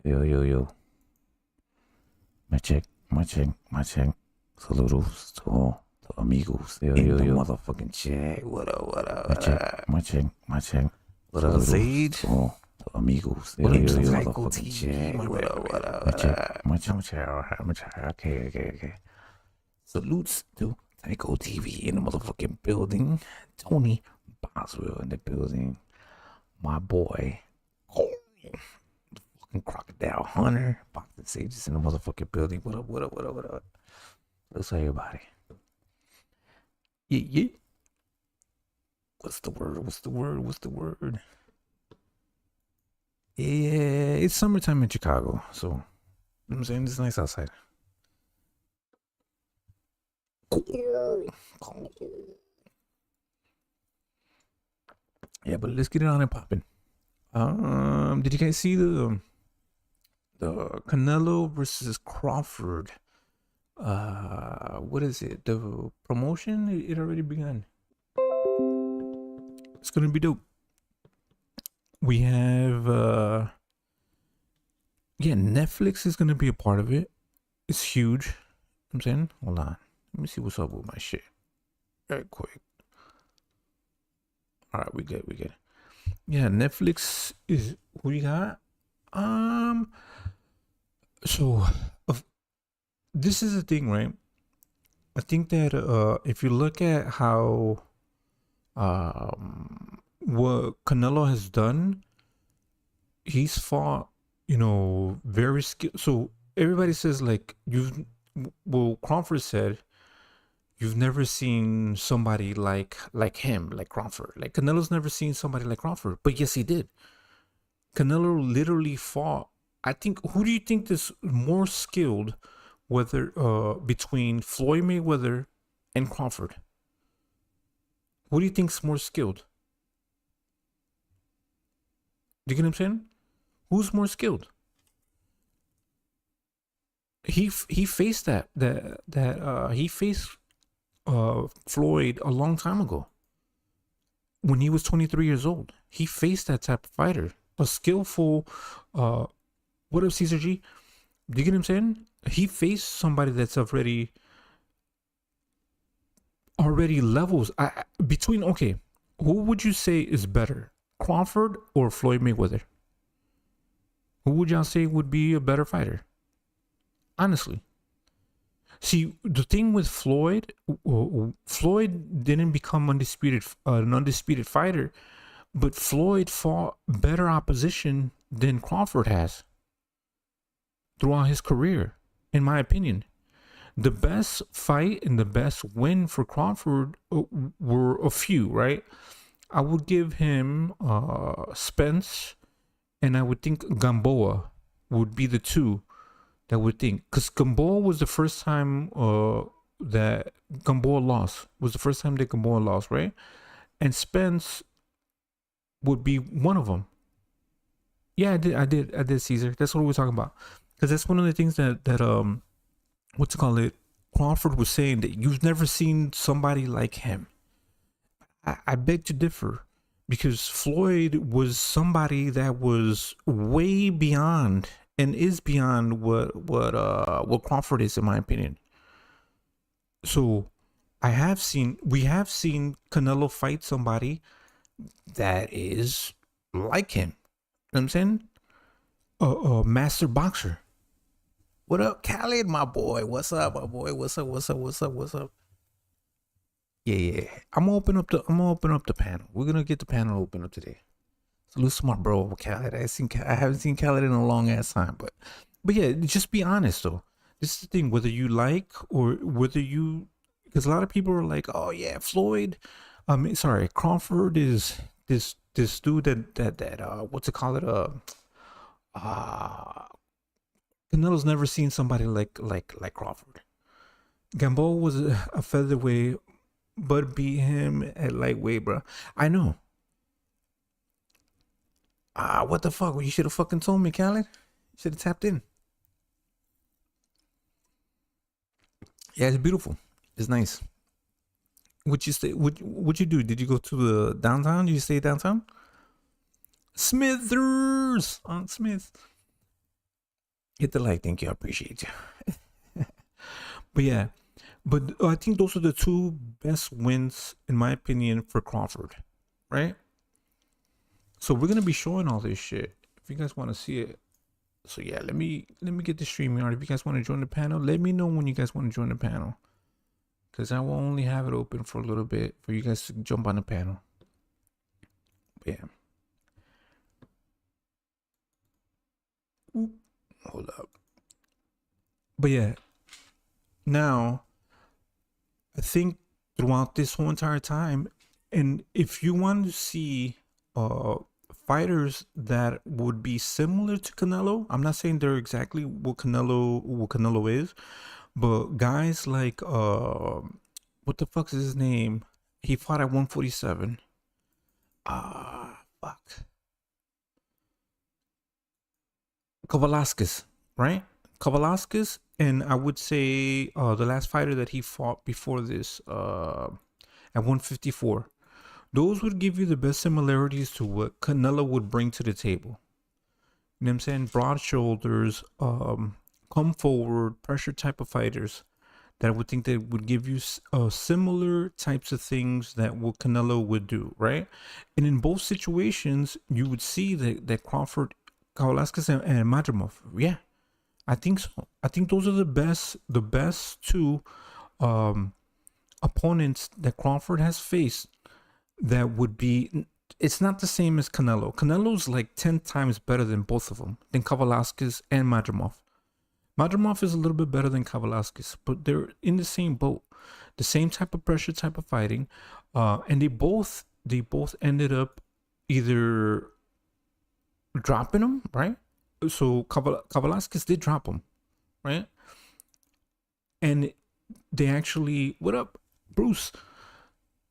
Yo, yo, yo. My check. Saludos to amigos. Yo, In yo, the yo. motherfucking chat. What up, what up, My what check, up? my check, my check. What up, Saludos Sage? to amigos. Yo, In yo, the yo. Psycho Motherfucking TV. check. What up, what up, My what check, up? my check. Okay. Salutes to Psycho TV in the motherfucking building. Tony Boswell in the building. My boy, oh, fucking Crocodile Hunter. Boxing Sages in the motherfucking building. What up, what up, what up, what up? What's up, everybody? Yeah. What's the word? What's the word? What's the word? Yeah, it's summertime in Chicago, so you know what I'm saying, it's nice outside. Yeah, but let's get it on and popping. Did you guys see the Canelo versus Crawford? What is it? The promotion? It already begun. It's gonna be dope. We have yeah, Netflix is gonna be a part of it. It's huge. You know what I'm saying, hold on. Let me see what's up with my shit. Right quick. All right, we good. Yeah, Netflix is who you got. Um, so this is the thing, right? I think that if you look at how what Canelo has done, he's fought, very skilled. So everybody says like Crawford said you've never seen somebody like him, like Crawford. Like Canelo's never seen somebody like Crawford, but yes, he did. Canelo literally fought. I think. Who do you think is more skilled, whether between Floyd Mayweather and Crawford? Who do you think's more skilled? Do you get what I'm saying? Who's more skilled? He faced he faced Floyd a long time ago. When he was 23 years old, he faced that type of fighter, a skillful. What up, Caesar G? Do you get what I'm saying? He faced somebody that's already levels. Between, okay, who would you say is better, Crawford or Floyd Mayweather? Who would y'all say would be a better fighter? Honestly. See, the thing with Floyd didn't become an undisputed fighter, but Floyd fought better opposition than Crawford has throughout his career, in my opinion. The best fight and the best win for Crawford were a few, right? I would give him Spence, and I would think Gamboa would be the two that would think, because Gamboa was the first time that Gamboa lost. Was the first time that Gamboa lost, right? And Spence would be one of them. Yeah, I did, Caesar. That's what we're talking about, because that's one of the things that what's it called it? Crawford was saying that you've never seen somebody like him. I beg to differ, because Floyd was somebody that was way beyond and is beyond what Crawford is, in my opinion. So we have seen Canelo fight somebody that is like him. You know what I'm saying? A master boxer. What up, Khaled, my boy? What's up, my boy? What's up? Yeah. I'm gonna open up the panel. We're gonna get the panel open up today. Salute to my bro, Khaled. I haven't seen Khaled in a long ass time, but yeah, just be honest though. This is the thing, whether you like or whether you, because a lot of people are like, oh yeah, Floyd. Crawford is this dude that what's it called Canelo's never seen somebody like Crawford. Gamboa was a featherweight, but beat him at lightweight, bro. I know. What the fuck? You should have fucking told me, Khaled. You should have tapped in. Yeah, it's beautiful. It's nice. What you stay? What you do? Did you go to the downtown? Did you stay downtown? Smithers on Smith. Hit the like. Thank you. I appreciate you. But yeah, but I think those are the two best wins, in my opinion, for Crawford, right? So we're gonna be showing all this shit if you guys want to see it. So yeah, let me get the StreamYard. If you guys want to join the panel, let me know when you guys want to join the panel, because I will only have it open for a little bit for you guys to jump on the panel. But yeah. Oop, hold up. But yeah, now I think throughout this whole entire time, and if you want to see fighters that would be similar to Canelo, I'm not saying they're exactly what Canelo is, but guys like what the fuck is his name? He fought at 147. Fuck. Kovalevskis, right? Kovalevskis, and I would say the last fighter that he fought before this at 154. Those would give you the best similarities to what Canelo would bring to the table. You know what I'm saying? Broad shoulders, come forward, pressure type of fighters that I would think that would give you similar types of things that what Canelo would do, right? And in both situations, you would see that Crawford, Kovalevskis, and Madrimov, yeah, I think so. I think those are the best two opponents that Crawford has faced that would be. It's not the same as Canelo. Canelo's like 10 times better than both of them, than Kovalevskis and Madrimov. Madrimov is a little bit better than Kovalevskis, but they're in the same boat, the same type of pressure, type of fighting, and they both ended up either dropping him, right? So Kovalevskis did drop him, right? And they actually, what up, Bruce?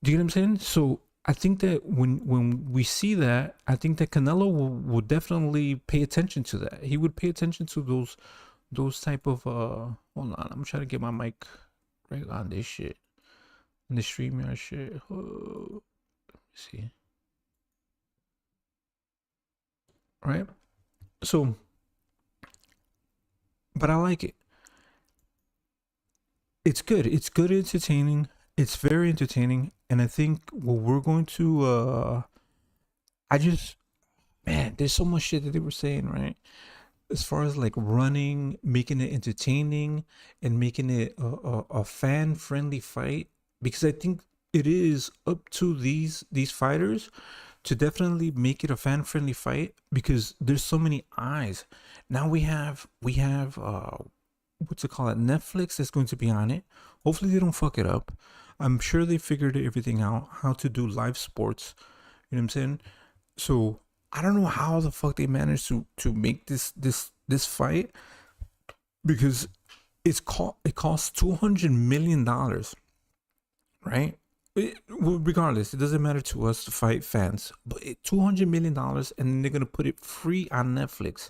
Do you get what I'm saying? So I think that when we see that, I think that Canelo will definitely pay attention to that. He would pay attention to those type of hold on, I'm trying to get my mic right on this shit, on the StreamYard shit. Oh, let me see. Right? So, but I like it. It's good. It's good, entertaining. It's very entertaining, and I think what we're going to I just, man, there's so much shit that they were saying, right? As far as like running, making it entertaining, and making it a fan friendly fight, because I think it is up to these fighters to definitely make it a fan friendly fight, because there's so many eyes. Now we have what's it called, Netflix that's going to be on it. Hopefully they don't fuck it up. I'm sure they figured everything out, how to do live sports. You know what I'm saying? So I don't know how the fuck they managed to make this fight, because it costs $200 million, right? Regardless, it doesn't matter to us to fight fans, but $200 million, and then they're gonna put it free on Netflix,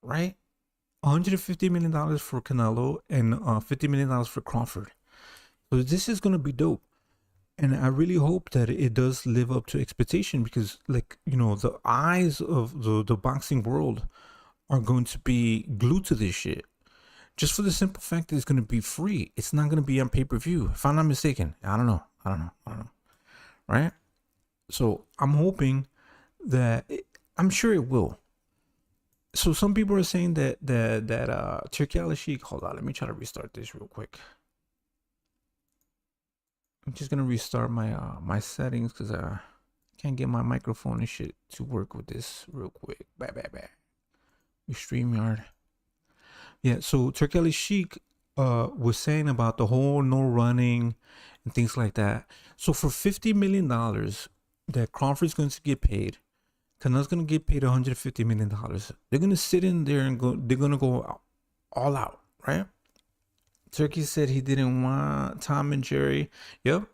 right? $150 million for Canelo and $50 million for Crawford. So this is gonna be dope, and I really hope that it does live up to expectation, because, like, you know, the eyes of the boxing world are going to be glued to this shit, just for the simple fact that it's gonna be free. It's not gonna be on pay-per-view, if I'm not mistaken. I don't know, right? So I'm hoping that I'm sure it will. So some people are saying that Turkey Al Sheikh. Hold on, let me try to restart this real quick. I'm just gonna restart my my settings, because I can't get my microphone and shit to work with this real quick. Bye. StreamYard. Yeah, so Turkey Al Sheikh was saying about the whole no running and things like that. So for $50 million that Crawford's going to get paid, Canelo's going to get paid $150 million. They're going to sit in there and go, they're going to go all out, right? Turkey said he didn't want Tom and Jerry. Yep.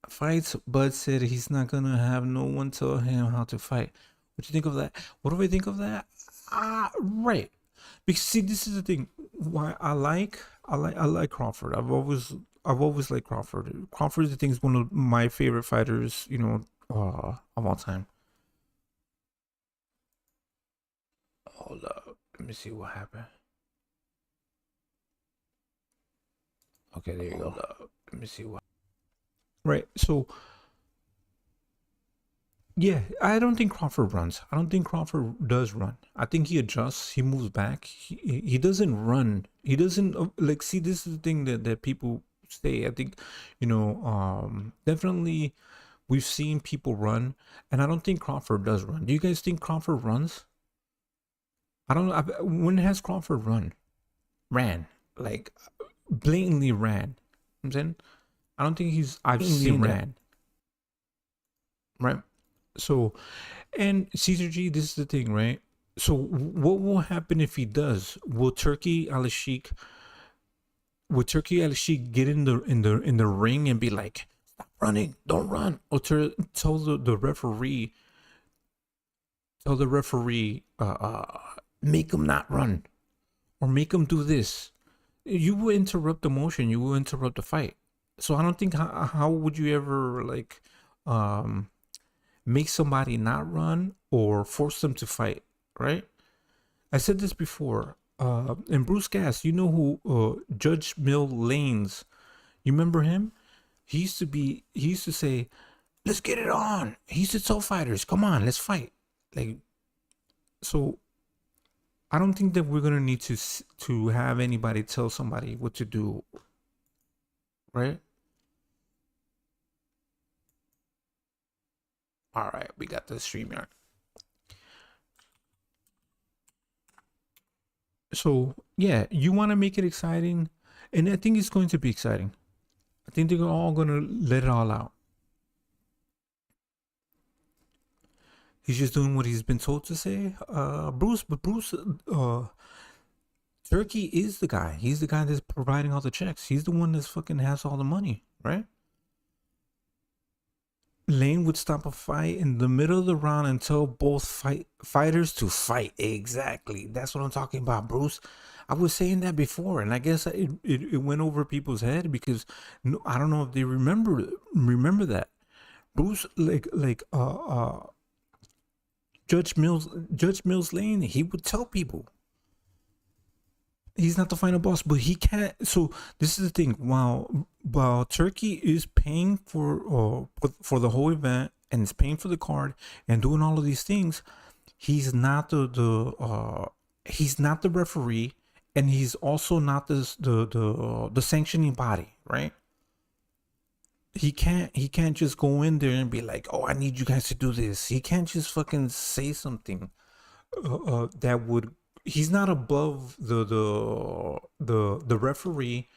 Fights. Bud said he's not going to have no one tell him how to fight. What do you think of that? What do I think of that? Right. Because see, this is the thing. Why I like Crawford. I've always liked Crawford. Crawford, I think, is one of my favorite fighters, you know, of all time. Hold up. Let me see what happened. Okay, there you go. Hold up. Let me see what. Right. So yeah, I don't think Crawford runs. I don't think Crawford does run. I think he adjusts. He moves back. He doesn't run. He doesn't like. See, this is the thing that people say. I think, definitely we've seen people run, and I don't think Crawford does run. Do you guys think Crawford runs? I don't know. When has Crawford ran, like blatantly ran? I'm saying I don't think I've seen ran. Right. So, and Caesar G, this is the thing, right? So, what will happen if he does? Will Turkey Al Sheikh get in the ring and be like, "Stop running, don't run," or tell the referee, make him not run, or make him do this? You will interrupt the motion. You will interrupt the fight. So I don't think how would you ever like make somebody not run or force them to fight, right? I said this before. And Bruce Gass, you know who Judge Mill Lanes, you remember him? He used to say, let's get it on. He used to tell fighters, come on, let's fight. Like, so I don't think that we're gonna need to have anybody tell somebody what to do, right? All right, we got the StreamYard. So yeah, you want to make it exciting, and I think it's going to be exciting. I think they're all gonna let it all out. He's just doing what he's been told to say. Bruce, Turkey is the guy. He's the guy that's providing all the checks. He's the one that's fucking has all the money, right? Lane would stop a fight in the middle of the round and tell both fighters to fight. Exactly. That's what I'm talking about, Bruce. I was saying that before, and I guess it went over people's head because I don't know if they remember that. Bruce, Judge Mills Lane, he would tell people he's not the final boss, but he can't. So this is the thing. While Turkey is paying for the whole event and is paying for the card and doing all of these things, he's not he's not the referee, and he's also not the sanctioning body, right? He can't just go in there and be like, oh, I need you guys to do this. He can't just fucking say something that would. He's not above the referee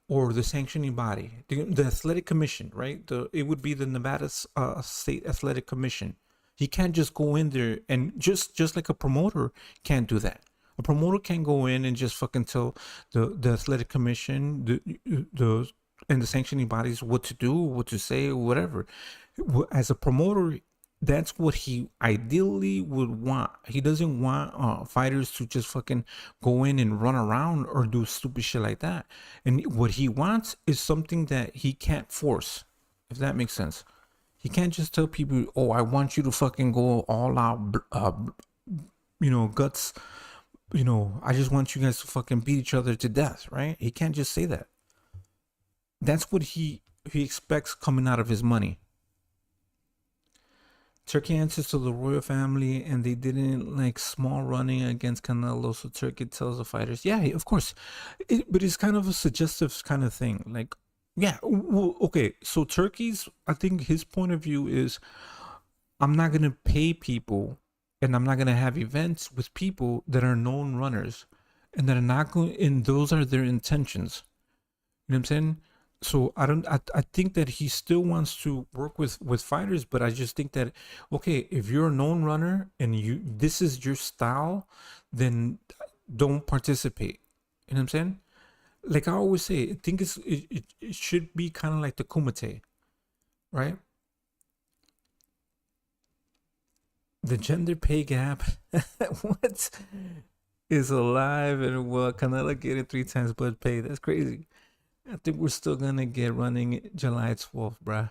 or the sanctioning body, the athletic commission, right? It would be the Nevada State Athletic Commission. He can't just go in there and just like a promoter can't do that. A promoter can't go in and just fucking tell the athletic commission, the and the sanctioning bodies what to do, what to say, whatever. As a promoter, that's what he ideally would want. He doesn't want fighters to just fucking go in and run around or do stupid shit like that. And what he wants is something that he can't force, if that makes sense. He can't just tell people, oh, I want you to fucking go all out, guts. I just want you guys to fucking beat each other to death, right? He can't just say that. That's what he expects coming out of his money. Turkey answers to the royal family, and they didn't like small running against Canelo. So Turkey tells the fighters, yeah, of course. But it's kind of a suggestive kind of thing. Like, yeah, well, okay. So I think his point of view is, I'm not going to pay people, and I'm not going to have events with people that are known runners and that are not going, and those are their intentions. You know what I'm saying? So I think that he still wants to work with fighters, but I just think that, okay, if you're a known runner and this is your style, then don't participate. You know what I'm saying? Like I always say, I think it should be kind of like the Kumite, right? The gender pay gap, what is alive, and will Canelo get it 3 times blood pay? That's crazy. I think we're still gonna get running July 12th, bruh.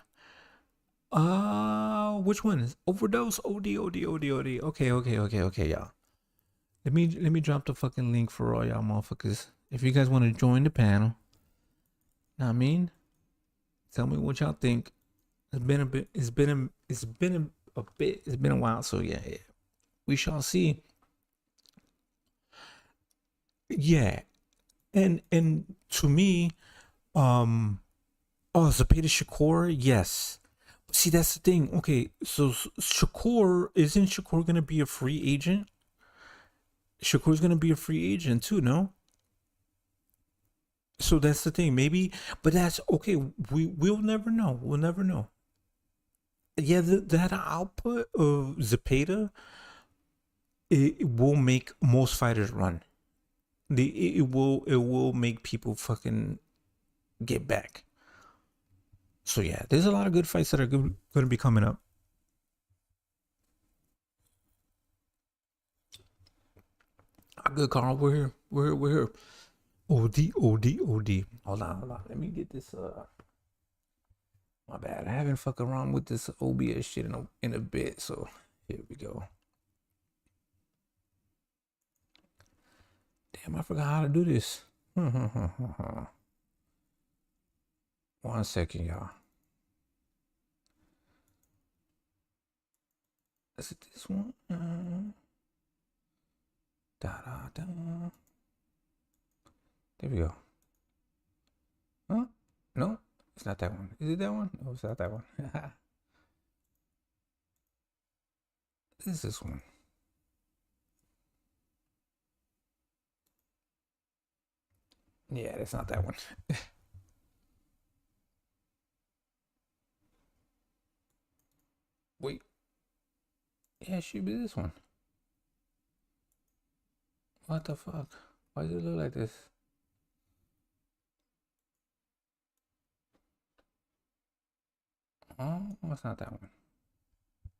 Which one is overdose? OD. Okay, y'all. Let me drop the fucking link for all y'all motherfuckers. If you guys want to join the panel, know what I mean, tell me what y'all think. It's been a bit. It's been a while. So yeah, we shall see. Yeah, and to me, Zepeda Shakur, yes. See, that's the thing. Okay, so Shakur, isn't Shakur gonna be a free agent? Shakur's gonna be a free agent too, no? So that's the thing. Maybe, but that's okay. We'll never know. We'll never know. Yeah, that output of Zepeda, it will make most fighters run. It will make people fucking get back. So yeah, there's a lot of good fights that are going to be coming up. Good, Carl. We're here. We're here. OD. Hold on. Let me get this. My bad. I haven't fucking around with this OBS shit in a bit. So here we go. Damn, I forgot how to do this. 1 second, y'all. Is it this one? There we go. Huh? No, it's not that one. Is it that one? No, it's not that one. This is this one. Yeah, that's not that one. Wait. Yeah, it should be this one. What the fuck? Why does it look like this? Oh, it's not that one.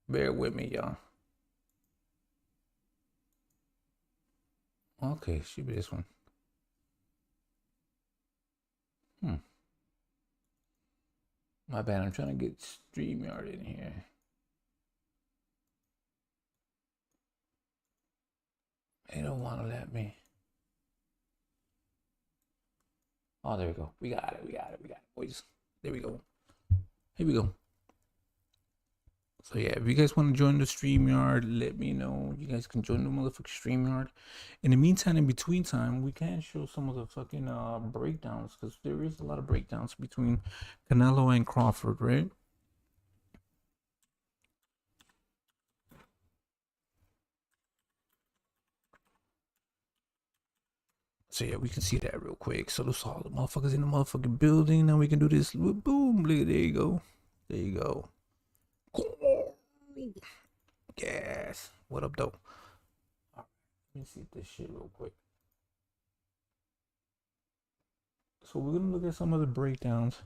Bear with me, y'all. Okay, should be this one. My bad, I'm trying to get StreamYard in here. They don't want to let me. Oh, there we go. We got it. Boys. There we go. Here we go. So yeah, if you guys want to join the StreamYard, let me know. You guys can join the motherfucking StreamYard. In the meantime, in between time, we can show some of the fucking breakdowns, because there is a lot of breakdowns between Canelo and Crawford, right? So yeah, we can see that real quick. So let's all the motherfuckers in the motherfucking building. Now we can do this. Boom. Look, there you go. There you go. Yes. What up, though? Right, let me see this shit real quick. So we're gonna look at some of the breakdowns.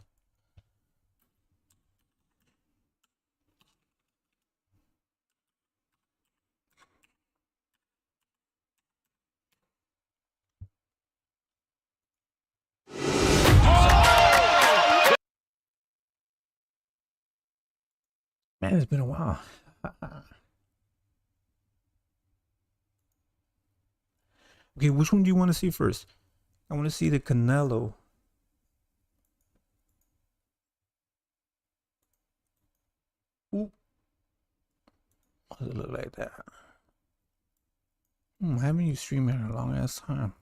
Man, it's been a while. Okay, which one do you want to see first? I want to see the Canelo. Ooh. Why does it look like that? I haven't used StreamYard in a long ass time.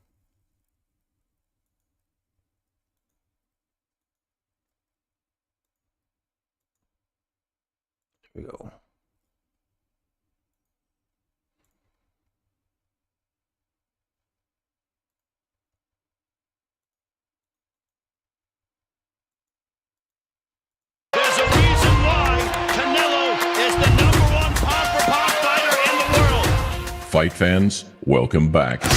Here we go. There's a reason why Canelo is the #1 pound-for-pound fighter in the world. Fight fans, welcome back. Here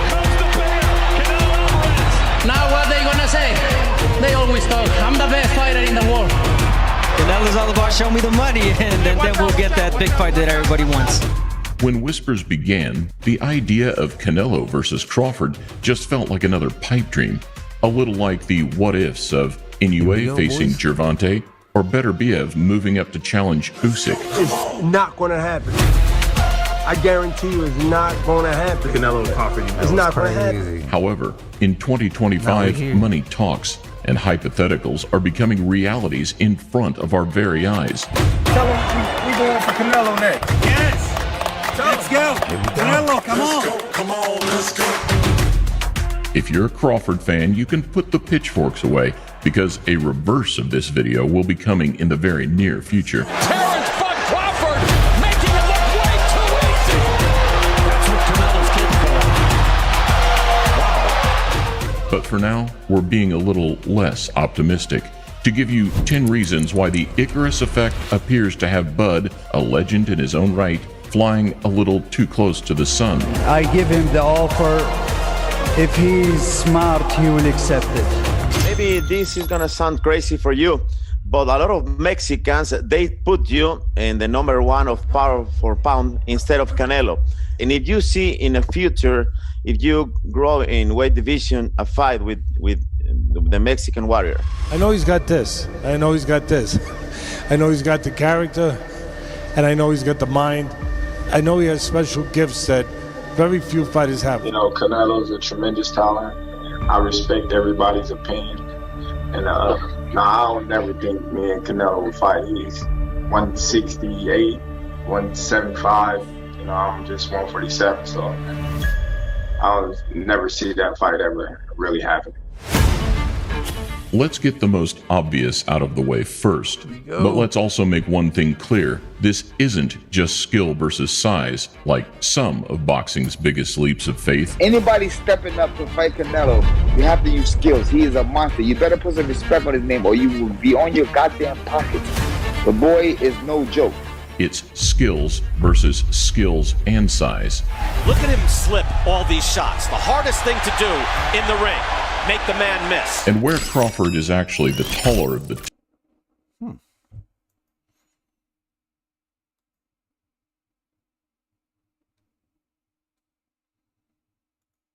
comes the bear, Canelo Alvarez. Now what they gonna say? They always talk, I'm the best fighter in the world. Canelo's all about show me the money, and then we'll get that big fight that everybody wants. When whispers began, the idea of Canelo versus Crawford just felt like another pipe dream, a little like the what-ifs of Inoue facing Gervonta, or Beterbiev moving up to challenge Usyk. It's not gonna happen. I guarantee you it's not going to happen. Canelo and Crawford, It's not going to happen. However, in 2025, money talks and hypotheticals are becoming realities in front of our very eyes. Tell him we going for Canelo next. Yes. Let's go. Canelo, come on. let's go. If you're a Crawford fan, you can put the pitchforks away because a reverse of this video will be coming in the very near future. Terrence Bud Crawford making it look way too easy. That's what Canelo's capable of. But for now, we're being a little less optimistic to give you 10 reasons why the Icarus effect appears to have Bud, a legend in his own right, flying a little too close to the sun. I give him the offer. If he's smart, he will accept it. Maybe this is gonna sound crazy for you, but a lot of Mexicans, they put you in the number one of power for pound instead of Canelo. And if you see in the future, if you grow in weight division, a fight with the Mexican warrior. I know he's got this. I know he's got this. I know he's got the character, and I know he's got the mind. I know he has special gifts that very few fighters have. You know, Canelo's a tremendous talent. I respect everybody's opinion. And I'll never think me and Canelo will fight. He's 168, 175. You know, I'm just 147, so I'll never see that fight ever really happen. Let's get the most obvious out of the way first. But let's also make one thing clear. This isn't just skill versus size, like some of boxing's biggest leaps of faith. Anybody stepping up to fight Canelo, you have to use skills. He is a monster. You better put some respect on his name or you will be on your goddamn pockets. The boy is no joke. It's skills versus skills and size. Look at him slip all these shots. The hardest thing to do in the ring. Make the man miss. And where Crawford is actually the taller of the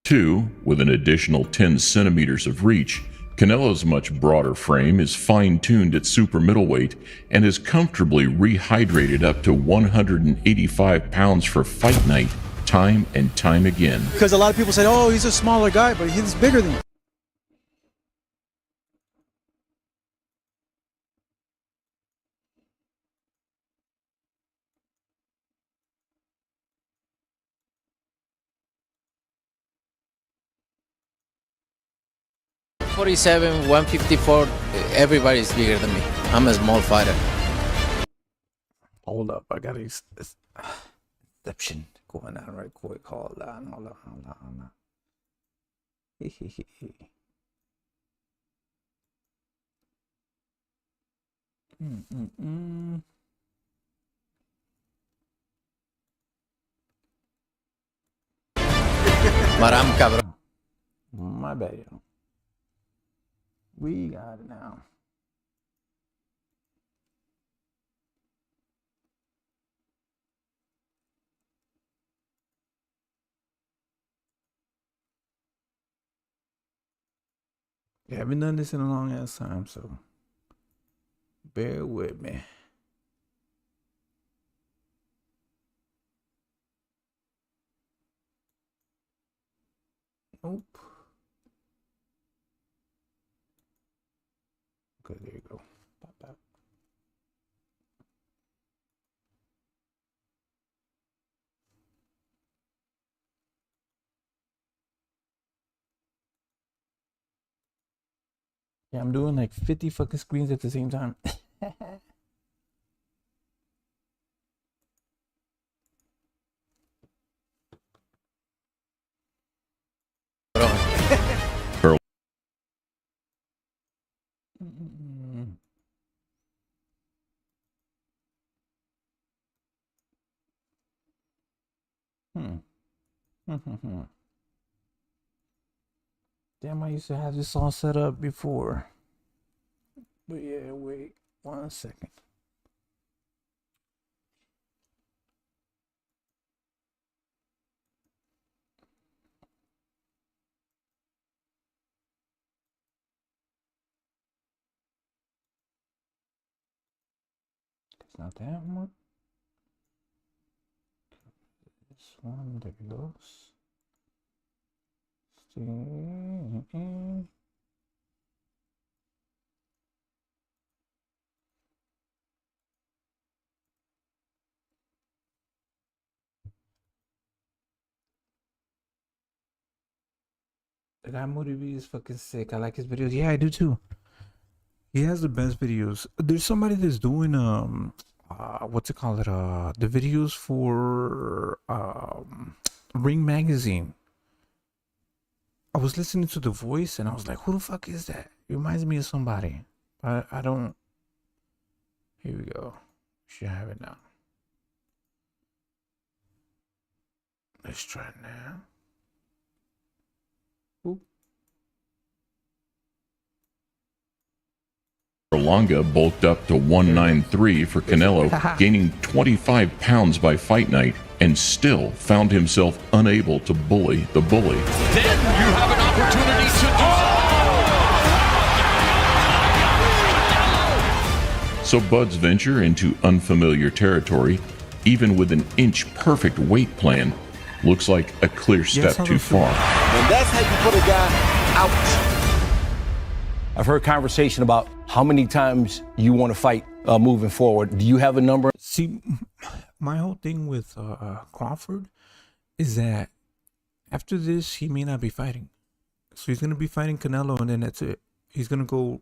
two, with an additional 10 centimeters of reach, Canelo's much broader frame is fine-tuned at super middleweight and is comfortably rehydrated up to 185 pounds for fight night, time and time again. Because a lot of people say, oh, he's a smaller guy, but he's bigger than you. .47, 154, everybody's bigger than me. I'm a small fighter. Hold up, I got exception going on right quick. Hold on. Maram cabrón. My bad, yo. We got it now. Yeah, I haven't done this in a long ass time, so bear with me. Nope. Okay, there you go. Pop out. Yeah, I'm doing like 50 fucking screens at the same time. Damn, I used to have this all set up before. But yeah, wait 1 second. It's not that one. This one, there it goes. See. The guy Moody B is fucking sick. I like his videos. Yeah, I do too. He has the best videos. There's somebody that's doing what's it called? The videos for Ring Magazine. I was listening to the voice and I was like, who the fuck is that? It reminds me of somebody. I don't. Here we go. Should have it now. Let's try it now. Oop. Berlanga bulked up to 193 for Canelo, gaining 25 pounds by fight night, and still found himself unable to bully the bully. Then you have an opportunity to do So Bud's venture into unfamiliar territory, even with an inch-perfect weight plan, looks like a clear step too far. And that's how you put a guy out. I've heard conversation about how many times you want to fight moving forward. Do you have a number? See, my whole thing with Crawford is that after this, he may not be fighting. So he's going to be fighting Canelo, and then that's it. He's going to go,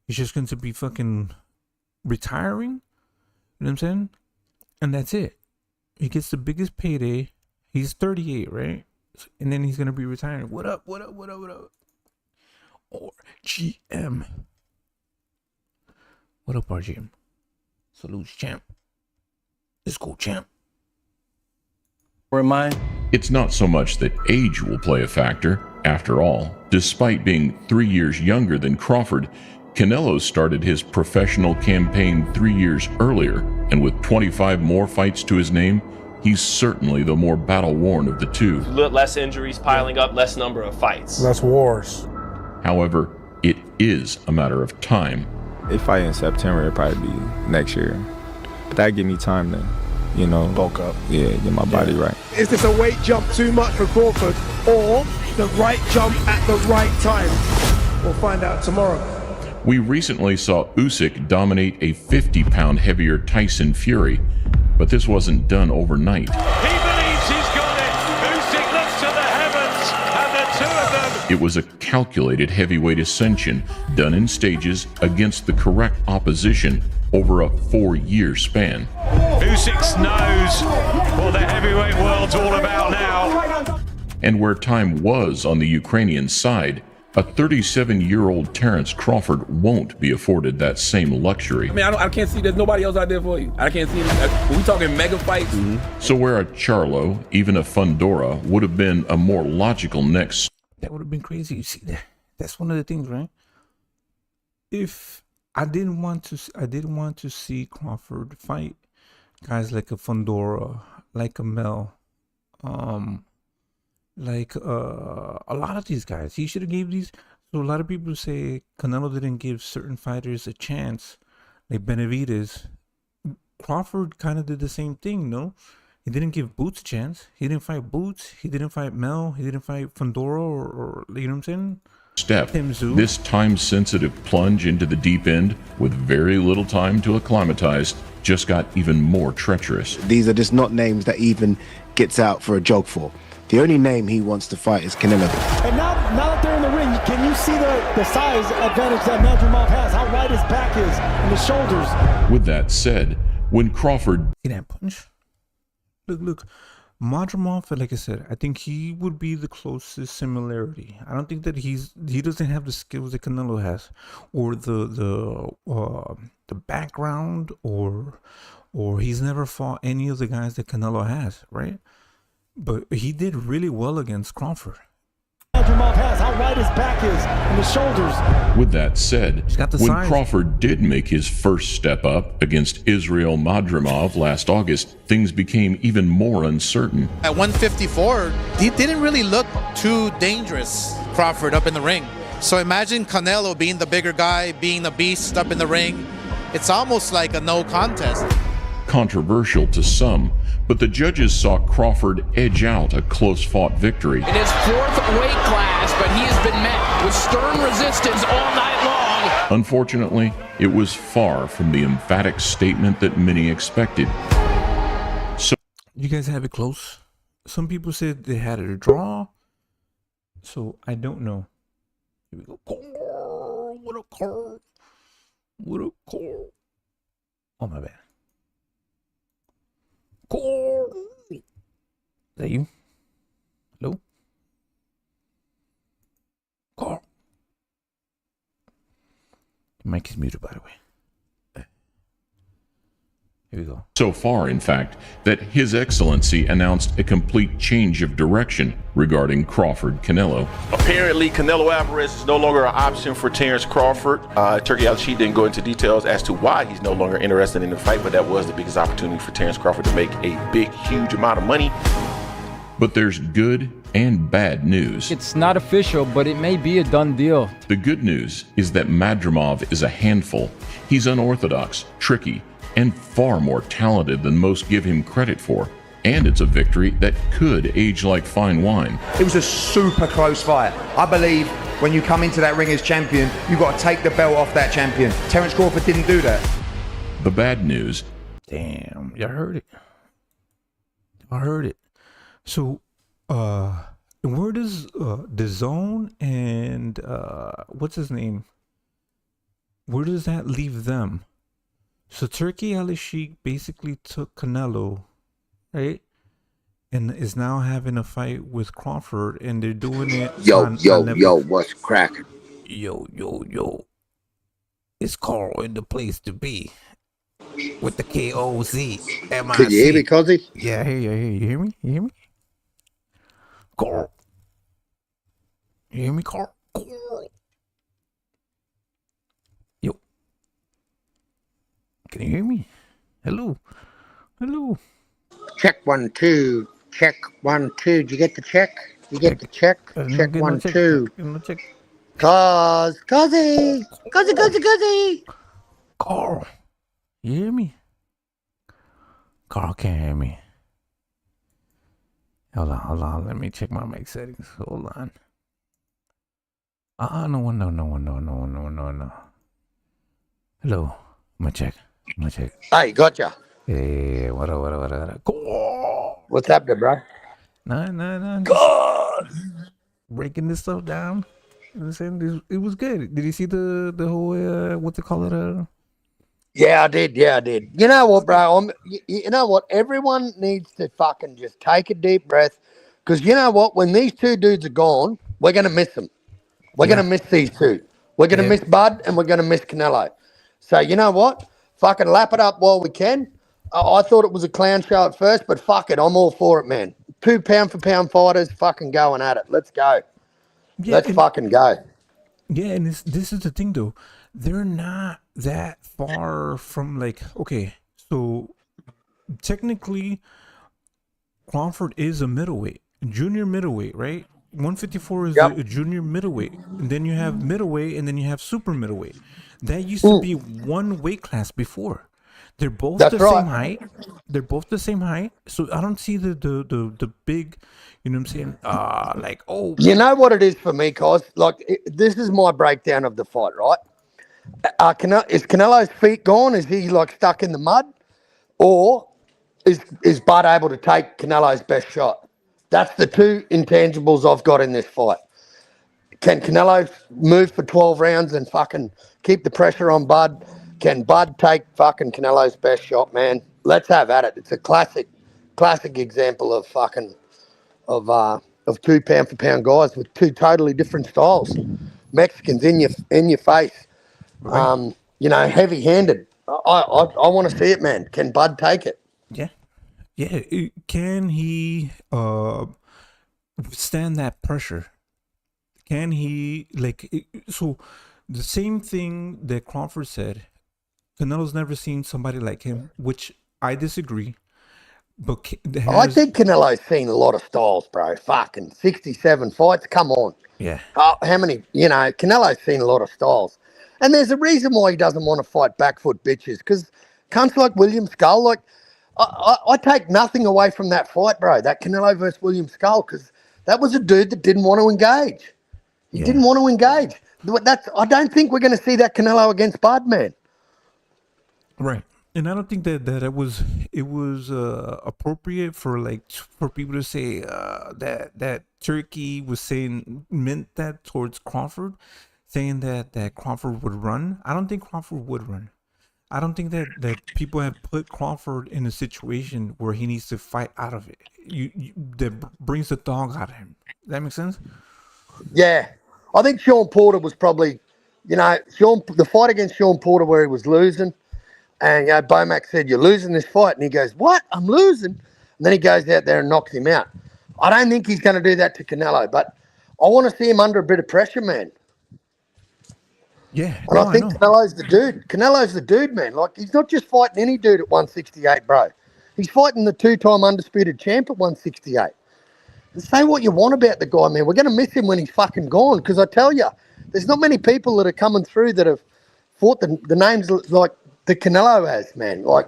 he's just going to be fucking retiring. You know what I'm saying? And that's it. He gets the biggest payday. He's 38, right? And then he's going to be retiring. What up? Or GM. What up, RGM? Salute, champ. Let's go, champ. Where am I? It's not so much that age will play a factor. After all, despite being 3 years younger than Crawford, Canelo started his professional campaign 3 years earlier, and with 25 more fights to his name, he's certainly the more battle-worn of the two. Less injuries piling up, less number of fights. Less wars. However, it is a matter of time. They fight in September, it'll probably be next year. But that give me time to, bulk up. Yeah, get my body right. Is this a weight jump too much for Crawford, or the right jump at the right time? We'll find out tomorrow. We recently saw Usyk dominate a 50-pound heavier Tyson Fury, but this wasn't done overnight. He believes he's got it. Usyk looks to the heavens, and the two of them. It was a calculated heavyweight ascension done in stages against the correct opposition over a 4-year span. Usyk knows what the heavyweight world's all about now. And where time was on the Ukrainian side, a 37-year-old Terence Crawford won't be afforded that same luxury. I mean, I can't see there's nobody else out there for you. I can't see when we talking mega fights. So where a Charlo, even a Fundora, would have been a more logical next. That would have been crazy. You see, that's one of the things, right? If I didn't want to see Crawford fight guys like a Fundora, like a Mel, like a lot of these guys. He should have gave these. So a lot of people say Canelo didn't give certain fighters a chance, like Benavidez. Crawford kind of did the same thing, no? He didn't give Boots a chance. He didn't fight Boots. He didn't fight Mel. He didn't fight Fundora or you know what I'm saying? Step. This time-sensitive plunge into the deep end with very little time to acclimatize just got even more treacherous. These are just not names that even gets out for a joke for. The only name he wants to fight is Canelo. And now that they're in the ring, can you see the size advantage that Madrimov has? How wide his back is and his shoulders. With that said, when Crawford... See that punch? Look. Madrimov, like I said, I think he would be the closest similarity. I don't think that he doesn't have the skills that Canelo has, or the background, or he's never fought any of the guys that Canelo has, right? But he did really well against Crawford. Madrimov has how wide his back is and his shoulders. With that said, when size. Crawford did make his first step up against Israel Madrimov last August, things became even more uncertain. At 154, he didn't really look too dangerous, Crawford, up in the ring. So imagine Canelo being the bigger guy, being a beast up in the ring. It's almost like a no contest. Controversial to some, but the judges saw Crawford edge out a close-fought victory. In his 4th weight class, but he has been met with stern resistance all night long. Unfortunately, it was far from the emphatic statement that many expected. So, You guys have it close. Some people said they had it a draw. So I don't know. Here we go. What a call. What a call. Oh, my bad. Call. Is that you? Hello? Call. The mic is muted, by the way. Here we go. So far, in fact, that His Excellency announced a complete change of direction regarding Crawford-Canelo. Apparently, Canelo Alvarez is no longer an option for Terrence Crawford. Turkey Al-Sheikh didn't go into details as to why he's no longer interested in the fight, but that was the biggest opportunity for Terrence Crawford to make a big, huge amount of money. But there's good and bad news. It's not official, but it may be a done deal. The good news is that Madrimov is a handful. He's unorthodox, tricky, and far more talented than most give him credit for. And it's a victory that could age like fine wine. It was a super close fight. I believe when you come into that ring as champion, you've got to take the belt off that champion. Terrence Crawford didn't do that. The bad news. Damn, y'all heard it. I heard it. So, where does the zone and what's his name? Where does that leave them? So Turkey Al-Sheikh basically took Canelo, right? And is now having a fight with Crawford, and they're doing it. Yo, what's cracking? Yo. It's Carl in the place to be. With the Kozzie. Could you hear me, Kozzie? Yeah, I hear you. You hear me? You hear me? Carl. You hear me, Carl? Carl. Yo. Can you hear me? Hello. Check 1 2. Check 1 2. Did you get the check? You get the check? Check 1 2. Kozzie. Carl. You hear me? Carl can't hear me. Hold on. Let me check my mic settings. Hold on. No. Hello. I'm gonna check. Hey, gotcha. Hey, what? What's happening, bro? Nah. God. Breaking this stuff down. You know what I'm saying? It was good. Did you see the whole what's it called? Yeah, I did. You know what, bro? You know what? Everyone needs to fucking just take a deep breath, because you know what? When these two dudes are gone, we're gonna miss them. We're gonna miss these two. We're gonna miss Bud, and we're gonna miss Canelo. So you know what? Fucking lap it up while we can. I thought it was a clown show at first, but fuck it, I'm all for it, man. 2 pound for pound fighters, fucking going at it. Let's go. Let's fucking go. Yeah, and this is the thing though. They're not that far from, like, okay, so technically Crawford is a middleweight, junior middleweight, right? 154 is a junior middleweight, and then you have middleweight, and then you have super middleweight. That used to be one weight class before. They're both same height. They're both the same height. So I don't see the big, you know what I'm saying? Like, oh. You know what it is for me, Cos? Like, this is my breakdown of the fight, right? Is Canelo's feet gone? Is he like stuck in the mud? Or is Bud able to take Canelo's best shot? That's the two intangibles I've got in this fight. Can Canelo move for 12 rounds and fucking keep the pressure on Bud? Can Bud take fucking Canelo's best shot, man? Let's have at it. It's a classic example of fucking of 2 pound for pound guys with two totally different styles. Mexicans in your face. Right. You know, heavy handed. I want to see it, man. Can Bud take it? Yeah. Can he withstand that pressure? Can he, like, so the same thing that Crawford said, Canelo's never seen somebody like him, which I disagree. But I think Canelo's seen a lot of styles, bro. Fucking 67 fights. Come on. Yeah. How many? You know, Canelo's seen a lot of styles. And there's a reason why he doesn't want to fight back foot bitches, because cunts like William Skull, like, I take nothing away from that fight, bro. That Canelo versus William Skull, because that was a dude that didn't want to engage. He didn't want to engage. I don't think we're going to see that Canelo against Bud, man. Right. And I don't think that it was appropriate for for people to say that Turkey was saying meant that towards Crawford, saying that Crawford would run. I don't think Crawford would run. I don't think that people have put Crawford in a situation where he needs to fight out of it. That brings the dog out of him. Does that make sense? Yeah. I think Sean Porter was probably, the fight against Sean Porter where he was losing. And, Bomac said, "You're losing this fight." And he goes, "What? I'm losing?" And then he goes out there and knocks him out. I don't think he's going to do that to Canelo, but I want to see him under a bit of pressure, man. Yeah. And I think Canelo's the dude. Canelo's the dude, man. Like, he's not just fighting any dude at 168, bro. He's fighting the two-time undisputed champ at 168. And say what you want about the guy, man. We're going to miss him when he's fucking gone, because I tell you, there's not many people that are coming through that have fought the names like the Canelo has, man. Like,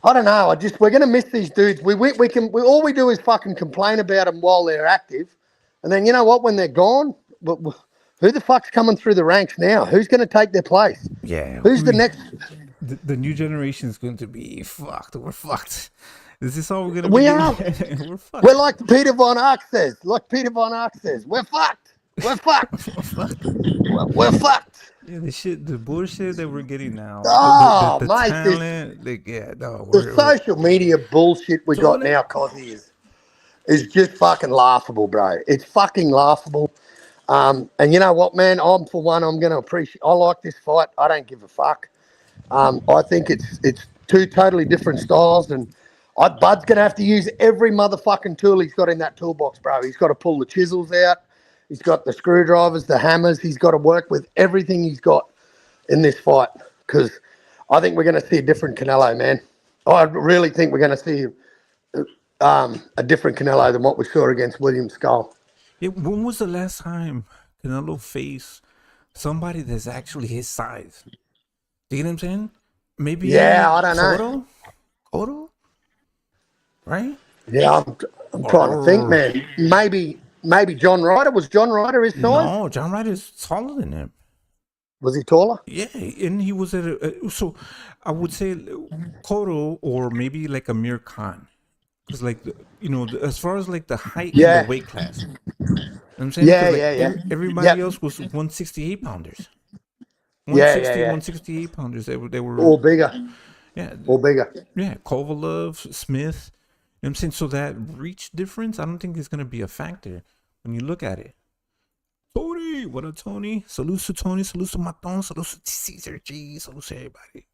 I don't know. We're going to miss these dudes. All we do is fucking complain about them while they're active. And then, you know what, when they're gone, who the fuck's coming through the ranks now? Who's going to take their place? Yeah. Who's the next? The new generation is going to be fucked. We're fucked. Is this all we're going to be? We are. We're fucked. We're like Peter Von Ark says. We're fucked. We're fucked. We're fucked. Yeah, the bullshit that we're getting now. Oh, the mate, talent. The social media bullshit we got now, Kozzie, is just fucking laughable, bro. It's fucking laughable. And you know what, man? I'm going to appreciate. I like this fight. I don't give a fuck. I think it's two totally different styles, and Bud's going to have to use every motherfucking tool he's got in that toolbox, bro. He's got to pull the chisels out. He's got the screwdrivers, the hammers. He's got to work with everything he's got in this fight, because I think we're going to see a different Canelo, man. I really think we're going to see a different Canelo than what we saw against William Skull. Yeah, when was the last time Canelo faced somebody that's actually his size? Do you know what I'm saying? Maybe. Yeah, I don't know. Cotto? Right? Yeah, I'm trying to think, man. Maybe John Ryder. Was John Ryder his size? No, John Ryder is taller than him. Was he taller? Yeah, and he was at so I would say Cotto or maybe like Amir Khan. Because as far as like the height in the weight class. You know what I'm saying? Yeah. Everybody else was 168 pounders. 168 pounders. They were all bigger. Yeah. All bigger. Yeah. Kovalev, Smith. You know what I'm saying? So that reach difference, I don't think is going to be a factor when you look at it. Tony, what up, Tony? Salute to Tony, salute to Maton, salute to Caesar G, salute to everybody.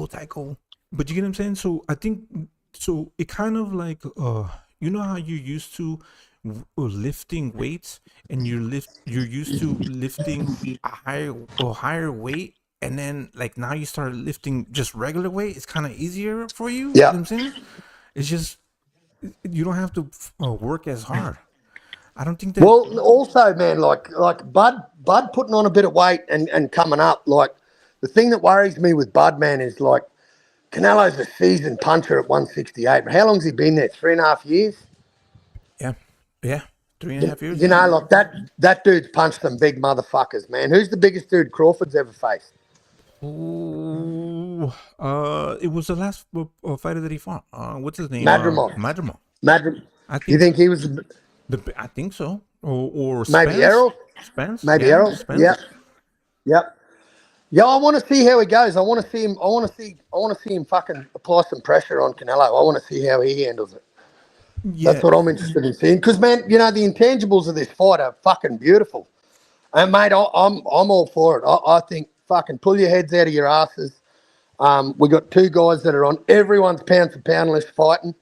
Tycho. But you get what I'm saying? So I think, it kind of like, you know how you're used to lifting weights and you're used to lifting a higher weight, and then like now you start lifting just regular weight. It's kind of easier for you. Yeah. You know what I'm saying? It's just you don't have to work as hard. I don't think that. Well, also, man, like Bud putting on a bit of weight and coming up. Like, the thing that worries me with Bud, man, is like Canelo's a seasoned puncher at 168. But how long's he been there? 3.5 years. Yeah, 3.5 years. You know, like that dude's punched some big motherfuckers, man. Who's the biggest dude Crawford's ever faced? Oh, it was the last fighter that he fought. What's his name? Madrimov. You think he was I think so. Or maybe Spence? Errol? Spence? Maybe yeah, Errol? Spence. Yep. Yeah, I want to see how he goes. I want to see him fucking apply some pressure on Canelo. I want to see how he handles it. Yeah. That's what I'm interested in seeing. Because, man, you know, the intangibles of this fight are fucking beautiful. And, mate, I'm all for it. I think fucking pull your heads out of your asses. We got two guys that are on everyone's pound-for-pound list fighting.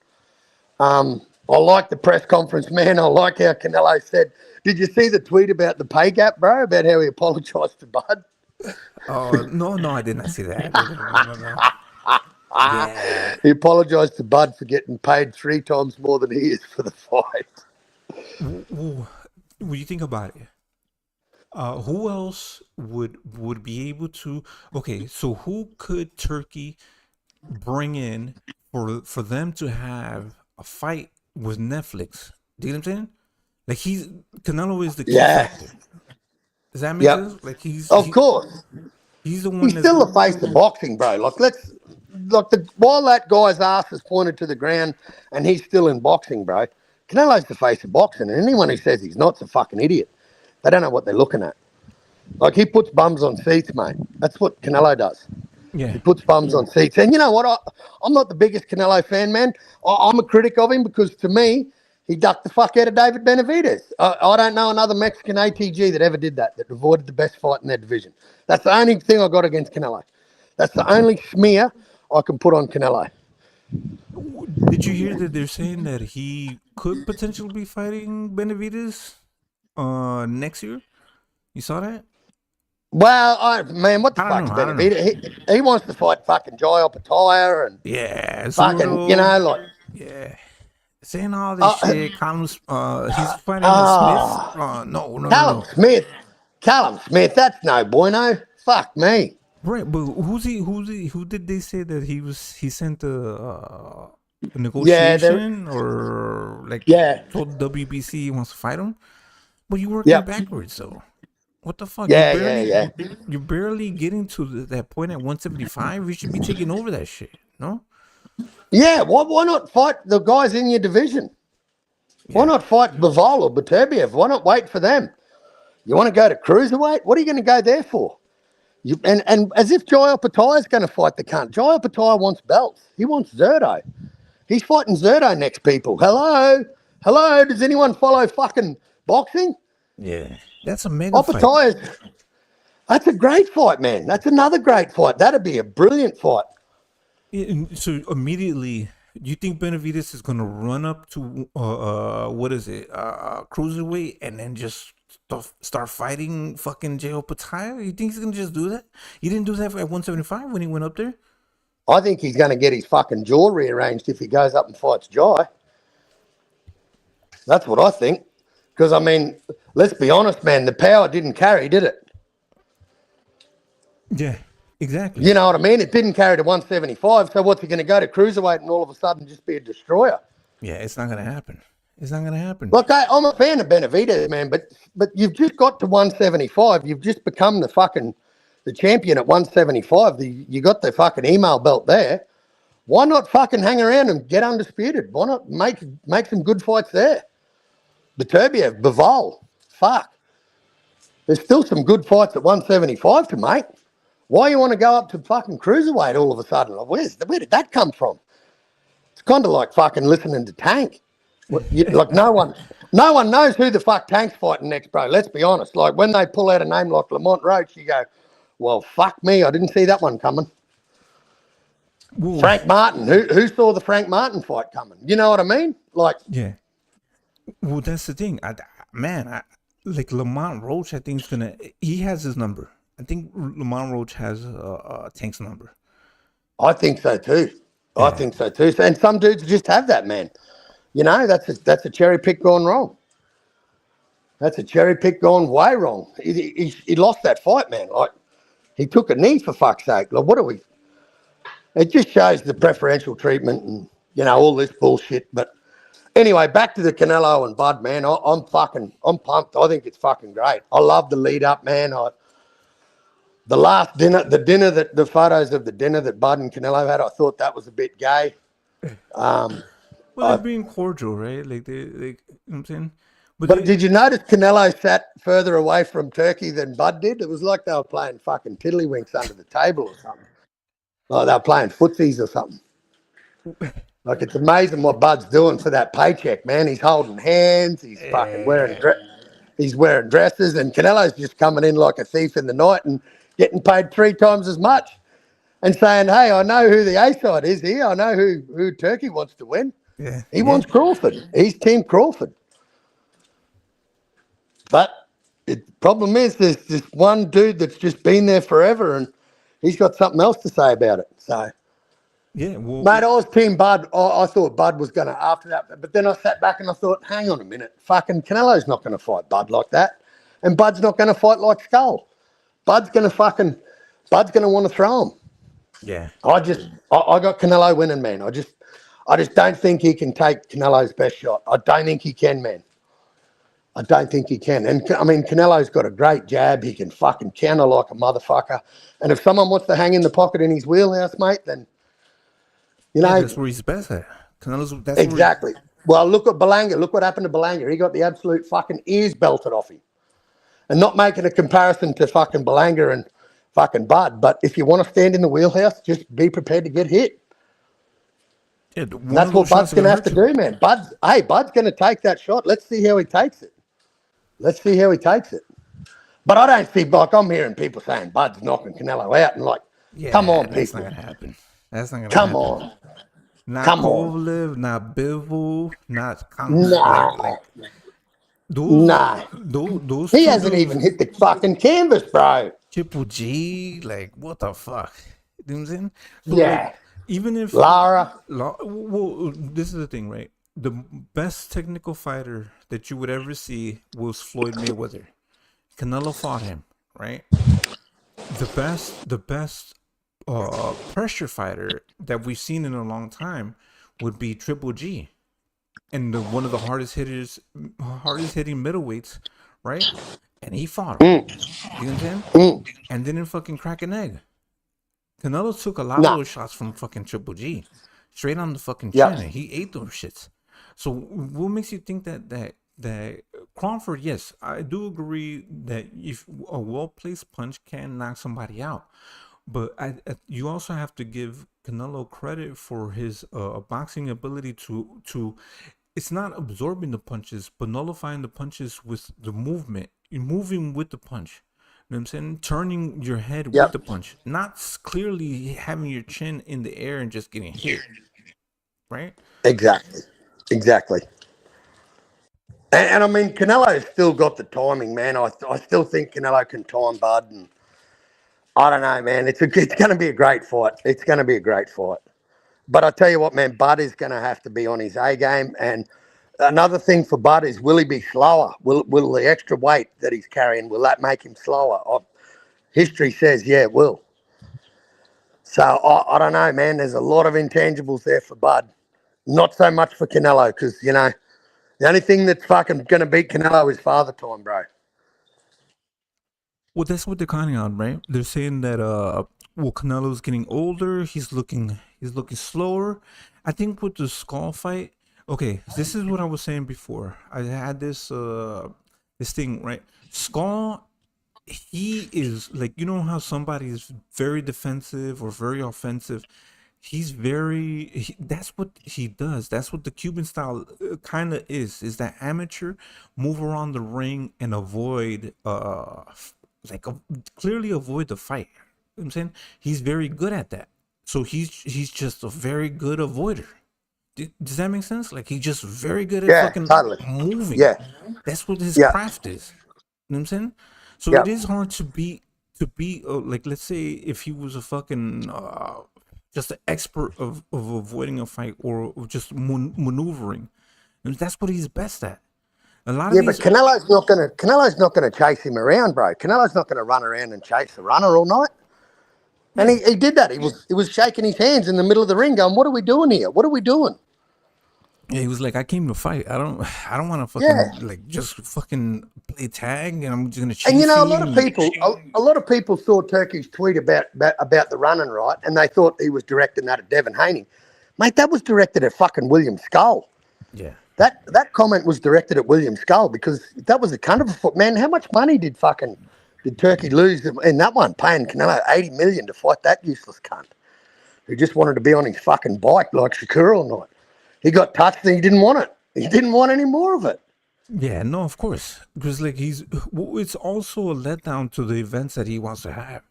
I like the press conference, man. I like how Canelo said, did you see the tweet about the pay gap, bro, about how he apologized to Bud? Oh, no, I did not see that. No. Yeah. He apologized to Bud for getting paid 3 times more than he is for the fight. When you think about it, who else would be able to? Okay, so who could Turkey bring in for them to have a fight with Netflix. Do you know what I'm saying? Like Canelo is the key factor. Does that make sense? Like of course. He's the one He's that's still the face of boxing, bro. While that guy's ass is pointed to the ground and he's still in boxing, bro, Canelo's the face of boxing. And anyone who says he's not's a fucking idiot. They don't know what they're looking at. Like, he puts bums on seats, mate. That's what Canelo does. Yeah. He puts bums on seats. And you know what? I'm not the biggest Canelo fan, man. I'm a critic of him because, to me, he ducked the fuck out of David Benavidez. I don't know another Mexican ATG that ever did that avoided the best fight in their division. That's the only thing I got against Canelo. That's the only smear I can put on Canelo. Did you hear that they're saying that he could potentially be fighting Benavidez next year? You saw that? Well, man, what the fuck's Benavidez? He wants to fight fucking Jai Opataya and fucking, you know, like saying all this shit. Callum, he's fighting Smith. No. Callum Smith. That's no bueno. Fuck me. Right, but who did they say that he sent a negotiation or told WBC he wants to fight him? But you're working backwards, though. What the fuck? You're barely getting to that point at 175. You should be taking over that shit, no? Yeah, why not fight the guys in your division? Why not fight Bivol or Beterbiev? Why not wait for them? You want to go to cruiserweight? What are you going to go there for? And as if Jai Opataya is going to fight the cunt. Jai Opataya wants belts. He wants Zerto. He's fighting Zerto next, people. Hello? Does anyone follow fucking boxing? Yeah, that's a mega fight. That's a great fight, man. That's another great fight. That'd be a brilliant fight. Yeah, so immediately, you think Benavidez is going to run up to, cruiserweight and then just start fighting fucking Jai Opataya? You think he's going to just do that? He didn't do that at 175 when he went up there? I think he's going to get his fucking jaw rearranged if he goes up and fights Jai. That's what I think. Because, I mean, let's be honest, man, the power didn't carry, did it? Yeah, exactly. You know what I mean? It didn't carry to 175, so what's he going to go to cruiserweight and all of a sudden just be a destroyer? Yeah, it's not going to happen. It's not going to happen. Look, I'm a fan of Benavidez, man, but you've just got to 175. You've just become the champion at 175. You got the fucking email belt there. Why not fucking hang around and get undisputed? Why not make some good fights there? Beterbiev, Bivol, fuck. There's still some good fights at 175 to make. Why you want to go up to fucking cruiserweight all of a sudden? Where did that come from? It's kind of like fucking listening to Tank. Like no one knows who the fuck Tank's fighting next, bro. Let's be honest. Like when they pull out a name like Lamont Roach, you go, well, fuck me, I didn't see that one coming. Ooh. Frank Martin, who saw the Frank Martin fight coming? You know what I mean? Like, yeah. Well, that's the thing. Like Lamont Roach, I think he has his number. I think Lamont Roach has Tank's number. I think so too. Yeah. I think so too. And some dudes just have that, man. You know, that's a cherry pick gone wrong. That's a cherry pick gone way wrong. He lost that fight, man. Like, he took a knee for fuck's sake. Like, what are we? It just shows the preferential treatment and, you know, all this bullshit. But anyway, back to the Canelo and Bud, man. I'm pumped. I think it's fucking great. I love the lead up, man. The last dinner, the photos of the dinner that Bud and Canelo had, I thought that was a bit gay. Well, they're being cordial, right? Like you know what I'm saying? But did you notice Canelo sat further away from Turkey than Bud did? It was like they were playing fucking tiddlywinks under the table or something. Like they were playing footsies or something. Like, it's amazing what Bud's doing for that paycheck, man. He's holding hands. He's fucking wearing dresses, and Canelo's just coming in like a thief in the night and getting paid 3 times as much and saying, hey, I know who the A-side is here. I know who Turkey wants to win. Yeah. He wants Crawford. He's Team Crawford. But the problem is there's this one dude that's just been there forever and he's got something else to say about it. So, yeah, well, mate, I was Team Bud. I thought Bud was going to after that. But then I sat back and I thought, hang on a minute. Fucking Canelo's not going to fight Bud like that. And Bud's not going to fight like Skull. Bud's going to want to throw him. Yeah. I got Canelo winning, man. I just don't think he can take Canelo's best shot. I don't think he can, man. I don't think he can. And I mean, Canelo's got a great jab. He can fucking counter like a motherfucker. And if someone wants to hang in the pocket in his wheelhouse, mate, then that's where he's best at. Canelo's that's exactly. Well, look at Belanga. Look what happened to Belanga. He got the absolute fucking ears belted off him. And not making a comparison to fucking Belanga and fucking Bud, but if you want to stand in the wheelhouse, just be prepared to get hit. Yeah, that's what Bud's going to have to do, man. Bud's going to take that shot. Let's see how he takes it. But I don't see, like, I'm hearing people saying Bud's knocking Canelo out, and like, come on, that's people. not gonna happen. That's not gonna come happen. On. Not Come Kovalev, not Bivol, not Nah. Those he hasn't even hit the fucking canvas, bro. Triple G, like, what the fuck? You know what I'm saying? So, Yeah. like, even if Lara. Well, this is the thing, right? The best technical fighter that you would ever see was Floyd Mayweather. Canelo fought him, right? The best pressure fighter that we've seen in a long time would be Triple G, and one of the hardest hitting middleweights, right? And he fought him. You know what I'm saying? And didn't fucking crack an egg. Canelo took a lot of those shots from fucking Triple G, straight on the fucking chin. And he ate those shits. So what makes you think that Crawford? Yes, I do agree that if a well-placed punch can knock somebody out, but you also have to give Canelo credit for his boxing ability to. It's not absorbing the punches, but nullifying the punches with the movement. You're moving with the punch. You know what I'm saying? Turning your head with the punch, not clearly having your chin in the air and just getting hit. Right? Exactly. And I mean, Canelo's still got the timing, man. I still think Canelo can time Bud, and I don't know, man. It's going to be a great fight. It's going to be a great fight. But I tell you what, man, Bud is going to have to be on his A game. And another thing for Bud is, will he be slower? Will the extra weight that he's carrying, will that make him slower? History says, yeah, it will. So I don't know, man. There's a lot of intangibles there for Bud. Not so much for Canelo, because, you know, the only thing that's fucking going to beat Canelo is father time, bro. Well, that's what they're counting on, right? They're saying that Canelo's getting older. He's looking slower. I think with the Skull fight, okay, this is what I was saying before. I had this thing, right? Skull, he is like, you know how somebody is very defensive or very offensive. He's that's what he does. That's what the Cuban style kind of is that amateur move around the ring and avoid clearly avoid the fight. You know what I'm saying? He's very good at that. So he's just a very good avoider. Does that make sense? Like, he's just very good at moving. Yeah. That's what his craft is. You know what I'm saying? So it is hard to be like, let's say if he was a fucking just an expert of avoiding a fight or just maneuvering. And that's what he's best at. A lot of but Canelo's not gonna chase him around, bro. Canelo's not gonna run around and chase the runner all night. And he did that. He was shaking his hands in the middle of the ring, going, "What are we doing here? What are we doing?" Yeah, he was like, "I came to fight. I don't want to fucking like just fucking play tag, and I'm just gonna chase." And you know, a lot of people saw Turkey's tweet about the running, right? And they thought he was directing that at Devin Haney. Mate, that was directed at fucking William Skull. Yeah. That comment was directed at William Skull, because that was a kind of a foot. Man, how much money did Turkey lose in that one, paying Canelo $80 million to fight that useless cunt who just wanted to be on his fucking bike like Shakur all night? He got touched and he didn't want it. He didn't want any more of it. Yeah, no, of course. Because like it's also a letdown to the events that he wants to have.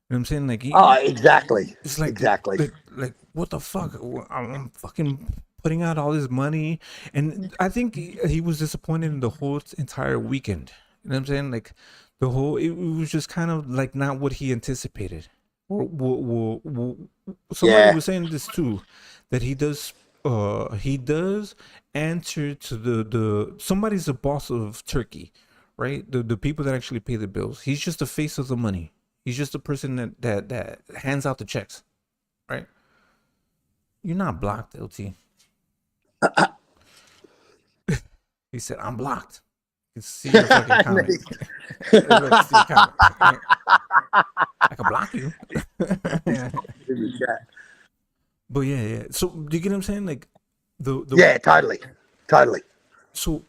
You know what I'm saying? Like, exactly. It's like, exactly. Like what the fuck? I'm fucking putting out all this money. And I think he was disappointed in the whole entire weekend. You know what I'm saying? Like, it was just kind of like not what he anticipated. Somebody was saying this too, that he does answer to the somebody's the boss of Turkey, right? The people that actually pay the bills. He's just the face of the money. He's just the person that hands out the checks. right? You're not blocked, LT. He said, I'm blocked. You can see your fucking comment. Look, see your comment. I can block you. But yeah. So do you get what I'm saying? Like the yeah, totally. So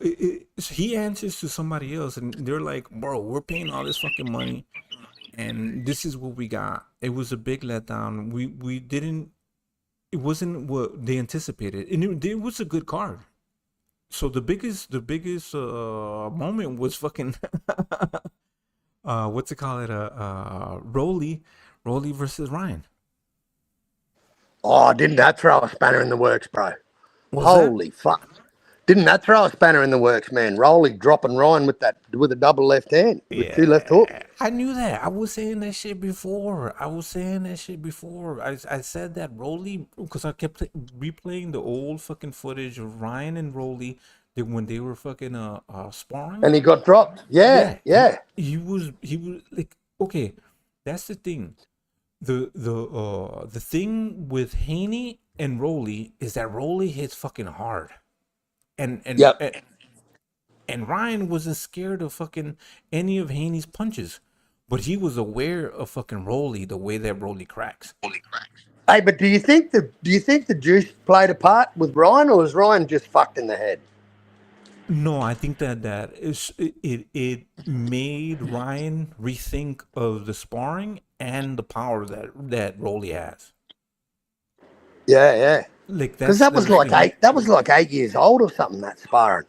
so he answers to somebody else, and they're like, "Bro, we're paying all this fucking money, and this is what we got." It was a big letdown. We didn't. It wasn't what they anticipated, and it was a good card. So the biggest moment was fucking what's it called it Rolly versus Ryan. Oh, didn't that throw a spanner in the works, bro? Holy fuck. Didn't that throw a spanner in the works, man? Rolly dropping Ryan with a double left hand with two left hooks. I knew that. I was saying that shit before. I said that Rolly, because I kept replaying the old fucking footage of Ryan and Rolly when they were fucking sparring. And he got dropped. Yeah. He was like, okay, that's the thing. The thing with Haney and Rolly is that Rolly hits fucking hard. And Ryan wasn't scared of fucking any of Haney's punches, but he was aware of fucking Rolly, the way that Rolly cracks. Hey, but do you think the juice played a part with Ryan, or was Ryan just fucked in the head? No, I think that it made Ryan rethink of the sparring and the power that Rolly has. Yeah. Like because that was like 8 years old or something, that sparring.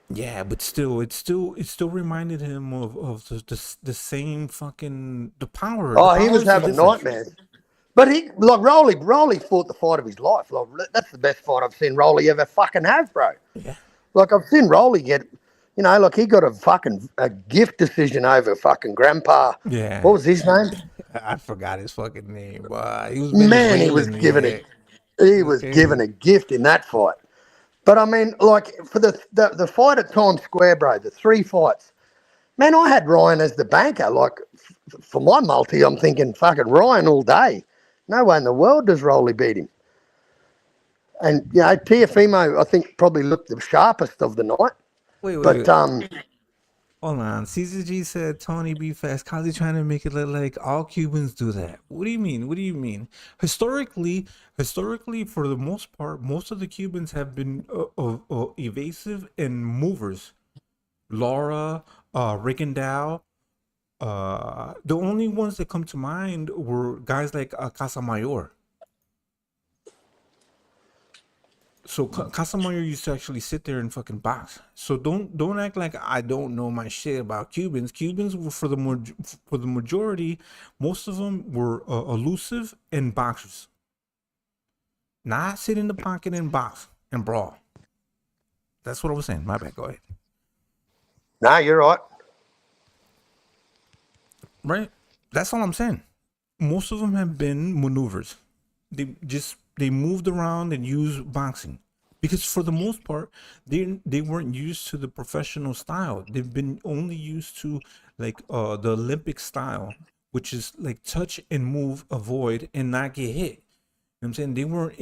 Yeah, but still, it still reminded him of the same fucking the power. Oh, he was having nightmares. But Rolly fought the fight of his life. Like, that's the best fight I've seen Rolly ever fucking have, bro. Yeah. Like, I've seen Rolly get, he got a gift decision over fucking Grandpa. Yeah. What was his name? I forgot his fucking name. He was given a gift in that fight. But I mean, like, for the fight at Times Square, bro, the 3 fights, man, I had Ryan as the banker. Like, for my multi, I'm thinking fucking Ryan all day. No way in the world does Rolly beat him. And, Tiafimo, I think, probably looked the sharpest of the night. Wait. Hold on. CZG said Tony be fast. Kozzie trying to make it look like all Cubans do that. What do you mean? Historically, for the most part, most of the Cubans have been evasive and movers. Laura, Rigondeaux. The only ones that come to mind were guys like Casamayor. So Casamayor used to actually sit there and fucking box. So don't act like I don't know my shit about Cubans. Cubans were for the majority, most of them were elusive and boxers. Not sit in the pocket and box and brawl. That's what I was saying. My bad. Go ahead. Nah, you're right. Right. That's all I'm saying. Most of them have been maneuvers. They moved around and used boxing because for the most part they weren't used to the professional style. They've been only used to like the Olympic style, which is like touch and move, avoid and not get hit. You know what I'm saying? They weren't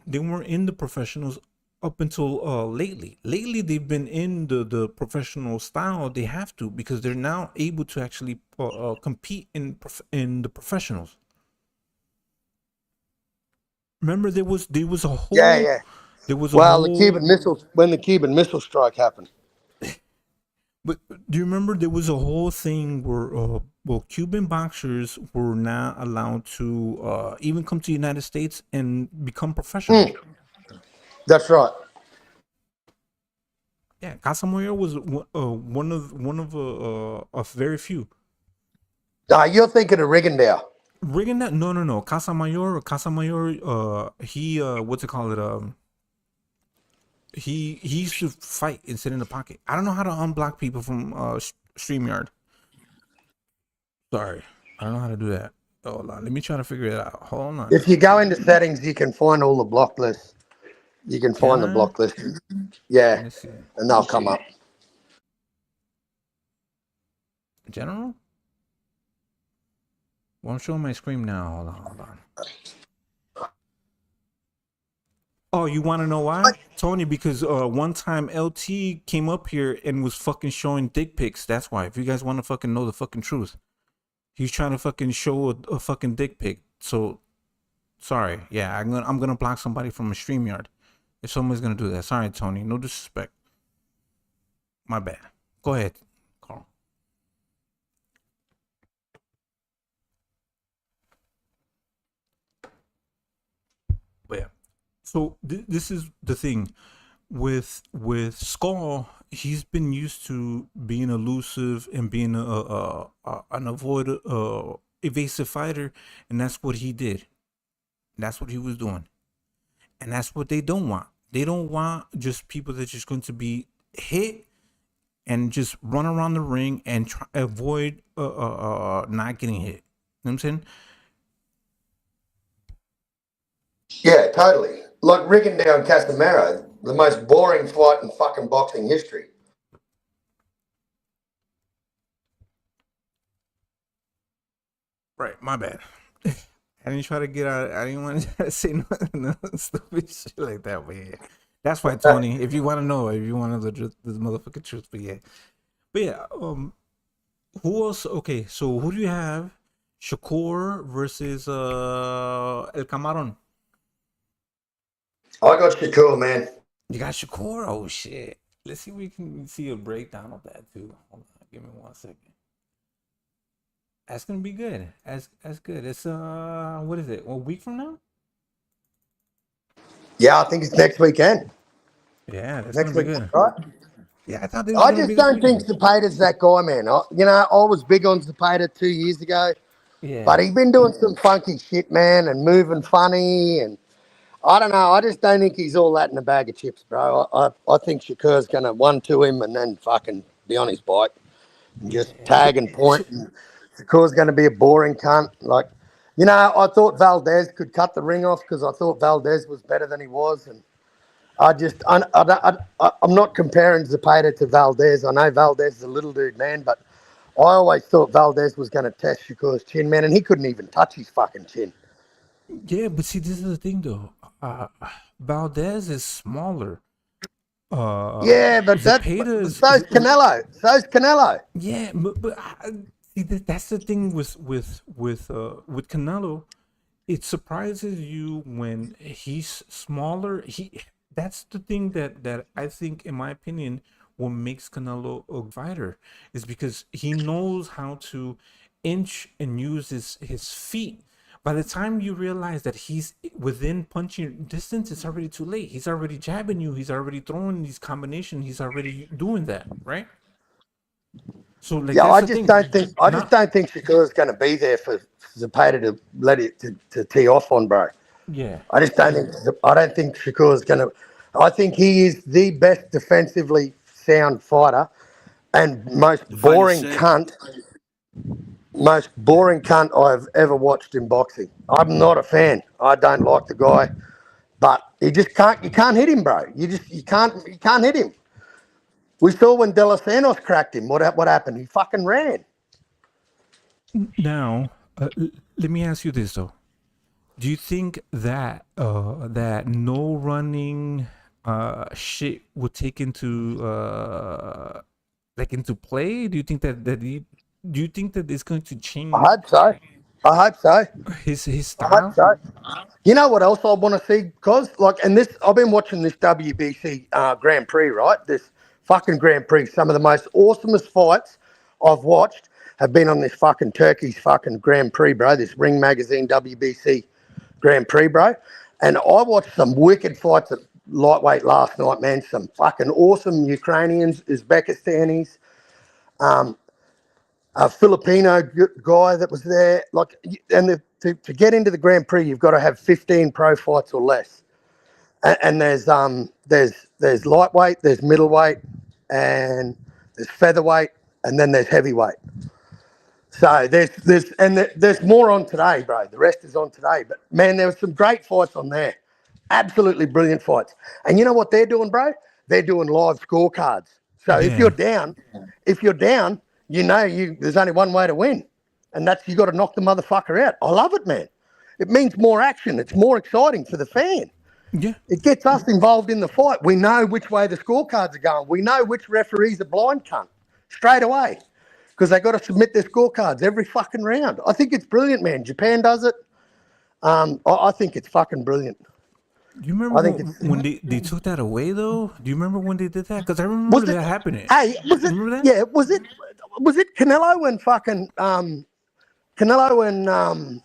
they weren't in the professionals up until lately. Lately they've been in the professional style. They have to because they're now able to actually compete in the professionals. Remember, there was a whole There was a whole, the Cuban missiles when the Cuban missile strike happened. But do you remember there was a whole thing where Cuban boxers were not allowed to even come to the United States and become professional. That's right. Yeah, Casamayor was one of very few. You're thinking of Rigondeaux. Rigondeaux? No. Casamayor, he what's it called? He used to fight and sit in the pocket. I don't know how to unblock people from StreamYard. Sorry, I don't know how to do that. Hold on, let me try to figure it out. Hold on. If you go into settings, you can find all the block lists. You can find the block list. Yeah, and they'll come up. General? Well, I'm showing my screen now. Hold on. Oh, you want to know why, Tony? Because one time LT came up here and was fucking showing dick pics. That's why. If you guys want to fucking know the fucking truth, he's trying to fucking show a fucking dick pic. So, sorry. Yeah, I'm gonna block somebody from a StreamYard if someone's gonna do that. Sorry, Tony. No disrespect. My bad. Go ahead, Carl. But yeah. So this is the thing with Skull. He's been used to being elusive and being an evasive fighter, and that's what he did. That's what he was doing, and that's what they don't want. They don't want just people that's just going to be hit and just run around the ring and avoid not getting hit. You know what I'm saying? Yeah, totally. Like Rigondeaux Casemiro, the most boring fight in fucking boxing history. Right, my bad. I didn't try to get out. I didn't want to try to say no stupid shit like that. But yeah, that's why, Tony. If you want to know, if you want to know the motherfucking truth, but yeah. Who else? Okay, so who do you have? Shakur versus El Camaron. I got Shakur, man. You got Shakur? Oh shit! Let's see if we can see a breakdown of that too. Hold on, give me 1 second. That's gonna be good. That's good. It's what is it? A week from now? Yeah, I think it's next weekend. Yeah, that's next gonna be weekend, good. right? Yeah, I thought. I just don't think Zapata's that guy, man. I was big on Zapata 2 years ago. Yeah. But he's been doing some funky shit, man, and moving funny, and I don't know. I just don't think he's all that in a bag of chips, bro. I think Shakur's gonna 1-2 him and then fucking be on his bike and just tag and point. And Shakur's gonna be a boring cunt. Like, I thought Valdez could cut the ring off because I thought Valdez was better than he was, and I'm not comparing Zapata to Valdez. I know Valdez is a little dude, man, but I always thought Valdez was going to test Shakur's chin, man, and he couldn't even touch his fucking chin. Yeah, but see, this is the thing, though. Valdez is smaller. Yeah, but so's Canelo. So's Canelo. Yeah, but see, that's the thing with Canelo. It surprises you when he's smaller. That's the thing that I think, in my opinion, what makes Canelo a fighter is because he knows how to inch and use his feet. By the time you realize that he's within punching distance, it's already too late. He's already jabbing you. He's already throwing these combinations. He's already doing that, right? So, like, yeah, I just don't think Shakur's going to be there for Zapata to let it to tee off on, bro. Yeah, I don't think Shakur's going to. I think he is the best defensively sound fighter and most boring cunt I've ever watched in boxing. I'm not a fan. I don't like the guy, but you can't hit him, bro. You can't hit him. We saw when De Los Santos cracked him. What happened? He fucking ran. Now, let me ask you this though: do you think that that no running shit would take into into play? Do you think do you think that it's going to change? I hope so. His style. You know what else I want to see? I've been watching this WBC Grand Prix, right? This fucking Grand Prix. Some of the most awesomest fights I've watched have been on this fucking Turkey's fucking Grand Prix, bro. This Ring Magazine WBC Grand Prix, bro. And I watched some wicked fights at lightweight last night, man. Some fucking awesome Ukrainians, Uzbekistanis, a Filipino guy that was there. To get into the Grand Prix, you've got to have 15 pro fights or less. And there's lightweight, there's middleweight, and there's featherweight, and then there's heavyweight. So there's more on today, bro. The rest is on today. But man, there were some great fights on there. Absolutely brilliant fights. And you know what they're doing, bro? They're doing live scorecards. So if you're down, there's only one way to win, and that's you got to knock the motherfucker out. I love it, man. It means more action. It's more exciting for the fan. Yeah. It gets us involved in the fight. We know which way the scorecards are going. We know which referee's a blind cunt straight away because they got to submit their scorecards every fucking round. I think it's brilliant, man. Japan does it. I think it's fucking brilliant. Do you remember when they took that away though? Do you remember when they did that? Because I remember that happening. Hey, was it? Remember that? Yeah, was it Canelo and fucking Canelo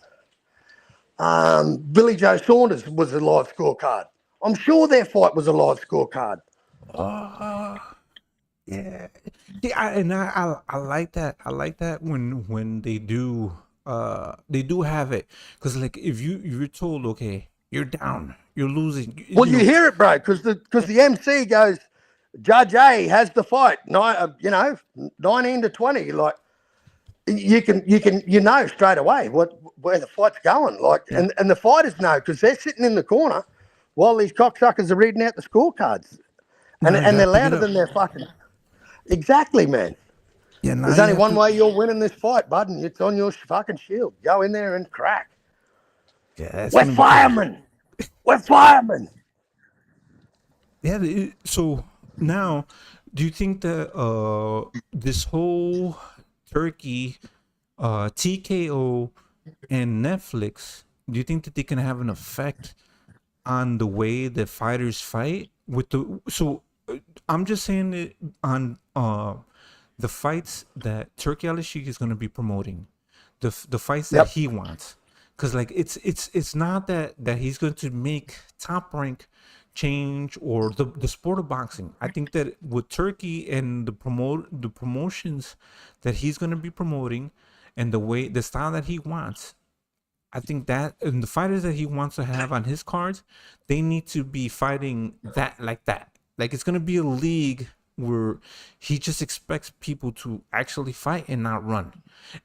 and Billy Joe Saunders was a live scorecard. I'm sure their fight was a live scorecard. Yeah. I like that. I like that when they do have it, because like if you're told, okay, you're down, you're losing. Well, you hear it, bro, because the MC goes, Judge A has the fight, 19 to 20. Like you know straight away where the fight's going. Like and the fighters know because they're sitting in the corner while these cocksuckers are reading out the scorecards, and they're louder than their fucking. Exactly, man. Yeah, there's only one way you're winning this fight, bud, and it's on your fucking shield. Go in there and crack. Yeah, we're firemen. We're firemen. Yeah. So now, do you think that this whole Turkey, TKO, and Netflix, do you think that they can have an effect on the way the fighters fight with the? So I'm just saying it on the fights that Turkey Al-Sheikh is going to be promoting, the fights that he wants. Because like it's not that he's going to make Top Rank change or the sport of boxing. I think that with Turkey and the promotions that he's going to be promoting and the style that he wants, I think that and the fighters that he wants to have on his cards, they need to be fighting that. Like it's going to be a league where he just expects people to actually fight and not run.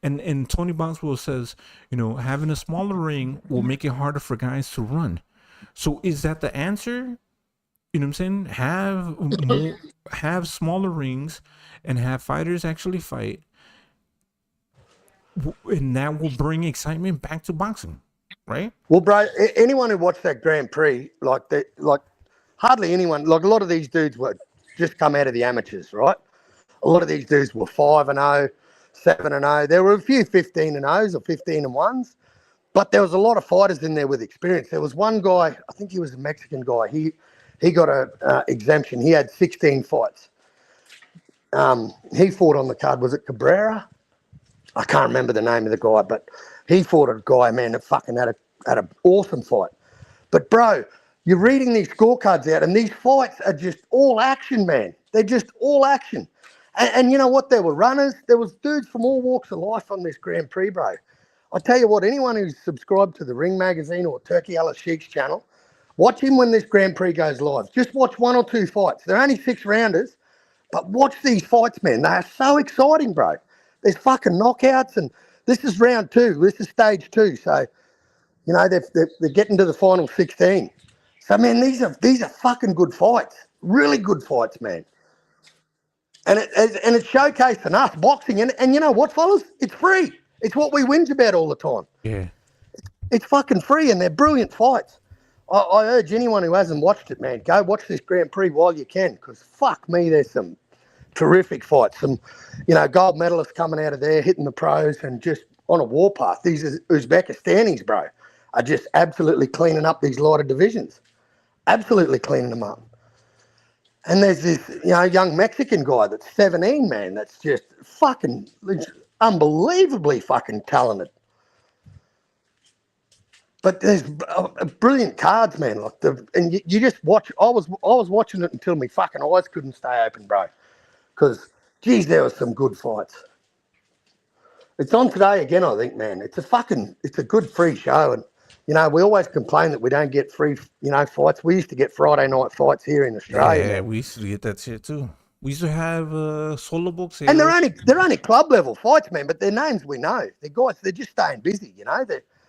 And Tony Boxwell says, having a smaller ring will make it harder for guys to run. So is that the answer? You know what I'm saying? Have smaller rings and have fighters actually fight, and that will bring excitement back to boxing, right? Well, bro, anyone who watched that Grand Prix, like hardly anyone, like a lot of these dudes were just come out of the amateurs, right? A lot of these dudes were 5-0, 7-0. There were a few 15-0s or 15-1s, but there was a lot of fighters in there with experience. There was one guy, I think he was a Mexican guy. He got a exemption. He had 16 fights. He fought on the card. Was it Cabrera? I can't remember the name of the guy, but he fought a guy, man, that fucking had an awesome fight. But bro, you're reading these scorecards out, and these fights are just all action, man. They're just all action. And you know what? There were runners. There was dudes from all walks of life on this Grand Prix, bro. I tell you what, anyone who's subscribed to the Ring Magazine or Turkey Al-Sheikh's channel, watch him when this Grand Prix goes live. Just watch one or two fights. They're only 6 rounders, but watch these fights, man. They are so exciting, bro. There's fucking knockouts, and this is round 2. This is stage 2. So, they're getting to the final 16. So, man, these are fucking good fights. Really good fights, man. And it's showcasing us boxing. And you know what, fellas? It's free. It's what we whinge about all the time. Yeah. It's fucking free, and they're brilliant fights. I urge anyone who hasn't watched it, man, go watch this Grand Prix while you can, because fuck me, there's some terrific fights. Some, gold medalists coming out of there, hitting the pros, and just on a warpath. These Uzbekistanis, bro, are just absolutely cleaning up these lighter divisions. Absolutely cleaning them up. And there's this, young Mexican guy that's 17, man, that's just fucking unbelievably fucking talented. But there's brilliant cards, man. And you just watch. I was watching it until my fucking eyes couldn't stay open, bro. Because, geez, there were some good fights. It's on today again, I think, man. It's a good free show. And, we always complain that we don't get free, fights. We used to get Friday night fights here in Australia. Yeah, we used to get that shit too. We used to have solo books. And they're only club level fights, man. But their names we know. They're guys. They're just staying busy.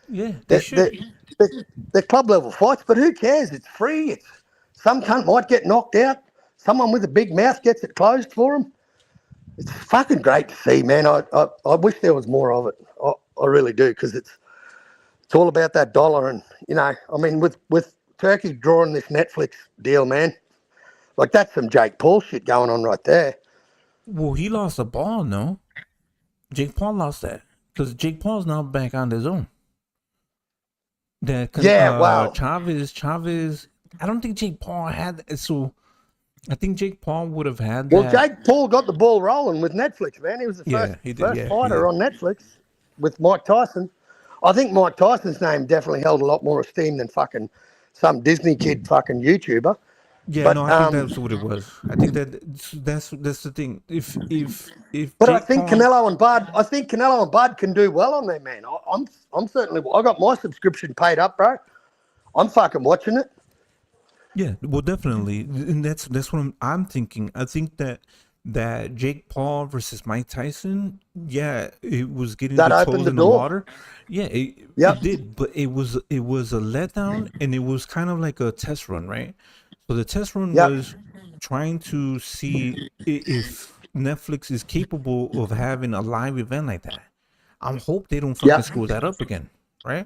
They're club level fights. But who cares? It's free. Some cunt might get knocked out. Someone with a big mouth gets it closed for them. It's fucking great to see, man. I wish there was more of it. I really do, because it's all about that dollar. And, you know, I mean, with Turkey drawing this Netflix deal, man, like that's some Jake Paul shit going on right there. Well, he lost the ball, no? Jake Paul lost that because Jake Paul's now back on his own. Wow. Chavez. I don't think Jake Paul had so. I think Jake Paul would have had Well, that. Jake Paul got the ball rolling with Netflix, man. He was the first fighter on Netflix with Mike Tyson. I think Mike Tyson's name definitely held a lot more esteem than fucking some Disney kid fucking YouTuber. Yeah, but, no, I think that's what it was. I think that's the thing. If but Jake I think Paul, Canelo and Bud can do well on there, man. I'm certainly. I got my subscription paid up, bro. I'm fucking watching it. Yeah, well, definitely, and that's what I'm thinking. I think that Jake Paul versus Mike Tyson, yeah, it was getting That the opened toes the in the door. water. Yeah, it did, but it was a letdown, and it was kind of like a test run, right? So the test run was trying to see if Netflix is capable of having a live event like that. I hope they don't fucking screw that up again, right?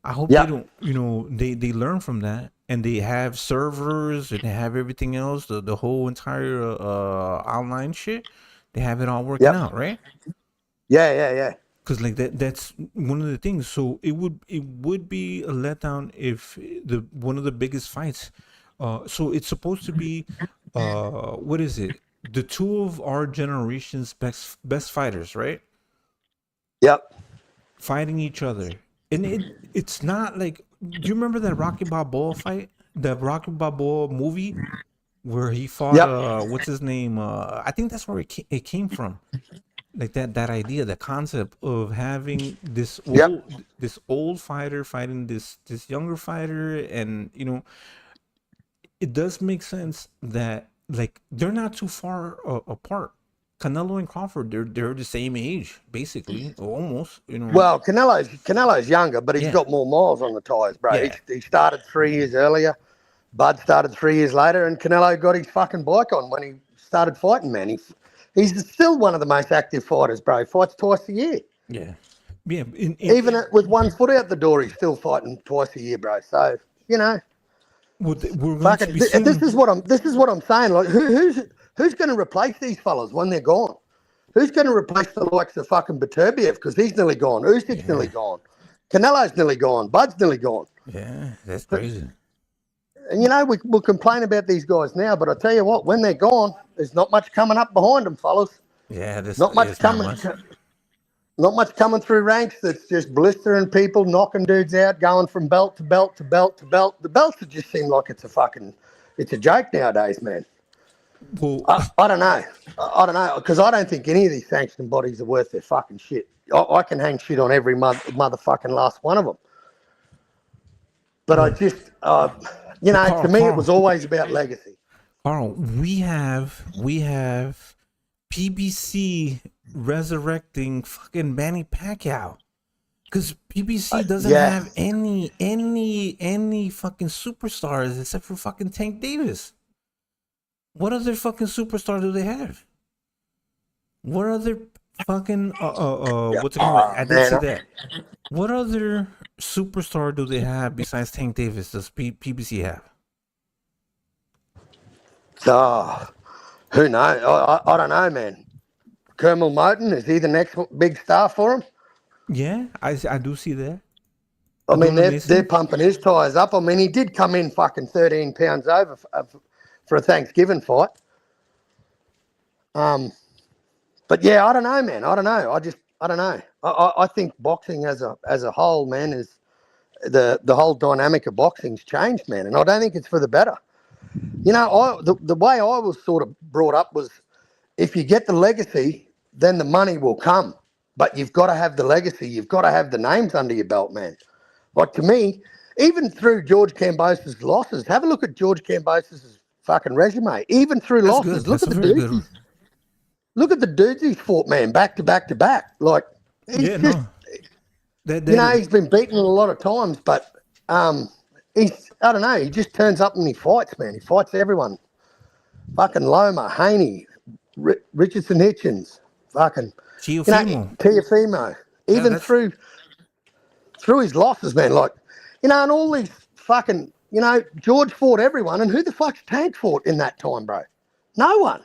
I hope they don't, you know, they learn from that and they have servers and they have everything else, the whole entire online shit. They have it all working out, right? Yeah. Because like that's one of the things. So it would be a letdown if one of the biggest fights. So it's supposed to be what is it? The two of our generation's best fighters, right? Yep. Fighting each other. And it's not like, do you remember that Rocky Balboa fight? The Rocky Balboa movie where he fought what's his name? I think that's where it came from. Like that idea, the concept of having this old fighter fighting this younger fighter, and you know, it does make sense that like they're not too far apart. Canelo and Crawford, they're the same age, basically, almost. You know. Well, Canelo's younger, but he's got more miles on the tires, bro. Yeah. He started 3 years earlier. Bud started 3 years later, and Canelo got his fucking bike on when he started fighting, man. He's still one of the most active fighters, bro. He fights twice a year. Yeah. Even with 1 foot out the door, he's still fighting twice a year, bro. So, you know. We're going to be this is what I'm saying. Like, who's going to replace these fellas when they're gone? Who's going to replace the likes of fucking Beterbiev, because he's nearly gone? Usyk's nearly gone. Canelo's nearly gone. Bud's nearly gone. Yeah, that's crazy. And you know, we'll complain about these guys now, but I tell you what, when they're gone, there's not much coming up behind them, fellas. Yeah, not much coming. Not much coming through ranks. That's just blistering people, knocking dudes out, going from belt to belt to belt to belt. The belts just seem like it's a joke nowadays, man. Well, I don't know. I don't know, because I don't think any of these sanctioning bodies are worth their fucking shit. I can hang shit on every motherfucking last one of them. But I just, you know, Carl, to me, it was always about legacy. Carl, we have PBC resurrecting fucking Manny Pacquiao, because PBC doesn't have any fucking superstars except for fucking Tank Davis. What other fucking superstar do they have? What other fucking what's it called? I didn't see that. What other superstar do they have besides Tank Davis? Does PBC have? Who knows? I don't know, man. Kermel Moten, is he the next big star for him? Yeah, I do see that. I mean, they're pumping his tyres up. I mean, he did come in fucking 13 pounds over for a Thanksgiving fight. But yeah, I don't know, man. I don't know. I don't know. I think boxing as a whole, man, is the whole dynamic of boxing's changed, man, and I don't think it's for the better. You know, the way I was sort of brought up was, if you get the legacy, then the money will come. But you've got to have the legacy. You've got to have the names under your belt, man. Like, to me, even through George Kambosos' losses, have a look at George Kambosos' fucking resume. Even through losses, look at the dudes. Look at the dudes he's fought, man, back to back to back. Like, he's you know, he's been beaten a lot of times, but I don't know, he just turns up and he fights, man. He fights everyone. Fucking Loma, Haney, Richardson Hitchens, fucking Teofimo. Even through through his losses, man. Like, you know, and all these fucking, you know, George fought everyone, and who the fuck's Tank fought in that time, bro? No one.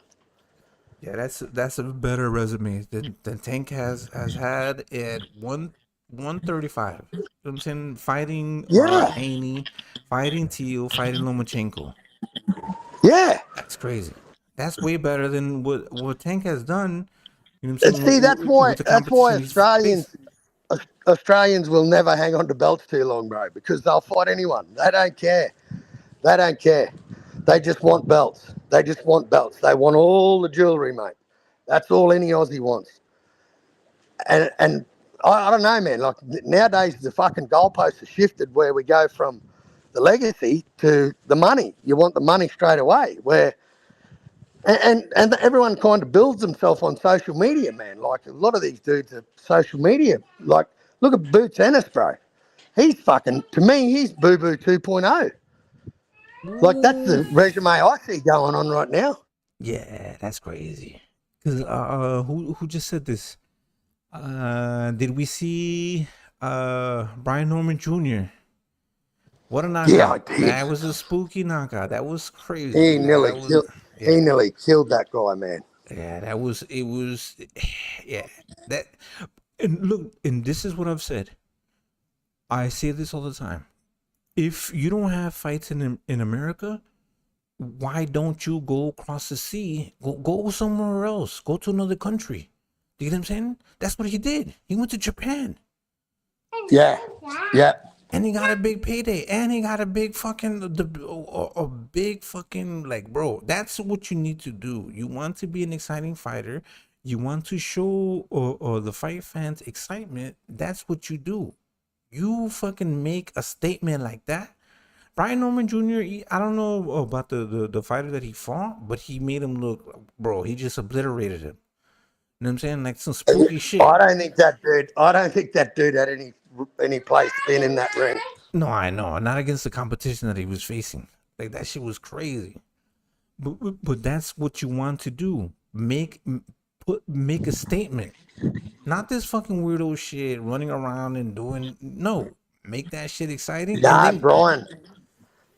Yeah, that's a better resume than Tank has had at 135. You know what I'm saying? Fighting Yeah. Haney, fighting Teal, fighting Lomachenko. Yeah. That's crazy. That's way better than what Tank has done. You know what I'm And saying? see, that's why With the competition he's faced. Australians will never hang on to belts too long, bro, because they'll fight anyone. They don't care. They don't care. They just want belts. They just want belts. They want all the jewelry, mate. That's all any Aussie wants. And I don't know, man. Like nowadays, the fucking goalposts have shifted where we go from the legacy to the money. You want the money straight away. And everyone kind of builds themselves on social media, man. Like a lot of these dudes are social media. Like look at Boots Ennis, bro. He's fucking, to me, he's Boo Boo 2.0. Like that's the resume I see going on right now. Yeah, that's crazy. Cause who just said this? Did we see Brian Norman Jr.? What a knockout! Yeah, I did. That was a spooky knockout. That was crazy. He nearly killed that guy, man. Yeah, that was it. Was yeah that and look, and this is what I've said. I say this all the time. If you don't have fights in America, why don't you go across the sea? Go somewhere else. Go to another country. Do you get what I'm saying? That's what he did. He went to Japan. Yeah. Yeah. And he got a big payday. And he got a big fucking a big fucking like, bro, that's what you need to do. You want to be an exciting fighter. You want to show the fight fans excitement. That's what you do. You fucking make a statement like that. Brian Norman Jr., I don't know about the fighter that he fought, but he made him look, bro, he just obliterated him. You know what I'm saying? Like some spooky shit. I don't think that dude had any place being in that ring. No, I know. Not against the competition that he was facing. Like that shit was crazy. But that's what you want to do. Make a statement. Not this fucking weirdo shit running around and doing. No, make that shit exciting. Nah, Brian.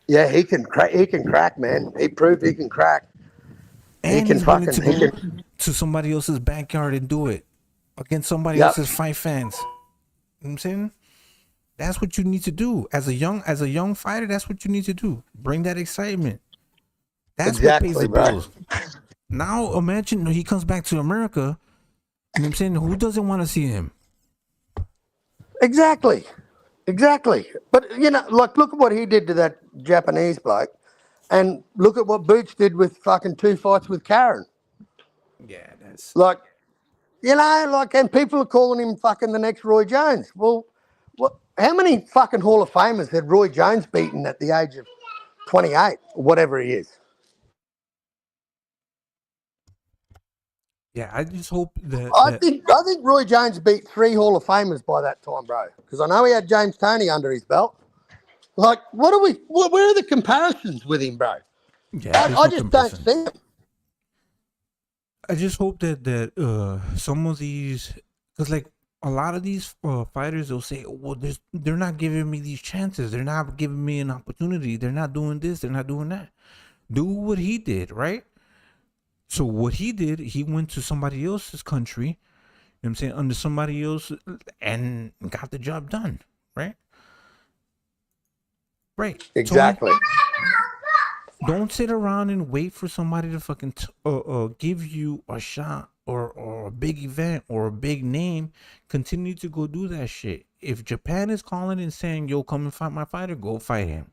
Yeah, he can crack, man. He proved he can crack. And he's willing to go to somebody else's backyard and do it against somebody else's fight fans. You know what I'm saying? That's what you need to do as a young fighter. That's what you need to do. Bring that excitement. That's exactly, what pays the bills. Now imagine he comes back to America. You know what I'm saying? Who doesn't want to see him? Exactly. But you know, like look at what he did to that Japanese bloke, and look at what Boots did with fucking 2 fights with Karen. Yeah, that's like, you know, like, and people are calling him fucking the next Roy Jones. Well, how many fucking Hall of Famers had Roy Jones beaten at the age of 28 or whatever he is? Yeah, I just hope that I think Roy Jones beat 3 Hall of Famers by that time, bro. Because I know he had James Toney under his belt. Like, where are the comparisons with him, bro? Yeah, I just don't see him. I just hope that some of these, because like a lot of these fighters, they'll say, well, they're not giving me these chances. They're not giving me an opportunity. They're not doing this. They're not doing that. Do what he did, right? So what he did, he went to somebody else's country, you know what I'm saying, under somebody else, and got the job done, right? Right. Exactly. So, don't sit around and wait for somebody to fucking give you a shot or a big event or a big name. Continue to go do that shit. If Japan is calling and saying, yo, come and fight my fighter, go fight him.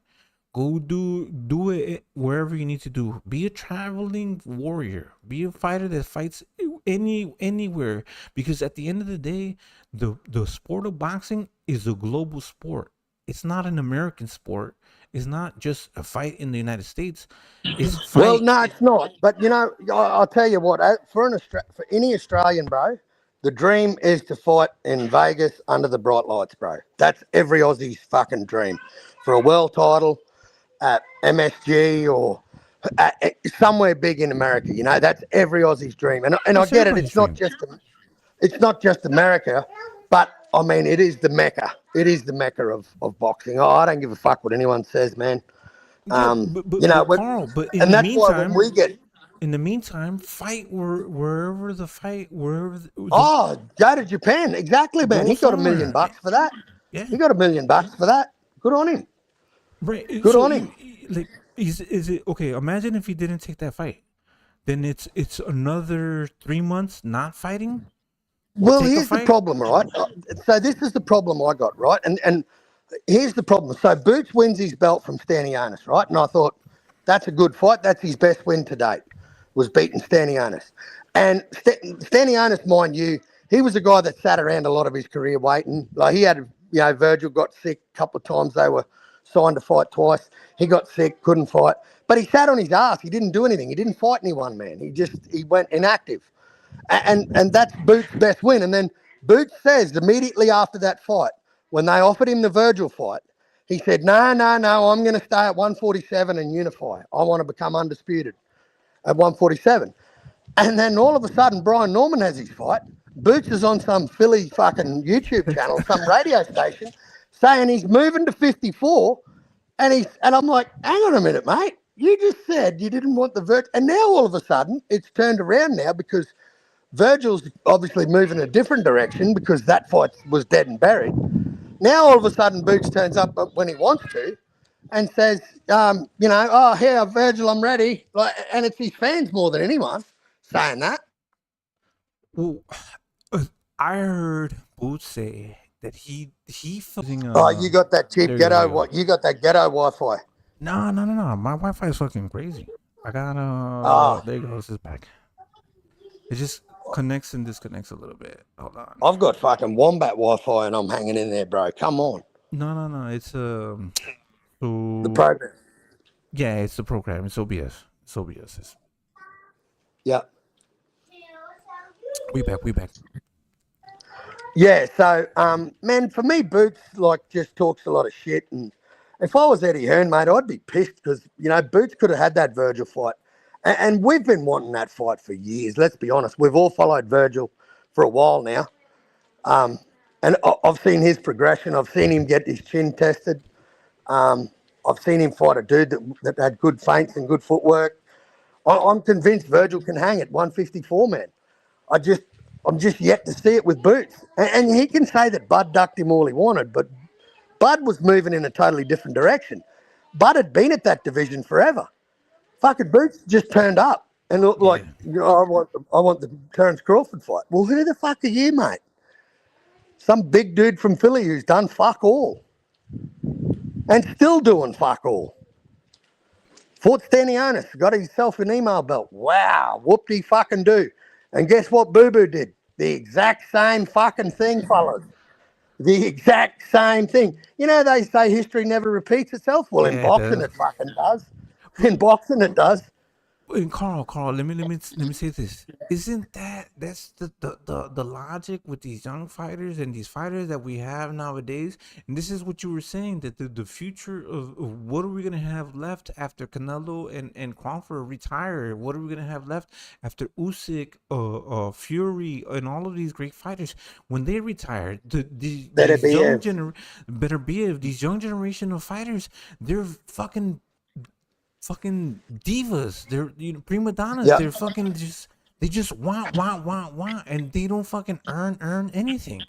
Go do it wherever you need to do. Be a traveling warrior. Be a fighter that fights anywhere. Because at the end of the day, the sport of boxing is a global sport. It's not an American sport. It's not just a fight in the United States. It's Well, no, it's not. But you know, I'll tell you what. For any Australian, bro, the dream is to fight in Vegas under the bright lights, bro. That's every Aussie's fucking dream. For a world title at MSG or somewhere big in America, you know, that's every Aussie's dream. And I get it. It's not just America, but I mean, it is the mecca. It is the mecca of boxing. I don't give a fuck what anyone says, man. Yeah, but Carl, but in and the that's why when meantime, we get fight wherever the fight, wherever. Go to Japan, exactly, man. Go He got $1 somewhere. million for that. Yeah, he got $1 million for that. Good on him. Right. Good on him. Like, is it okay? Imagine if he didn't take that fight, then it's another 3 months not fighting. Well, here's the problem, right? So this is the problem I got, right? And here's the problem. So Boots wins his belt from Stanionis, right? And I thought, that's a good fight. That's his best win to date, was beating Stanionis. And Stanionis, mind you, he was a guy that sat around a lot of his career waiting. Like he had, Virgil got sick a couple of times. They were signed to fight twice. He got sick, couldn't fight. But he sat on his ass. He didn't do anything. He didn't fight anyone, man. He went inactive. And that's Boots' best win. And then Boots says immediately after that fight, when they offered him the Virgil fight, he said, no, I'm going to stay at 147 and unify. I want to become undisputed at 147. And then all of a sudden, Brian Norman has his fight. Boots is on some Philly fucking YouTube channel, some radio station, saying he's moving to 54. And I'm like, hang on a minute, mate. You just said you didn't want the Virgil. And now all of a sudden, it's turned around now because Virgil's obviously moving a different direction because that fight was dead and buried. Now all of a sudden Boots turns up when he wants to and says, here, Virgil, I'm ready. And it's his fans more than anyone saying that. Well, I heard Boots say that he you got that cheap ghetto. You got that ghetto Wi-Fi. No. My Wi-Fi is fucking crazy. I got there goes his back. It just connects and disconnects a little bit. Hold on. I've got fucking Wombat Wi-Fi and I'm hanging in there, bro. Come on. No. It's the program. Yeah, it's the program. It's OBS. It's OBS. Yeah. We back. Yeah. So, man, for me, Boots just talks a lot of shit. And if I was Eddie Hearn, mate, I'd be pissed because Boots could have had that Virgil fight. And we've been wanting that fight for years. Let's be honest. We've all followed Virgil for a while now. And I've seen his progression. I've seen him get his chin tested. I've seen him fight a dude that had good feints and good footwork. I'm convinced Virgil can hang at 154, man. I'm just yet to see it with Boots. And he can say that Bud ducked him all he wanted, but Bud was moving in a totally different direction. Bud had been at that division forever. Fucking Boots just turned up and looked like, I want the Terence Crawford fight. Well, who the fuck are you, mate? Some big dude from Philly who's done fuck all. And still doing fuck all. Fought Stanionis, got himself an email belt. Wow, whoop-de fucking do. And guess what Boo Boo did? The exact same fucking thing, fellas. The exact same thing. They say history never repeats itself. Well, in boxing it fucking does. In boxing, it does. And Carl, let me say this. Isn't that's the logic with these young fighters and these fighters that we have nowadays? And this is what you were saying, that the future of what are we gonna have left after Canelo and Crawford retire? What are we gonna have left after Usyk, Fury, and all of these great fighters when they retire? These young generation of fighters, they're fucking divas. They're prima donnas. Yep. They're fucking they just want, and they don't fucking earn anything.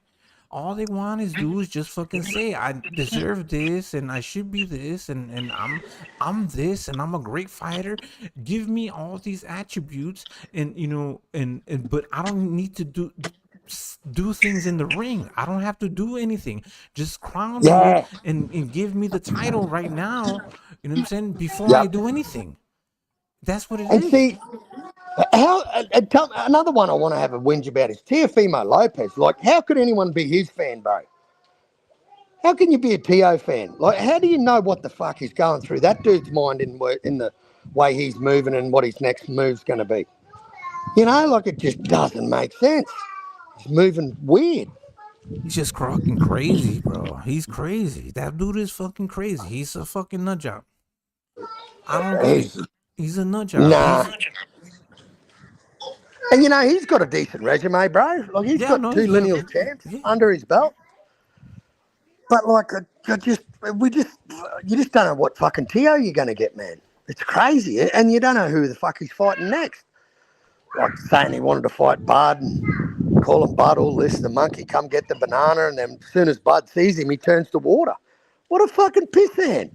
All they want is just fucking say, I deserve this and I should be this and I'm this and I'm a great fighter. Give me all these attributes and but I don't need to do things in the ring. I don't have to do anything. Just crown me and give me the title right now. You know what I'm saying? Before I do anything. That's what it is. And see, another one I want to have a whinge about is Teofimo Lopez. How could anyone be his fan, bro? How can you be a Teo fan? How do you know what the fuck he's going through that dude's mind in the way he's moving and what his next move's going to be? It just doesn't make sense. He's moving weird. He's just fucking crazy, bro. He's crazy. That dude is fucking crazy. He's a fucking nut job. I don't get it. He's a nut job. Nah. And he's got a decent resume, bro. He's got two lineal champs under his belt. But like, you just don't know what fucking Tio you're going to get, man. It's crazy, and you don't know who the fuck he's fighting next. Like saying he wanted to fight Bud and call him Bud, all this, the monkey, come get the banana, and then as soon as Bud sees him, he turns to water. What a fucking pissant.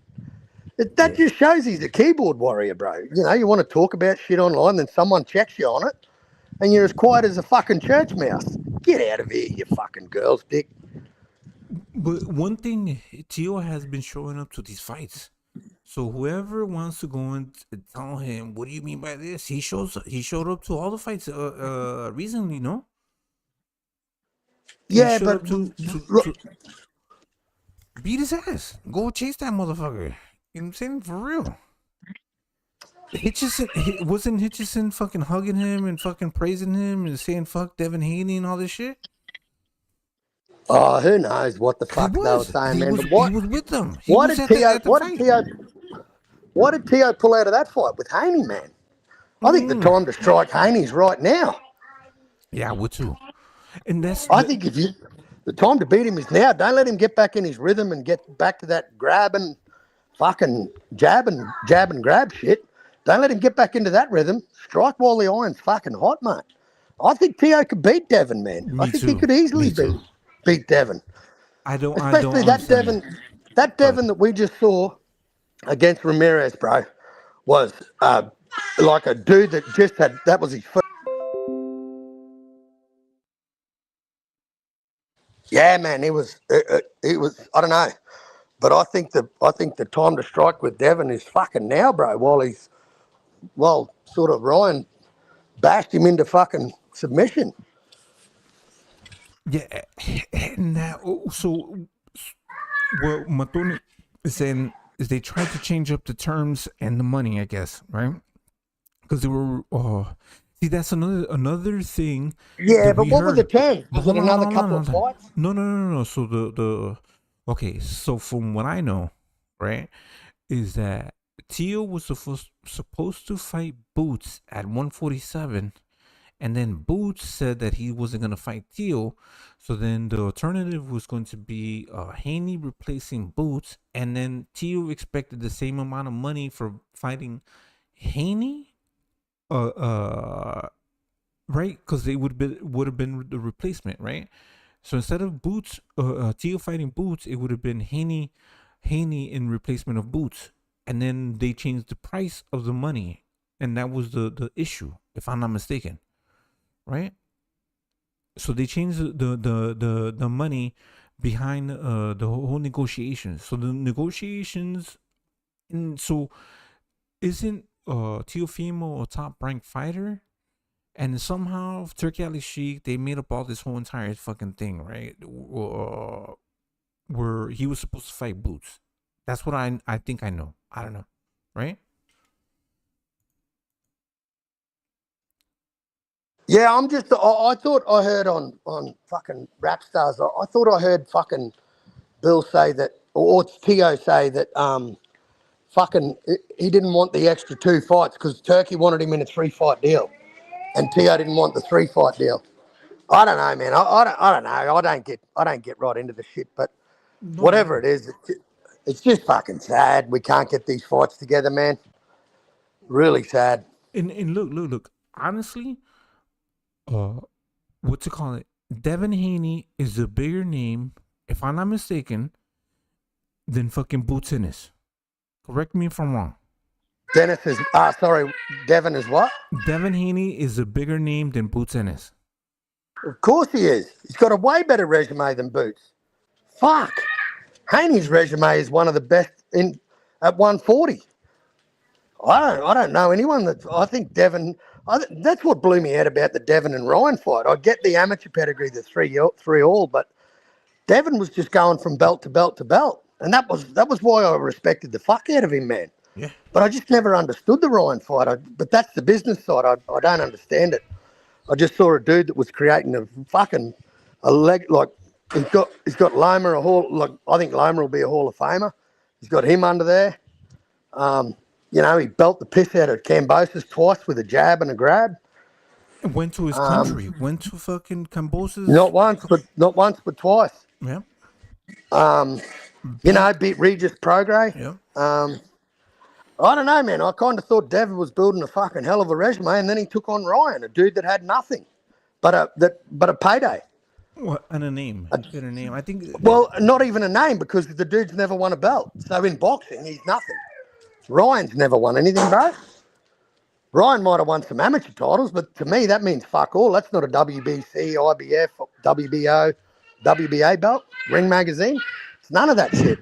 That just shows he's a keyboard warrior, bro. You know, you want to talk about shit online, then someone checks you on it, and you're as quiet as a fucking church mouse. Get out of here, you fucking girl's dick. But one thing, Tio has been showing up to these fights. So whoever wants to go and tell him, what do you mean by this? He showed up to all the fights recently, no? Yeah, but to beat his ass. Go chase that motherfucker. You know what I'm saying? For real. Wasn't Hitchison fucking hugging him and fucking praising him and saying fuck Devin Haney and all this shit? Oh, who knows what the fuck they were saying, man. He was with them. Why did Tio pull out of that fight with Haney, man? I think the time to strike Haney's right now. Yeah, I would too. And I think the time to beat him is now. Don't let him get back in his rhythm and get back to that grabbing, fucking jab and grab shit. Don't let him get back into that rhythm. Strike while the iron's fucking hot, mate. I think Tio could beat Devin, man. I think he could easily beat Devin. Especially that Devin that we just saw against Ramirez, bro, was like a dude that just that was his first. Yeah, man, he was. I don't know, but I think the time to strike with Devin is fucking now, bro. While sort of Ryan bashed him into fucking submission. Yeah, now so what Matone is saying is they tried to change up the terms and the money, I guess, right? Because they were. See, that's another thing. Yeah, but what were the terms? Was it another couple of fights? No. So okay. So from what I know, right, is that Tio was supposed to fight Boots at 147, and then Boots said that he wasn't gonna fight Tio. So then the alternative was going to be Haney replacing Boots, and then Tio expected the same amount of money for fighting Haney. Right, because they would have been the replacement, right? So instead of Boots, Tio fighting Boots, it would have been Haney in replacement of Boots, and then they changed the price of the money, and that was the issue, if I'm not mistaken, right? So they changed the money behind the whole negotiations. So the negotiations, and so isn't Teofimo a top ranked fighter? And somehow Turkey Ali Sheik, they made up all this whole entire fucking thing, right? Where he was supposed to fight Boots. That's what I think I know. I don't know, right? Yeah, I thought I heard on fucking Rap Stars, I thought I heard fucking Bill say that, or Tio say that fucking he didn't want the extra 2 fights because Turkey wanted him in a 3-fight deal, and Tio didn't want the 3-fight deal. I don't know, man. I don't know. I don't get right into the shit, but whatever it is, it's just fucking sad. We can't get these fights together, man. Really sad. And look. Honestly, what's it called? Devin Haney is a bigger name, if I'm not mistaken, than fucking Boots Ennis. Correct me if I'm wrong. Devin is what? Devin Haney is a bigger name than Boots Ennis. Of course he is. He's got a way better resume than Boots. Fuck. Haney's resume is one of the best at 140. I don't know anyone that I think Devin. That's what blew me out about the Devin and Ryan fight. I get the amateur pedigree, the 3-all, but Devin was just going from belt to belt to belt, and that was why I respected the fuck out of him, man. Yeah. But I just never understood the Ryan fight. But that's the business side. I don't understand it. I just saw a dude that was creating a leg like he's got Loma I think Loma will be a Hall of Famer. He's got him under there. He belt the piss out of Kambosos twice with a jab and a grab. Went to his country. Went to fucking Kambosos. Not once, but twice. Yeah. You know, beat Regis Prograis. Yeah. I don't know, man. I kind of thought Devin was building a fucking hell of a resume, and then he took on Ryan, a dude that had nothing but a payday. What and a name? And a name. I think. Well, not even a name because the dude's never won a belt. So in boxing, he's nothing. Ryan's never won anything, bro. Ryan might have won some amateur titles, but to me, that means fuck all. That's not a WBC, IBF, WBO, WBA belt, Ring Magazine. It's none of that shit.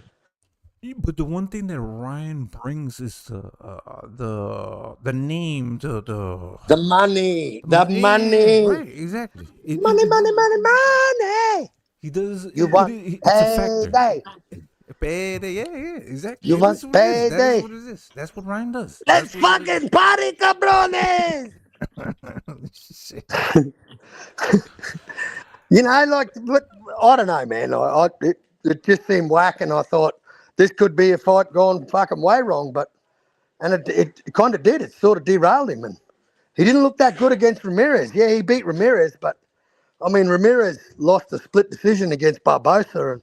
But the one thing that Ryan brings is the name, the money, right? Exactly. Money. He does. You want It's a factor. payday. Payday. Yeah, exactly. You want That's what it is. That payday. is what it is. That's what Ryan does. Let's fucking party, cabrones. Shit. You know, like, I don't know, man. It just seemed whack, and I thought this could be a fight gone fucking way wrong, and it kind of did. It sort of derailed him, and he didn't look that good against Ramirez. Yeah, he beat Ramirez, but I mean, Ramirez lost a split decision against Barbosa, and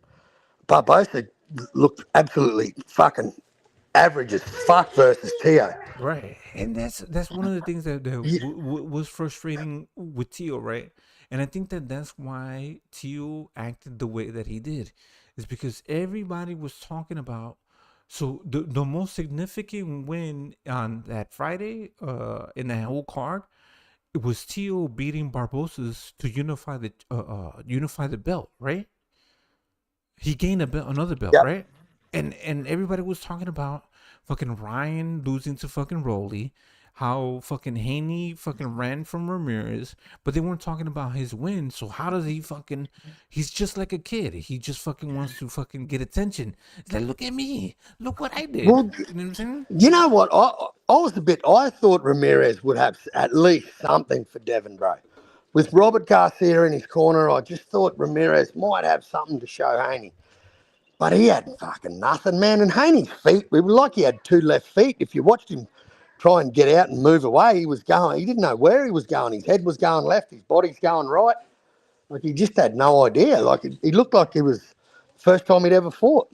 Barbosa looked absolutely fucking average as fuck versus Tio. Right, and that's one of the things that was frustrating with Tio, right? And I think that's why Tio acted the way that he did, is because everybody was talking about. So the most significant win on that Friday, in the whole card, it was Tio beating Barbosa's to unify the belt, right? He gained another belt, Yep. right? And everybody was talking about fucking Ryan losing to fucking Rolly, how fucking Haney fucking ran from Ramirez, but they weren't talking about his win. So how does he fucking? He's just like a kid. He just fucking wants to fucking get attention. It's like, look at me, look what I did. Well, You know what I'm saying? you know what? I thought Ramirez would have at least something for Devin, bro. With Robert Garcia in his corner, I just thought Ramirez might have something to show Haney. But he had fucking nothing, man. And Haney's feet, it was like he had two left feet. If you watched him try and get out and move away, he didn't know where he was going. His head was going left, his body's going right. Like, he just had no idea. Like, he looked like it was the first time he'd ever fought.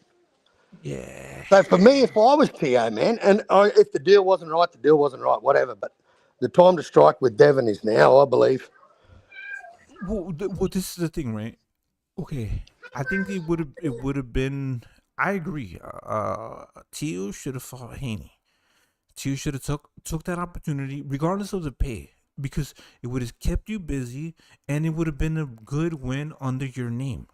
Yeah. So for me, if I was T.O., man, and if the deal wasn't right, the deal wasn't right, whatever. But the time to strike with Devin is now, I believe. Well, this is the thing, right? Okay, I think it would have been. I agree. Tio should have fought Haney. Tio should have took that opportunity, regardless of the pay, because it would have kept you busy, and it would have been a good win under your name.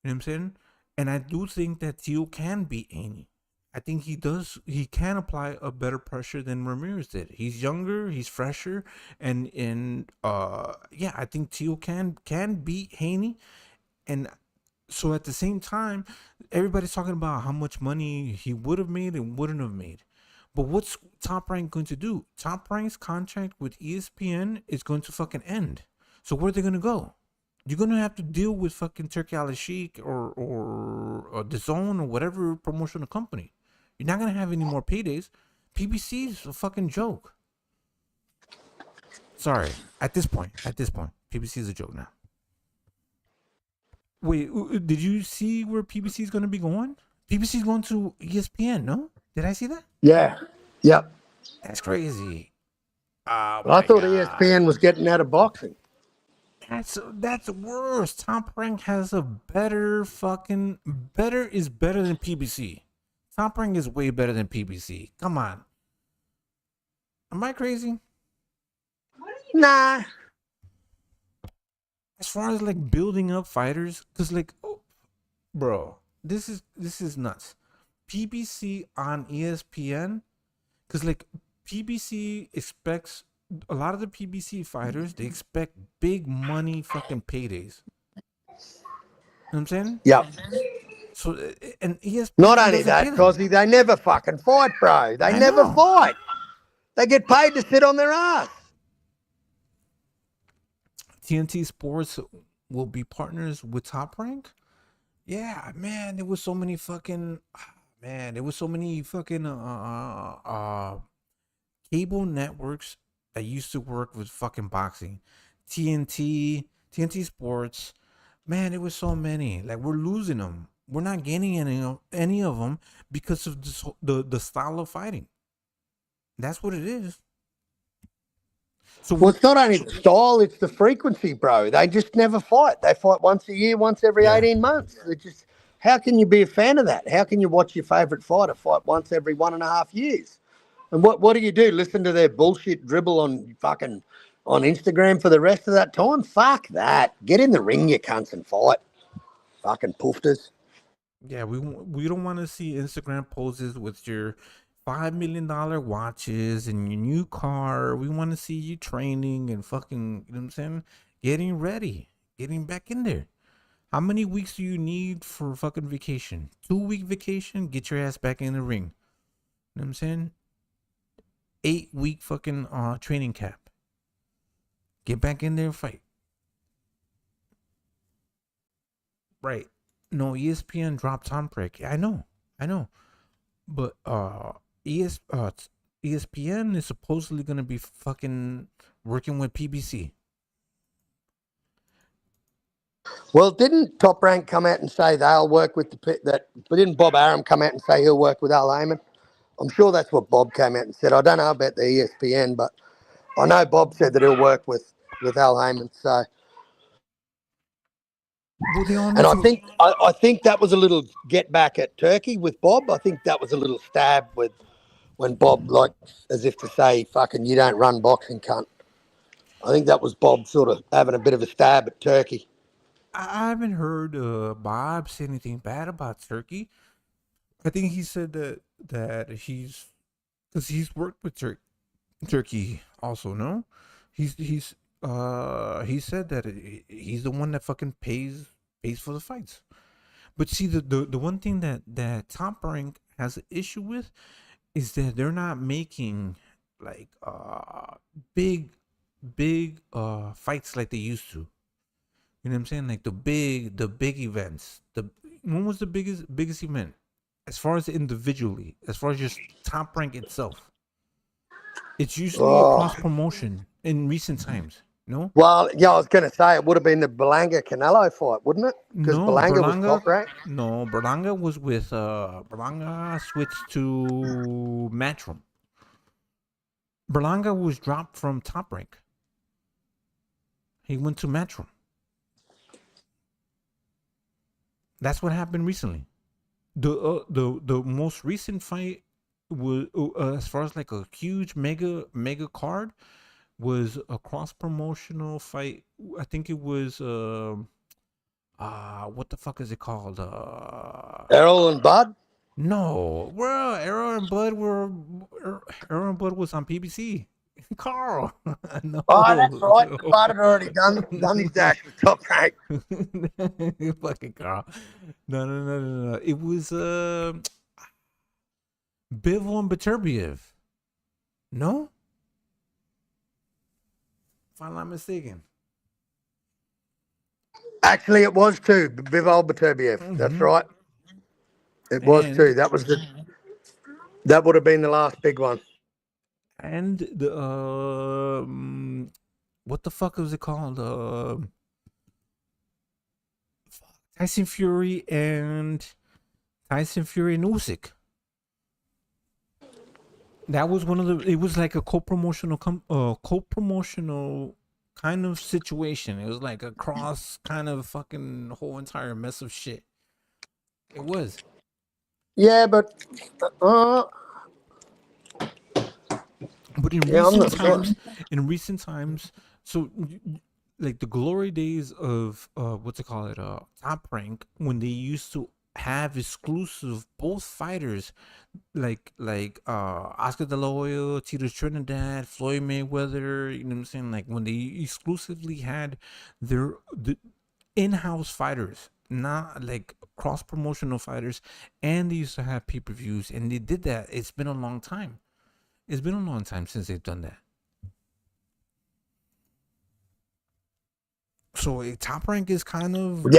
You know what I'm saying? And I do think that Tio can beat Haney. I think he does. He can apply a better pressure than Ramirez did. He's younger, he's fresher, and yeah, I think Tio can beat Haney. And so at the same time, everybody's talking about how much money he would have made and wouldn't have made. But what's Top Rank going to do? Top Rank's contract with ESPN is going to fucking end. So where are they going to go? You're going to have to deal with fucking Turkey Al Sheikh or DAZN or whatever promotional company. You're not going to have any more paydays. PBC is a fucking joke. Sorry. At this point, PBC is a joke now. Wait, did you see where PBC is going to be going? PBC is going to ESPN, no? Did I see that? Yeah. Yep. That's crazy. I thought ESPN was getting out of boxing. That's worse. Top Rank has a better is better than PBC. Top Rank is way better than PBC. Come on. Am I crazy? Nah. As far as like building up fighters, because like, bro, this is nuts. PBC on ESPN, because like PBC expects a lot of the PBC fighters, they expect big money fucking paydays. You know what I'm saying? Yep. So and ESPN not only doesn't that, pay them. Kozzie, they never fucking fight, bro. They never fight. They get paid to sit on their ass. TNT Sports will be partners with Top Rank. Yeah, man, there was so many fucking cable networks that used to work with fucking boxing. TNT Sports. Man, it was so many. Like, we're losing them. We're not getting any of them because of this, the style of fighting. That's what it is. So Well, it's not only the style, it's the frequency, bro. They just never fight. They fight once a year, once every 18 months. It just, how can you be a fan of that? How can you watch your favourite fighter fight once every 1.5 years? And what do you do? Listen to their bullshit dribble on Instagram for the rest of that time? Fuck that. Get in the ring, you cunts, and fight. Fucking poofters. yeah, we don't want to see Instagram poses with your $5 million watches and your new car. We want to see you training and fucking, you know what I'm saying? Getting ready, getting back in there. How many weeks do you need for fucking vacation? 2-week vacation? Get your ass back in the ring. You know what I'm saying? 8-week fucking training cap. Get back in there and fight. Right. No, ESPN dropped Tom Brady. I know. But ESPN is supposedly gonna be fucking working with PBC. Well, didn't Top Rank come out and say they'll work with but didn't Bob Arum come out and say he'll work with Al Heyman? I'm sure that's what Bob came out and said. I don't know about the ESPN, but I know Bob said that he'll work with Al Heyman. So, and I think that was a little get back at Turkey with Bob. I think that was a little stab when Bob, like, as if to say, "Fucking, you don't run boxing, cunt." I think that was Bob sort of having a bit of a stab at Turkey. I haven't heard Bob say anything bad about Turkey. I think he said that he's because he's worked with Turkey also. No, he said that he's the one that fucking pays for the fights. But see, the one thing that Top Rank has an issue with is that they're not making like big fights like they used to. You know what I'm saying? Like the big events. When was the biggest event? As far as individually, as far as just Top Rank itself. It's usually a cross promotion in recent times. No? Well, yeah, I was going to say it would have been the Berlanga Canelo fight, wouldn't it? Because Berlanga was Top Rank. No, Berlanga was with Berlanga switched to Matchroom. Berlanga was dropped from Top Rank. He went to Matchroom. That's what happened recently. The most recent fight was as far as like a huge mega card was a cross promotional fight. I think it was what the fuck is it called? Errol and Bud? No, well, Errol and Bud was on PBC. Carl. No. Oh, that's right. Bud had already done his dash with Top Rank. Fucking Carl. No. It was Bivol and Beterbiev. No? If I'm not mistaken. Actually, it was too. Bivol Beterbiev. That's right. It was too. That would have been the last big one. And the what the fuck was it called? Tyson Fury and Usyk. That was one of the. It was like a co-promotional kind of situation. It was like a cross kind of fucking whole entire mess of shit. It was. Yeah, but But in recent times, so like the glory days of Top Rank, when they used to have exclusive both fighters, like Oscar De La Hoya, Tito Trinidad, Floyd Mayweather, you know what I'm saying? Like when they exclusively had the in-house fighters, not like cross promotional fighters, and they used to have pay-per-views, and they did that. It's been a long time. It's been a long time since they've done that. So Top Rank is kind of but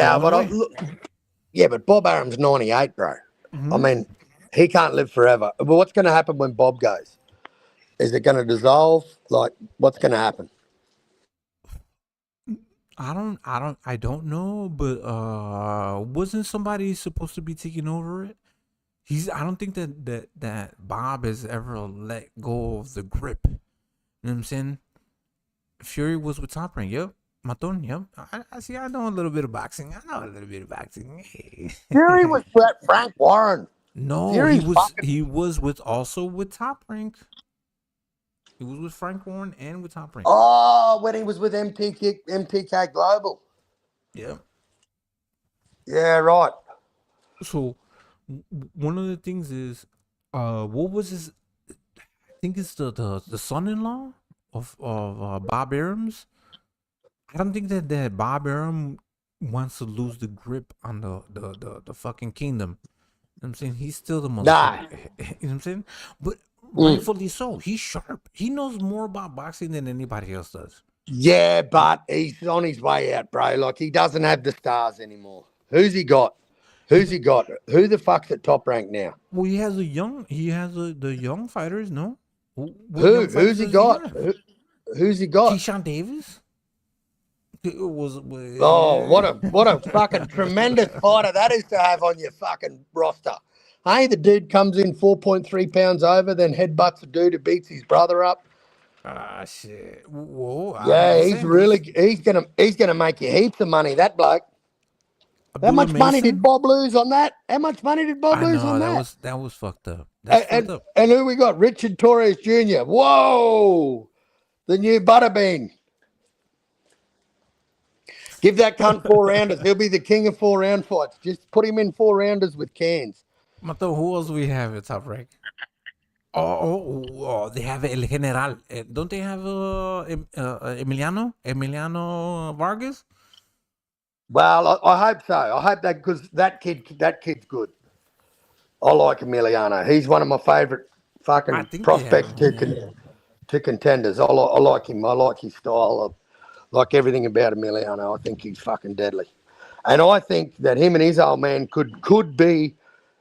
Bob Arum's 98, bro. I mean, he can't live forever. But what's going to happen when Bob goes? Is it going to dissolve? Like, what's going to happen? I don't know, but wasn't somebody supposed to be taking over it? I don't think that Bob has ever let go of the grip. You know what I'm saying? Fury was with Top Rank. Yep. Maton, yep. I see. I know a little bit of boxing. I know a little bit of boxing. Fury was Frank Warren. No, Fury's he was with also with Top Rank. He was with Frank Warren and with Top Rank. Oh, when he was with MTK Global. Yeah. Yeah, right. So one of the things is, what was his? I think it's the son-in-law of Bob Arum's. I don't think that Bob Arum wants to lose the grip on the fucking kingdom. You know what I'm saying? He's still the motherfucker. You know what I'm saying? But rightfully so. He's sharp. He knows more about boxing than anybody else does. Yeah, but he's on his way out, bro. Like, he doesn't have the stars anymore. Who's he got? Who the fuck's at Top Rank now? Well, he has the young fighters, no? Who's he got? Who's he got? Keyshawn Davis? Oh, what a fucking tremendous fighter that is to have on your fucking roster. Hey, the dude comes in 4.3 pounds over, then headbutts a dude who beats his brother up. Ah, shit. Whoa. Yeah, he's gonna make you heaps of money, that bloke. How much money did Bob lose on that? How much money did Bob lose on that? That was fucked up. That's fucked up. And who we got? Richard Torres Jr. Whoa! The new Butterbean. Give that cunt 4 rounders. He'll be the king of 4-round fights. Just put him in 4 rounders with cans. Mato, who else we have at Top Rank? Oh, they have El General. Don't they have Emiliano Vargas? Well, I hope so. I hope that, because that kid's good. I like Emiliano. He's one of my favourite fucking prospects to contenders. I like him. I like his style. I like everything about Emiliano. I think he's fucking deadly. And I think that him and his old man could be,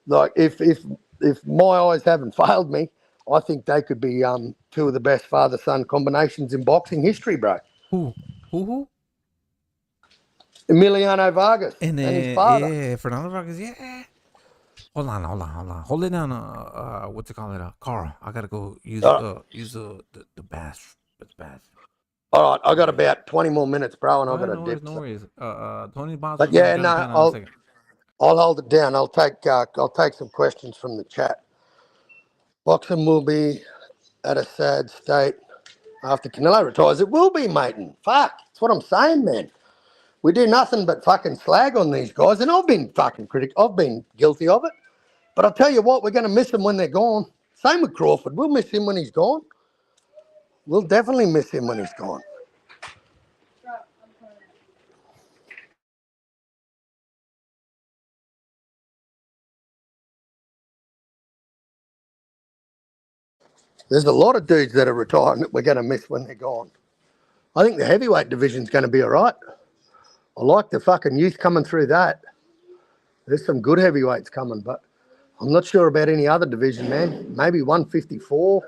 like, if my eyes haven't failed me, I think they could be 2 of the best father-son combinations in boxing history, bro. Who? Emiliano Vargas and his father. Yeah, Fernando Vargas, yeah. Hold on. Hold it down, what's it called? Carl, I gotta go use the bath. All right, I got about 20 more minutes, bro, and I've got to dip. No worries. Tony Boss. But yeah, no, I'll hold it down. I'll take some questions from the chat. Boxing will be at a sad state after Canelo retires. It will be, matey. Fuck, that's what I'm saying, man. We do nothing but fucking slag on these guys, and I've been fucking critical. I've been guilty of it. But I'll tell you what, we're going to miss them when they're gone. Same with Crawford. We'll miss him when he's gone. We'll definitely miss him when he's gone. There's a lot of dudes that are retiring that we're going to miss when they're gone. I think the heavyweight division's going to be all right. I like the fucking youth coming through that. There's some good heavyweights coming, but I'm not sure about any other division, man. Maybe 154.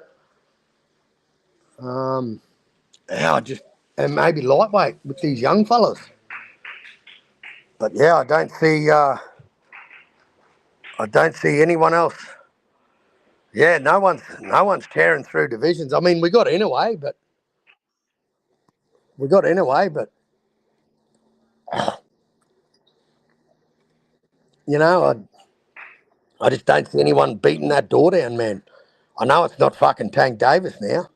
And maybe lightweight with these young fellas. But yeah, I don't see anyone else. Yeah, no one's tearing through divisions. I mean, we got Inouye, but you know, I just don't see anyone beating that door down, man. I know it's not fucking Tank Davis now.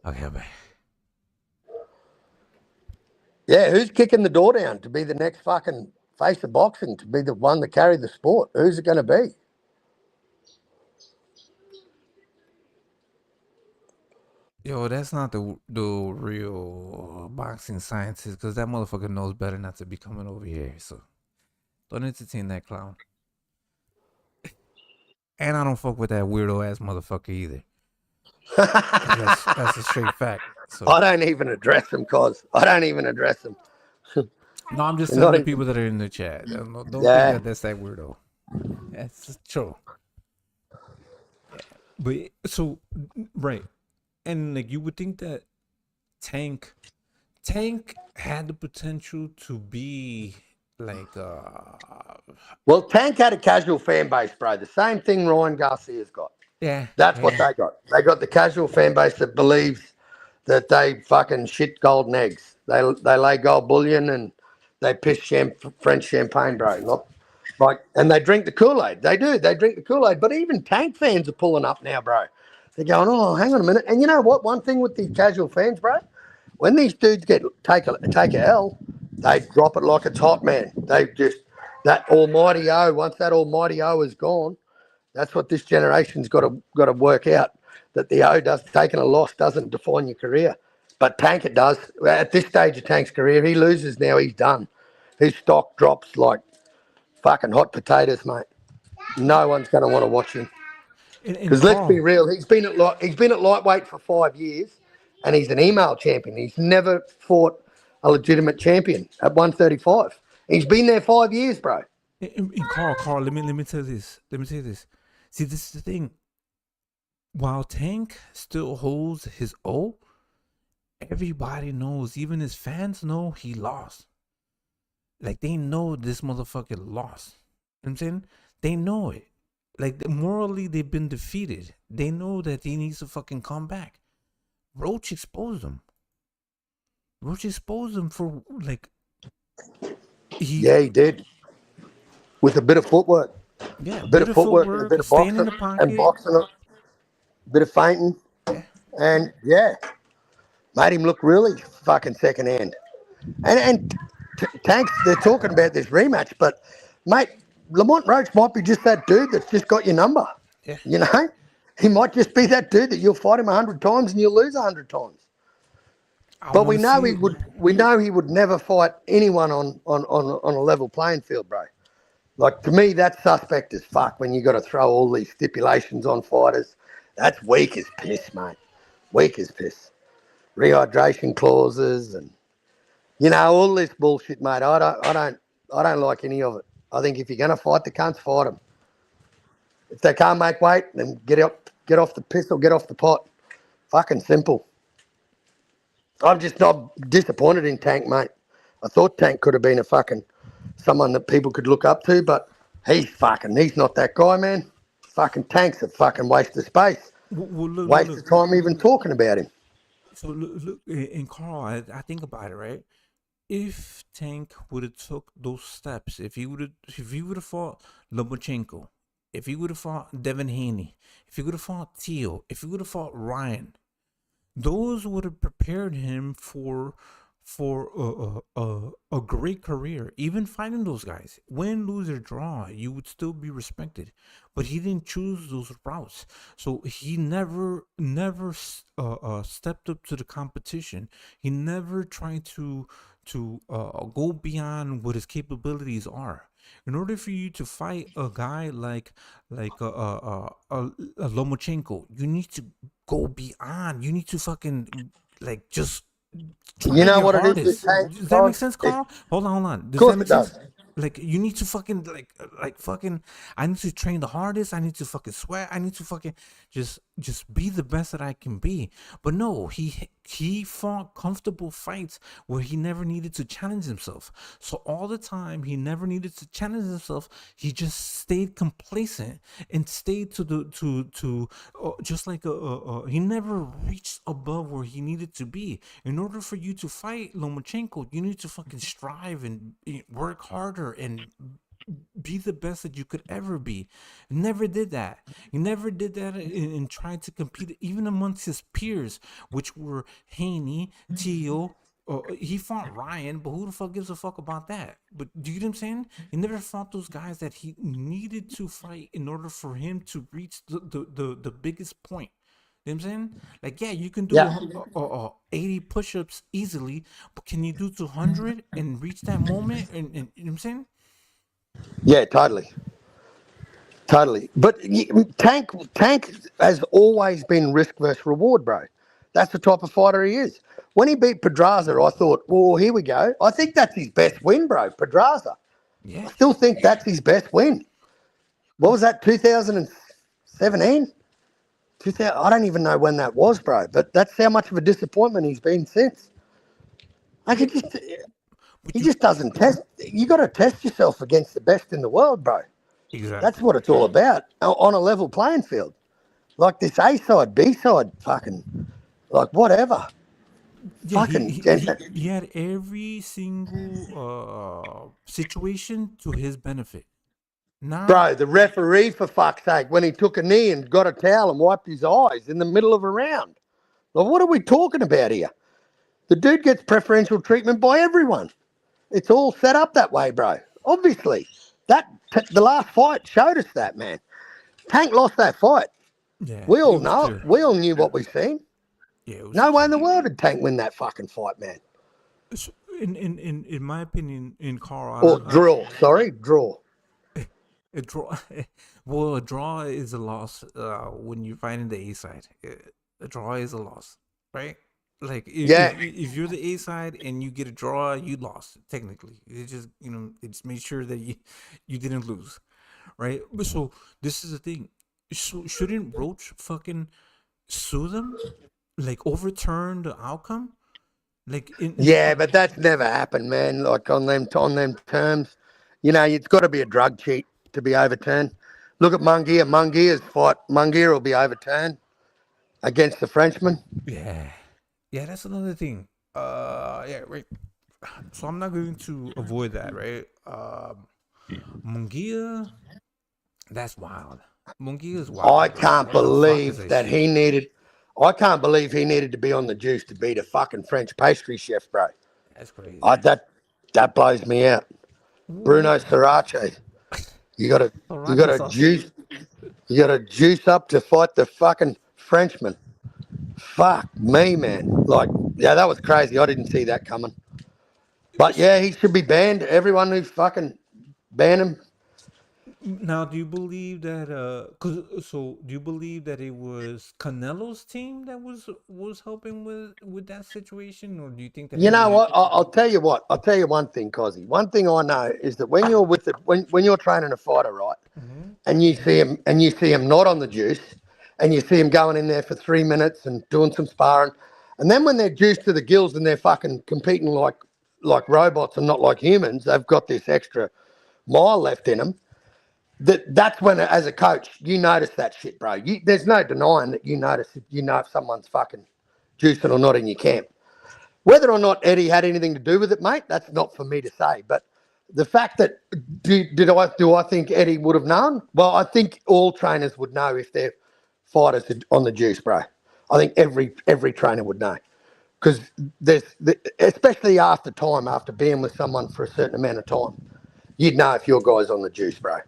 Okay, man. Yeah, who's kicking the door down to be the next fucking face of boxing, to be the one to carry the sport? Who's it going to be? Yo, that's not the real boxing scientist, because that motherfucker knows better not to be coming over here. So don't entertain that clown. And I don't fuck with that weirdo ass motherfucker either. That's a straight fact. So. I don't even address them, cause I don't even address them. No, I'm just telling the people that are in the chat. Don't think that that's that weirdo. That's true. Yeah. But so right, and like you would think that Tank Tank had the potential to be like Well, Tank had a casual fan base, bro. The same thing Ryan Garcia's got. yeah, That's what yeah. they got. They got the casual fan base that believes that they fucking shit golden eggs. They lay gold bullion and they piss French champagne, bro. Not like, and they drink the Kool-Aid. They do. They drink the Kool-Aid. But even Tank fans are pulling up now, bro. They're going, oh, hang on a minute. And you know what? One thing with these casual fans, bro, when these dudes take a L, they drop it like it's hot, man. They just that almighty O. Once that almighty O is gone, that's what this generation's got to work out. That the O does taking a loss doesn't define your career, but Tank it does. At this stage of Tank's career, he loses now. He's done. His stock drops like fucking hot potatoes, mate. No one's going to want to watch him. And Because let's be Carl, real, he's been at lightweight for 5 years, and he's an email champion. He's never fought a legitimate champion at 135. He's been there 5 years, bro. and Carl, let me tell you this. Let me tell you this. See, this is the thing. While Tank still holds his O, everybody knows, even his fans know he lost. Like, they know this motherfucker lost. You know what I'm saying? They know it. Like, morally, they've been defeated. They know that he needs to fucking come back. Roach exposed him. Roach exposed him for, like... He did. With a bit of footwork. Yeah, a bit of footwork and a bit of staying in boxing. the pocket. And boxing, a bit of feinting. Yeah. And, made him look really fucking second hand. And Tanks, they're talking about this rematch, but, mate, Lamont Roach might be just that dude that's just got your number. Yeah. You know? He might just be that dude that you'll fight him 100 times and you'll lose 100 times. But we know he would never fight anyone on a level playing field, bro. Like, to me, that's suspect as fuck when you got to throw all these stipulations on fighters. That's weak as piss, mate. Weak as piss. Rehydration clauses and all this bullshit, mate. I don't like any of it. I think if you're gonna fight the cunts, fight them. If they can't make weight, then get off the piss or get off the pot. Fucking simple. I'm just not disappointed in Tank, mate. I thought Tank could have been a fucking someone that people could look up to, but he's not that guy, man. Fucking Tank's a fucking waste of space. Waste of time even talking about him. So look, and Carl, I think about it, right? If Tank would have took those steps, if he would have fought Lomachenko, if he would have fought Devin Haney, if he would have fought Teal, if he would have fought Ryan, those would have prepared him for a great career. Even fighting those guys, win, lose, or draw, you would still be respected. But he didn't choose those routes, so he never stepped up to the competition. He never tried to go beyond what his capabilities are. In order for you to fight a guy like Lomachenko, you need to go beyond. You need to fucking like just. You know what it is? Does that make sense, Carl? Hold on. Does that make sense? Like, you need to fucking like fucking. I need to train the hardest. I need to fucking sweat. I need to fucking just be the best that I can be. But no, he fought comfortable fights where he never needed to challenge himself. So all the time he never needed to challenge himself. He just stayed complacent and stayed just like he never reached above where he needed to be. In order for you to fight Lomachenko, you need to fucking strive and work harder and be the best that you could ever be. Never did that. He never did that and tried to compete even amongst his peers, which were Haney, Teal. He fought Ryan, but who the fuck gives a fuck about that? But do you get what I'm saying? He never fought those guys that he needed to fight in order for him to reach the biggest point. You know what I'm saying? Like, yeah, you can do 80 push-ups easily, but can you do 200 and reach that moment? And you know what I'm saying? Yeah, totally. But Tank has always been risk versus reward, bro. That's the type of fighter he is. When he beat Pedraza, I thought, well, here we go. I think that's his best win, bro, Pedraza. Yeah. I still think that's his best win. What was that, 2017? I don't even know when that was, bro. But that's how much of a disappointment he's been since. Like he just doesn't test. You got to test yourself against the best in the world, bro. Exactly. That's what it's all about on a level playing field. Like this A side, B side, fucking, like whatever. Yeah, Fucking, he had every single situation to his benefit. Not bro, the referee, for fuck's sake, when he took a knee and got a towel and wiped his eyes in the middle of a round. Like, what are we talking about here? The dude gets preferential treatment by everyone. It's all set up that way, bro. Obviously, the last fight showed us that, man. Tank lost that fight. yeah, We all it was know clear. it. We all knew what we seen. Yeah, it was No way in the world did Tank win that fucking fight, man. So in my opinion, in Carl, Or draw. Sorry, draw. a draw. Well, a draw is a loss when you're fighting the A side. A draw is a loss, right? Like if you're the A side and you get a draw, you lost technically. It just it just made sure that you didn't lose, right? But so this is the thing. So shouldn't Roach fucking sue them, like overturn the outcome? Like Yeah, but that's never happened, man. Like on them terms, it's got to be a drug cheat to be overturned. Look at Munguia. Munguia's fight. Munguia will be overturned against the Frenchman. Yeah, that's another thing. Yeah, right. So I'm not going to avoid that, right? Munguia, that's wild. Munguia is wild. I can't believe that he needed. I can't believe he needed to be on the juice to beat a fucking French pastry chef, bro. That's crazy. That blows me out. Bruno Sriracha. You gotta juice up to fight the fucking Frenchman. Fuck me, man. Like, yeah, that was crazy. I didn't see that coming. But yeah, he should be banned. Everyone who's fucking ban him. Now, do you believe that? Do you believe that it was Canelo's team that was helping with that situation, or do you think that? You know what? I'll tell you what. I'll tell you one thing, Kozzie. One thing I know is that when you're when you're training a fighter, right, and you see him not on the juice, and you see him going in there for 3 minutes and doing some sparring, and then when they're juiced to the gills and they're fucking competing like robots and not like humans, they've got this extra mile left in them. That's when, as a coach, you notice that shit, bro. There's no denying that you notice it. You know if someone's fucking juicing or not in your camp. Whether or not Eddie had anything to do with it, mate, that's not for me to say. But the fact that do I think Eddie would have known? Well, I think all trainers would know if their fighters are on the juice, bro. I think every trainer would know, because especially after being with someone for a certain amount of time, you'd know if your guy's on the juice, bro.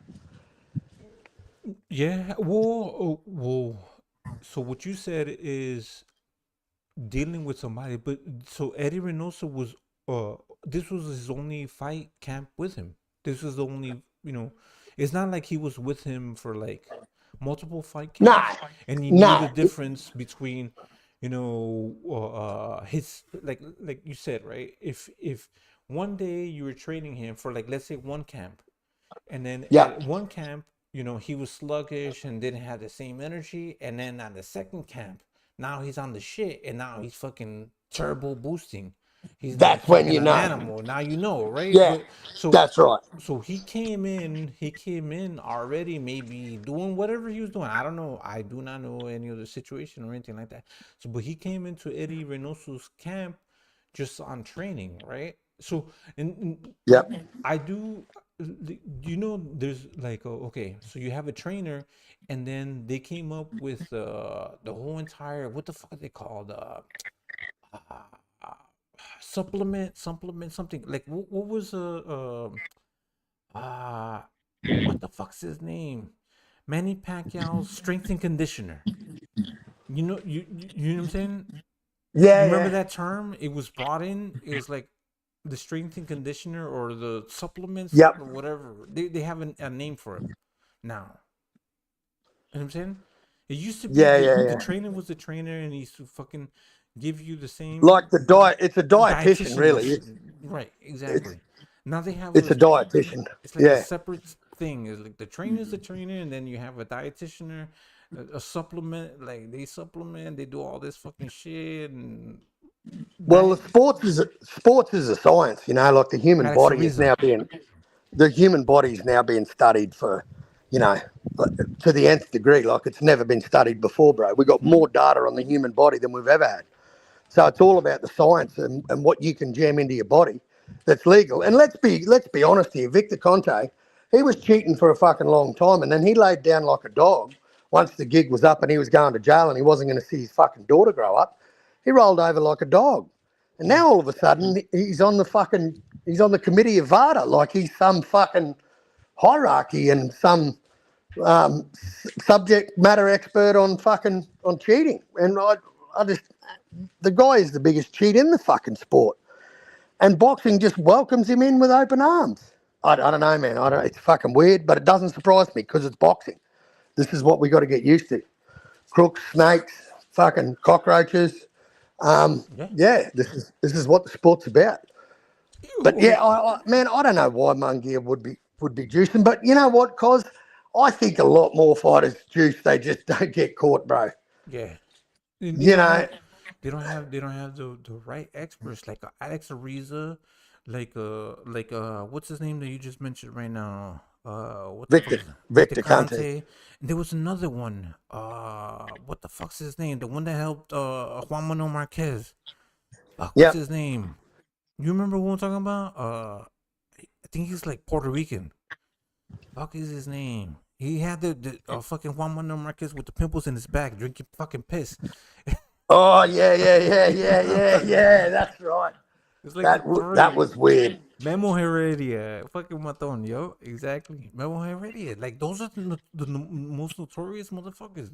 Yeah, well. So what you said is dealing with somebody, but so Eddie Reynoso was this was his only fight camp with him. This was the only, it's not like he was with him for like multiple fight camps, and he knew the difference between, his like you said, right? If one day you were training him for, like, let's say one camp, and then at one camp, he was sluggish and didn't have the same energy, and then at the second camp, now he's on the shit, and now he's fucking turbo boosting. That's like when you an know. animal. Now you know, right? Yeah, that's right. So he came in already, maybe doing whatever he was doing. I don't know. I do not know any other situation or anything like that. So, but he came into Eddie Reynoso's camp just on training, right? So, and I do. There's like, okay, so you have a trainer, and then they came up with the whole entire, what the fuck are they called? Supplement something, like what was what the fuck's his name? Manny Pacquiao's strength and conditioner. You know what I'm saying? Yeah. Remember that term? It was brought in. It was like the strength and conditioner, or the supplements, or whatever. They have a name for it now. You know what I'm saying? It used to be the trainer was the trainer, and he used to fucking give you the same, like the diet. It's a dietitian, really. Right, exactly. Now they have it's a dietitian. It's like a separate thing. It's like the trainer is the trainer, and then you have a dietitian, a supplement. Like they supplement, they do all this fucking shit, and Well, sports is a science, you know. Like the human Alex body is Ariza. now being studied for, you know, to the nth degree. Like it's never been studied before, bro. We've got more data on the human body than we've ever had. So it's all about the science and what you can jam into your body that's legal. And let's be honest here, Victor Conte, he was cheating for a fucking long time, and then he laid down like a dog once the gig was up and he was going to jail and he wasn't going to see his fucking daughter grow up. He rolled over like a dog. And now all of a sudden he's on the committee of VADA, like he's some fucking hierarchy and some subject matter expert on cheating. And I just, the guy is the biggest cheat in the fucking sport. And boxing just welcomes him in with open arms. I don't know, man. It's fucking weird, but it doesn't surprise me because it's boxing. This is what we got to get used to. Crooks, snakes, fucking cockroaches. Yeah, this is what the sport's about. But yeah, I don't know why Munguia would be juicing, but you know what, Cos? I think a lot more fighters juice. They just don't get caught, bro. Yeah. You know, they don't have the right experts like Alex Ariza, like what's his name that you just mentioned right now? Victor Conte. And there was another one. What the fuck's his name? The one that helped Juan Manuel Marquez. What's his name? You remember who I'm talking about? I think he's like Puerto Rican. Fuck is his name? He had the fucking Juan Manuel Marquez with the pimples in his back, drinking fucking piss. Oh yeah. That's right. Like that was weird. Memo Heredia, fucking maton, yo. Exactly, Memo Heredia. Like those are the most notorious motherfuckers.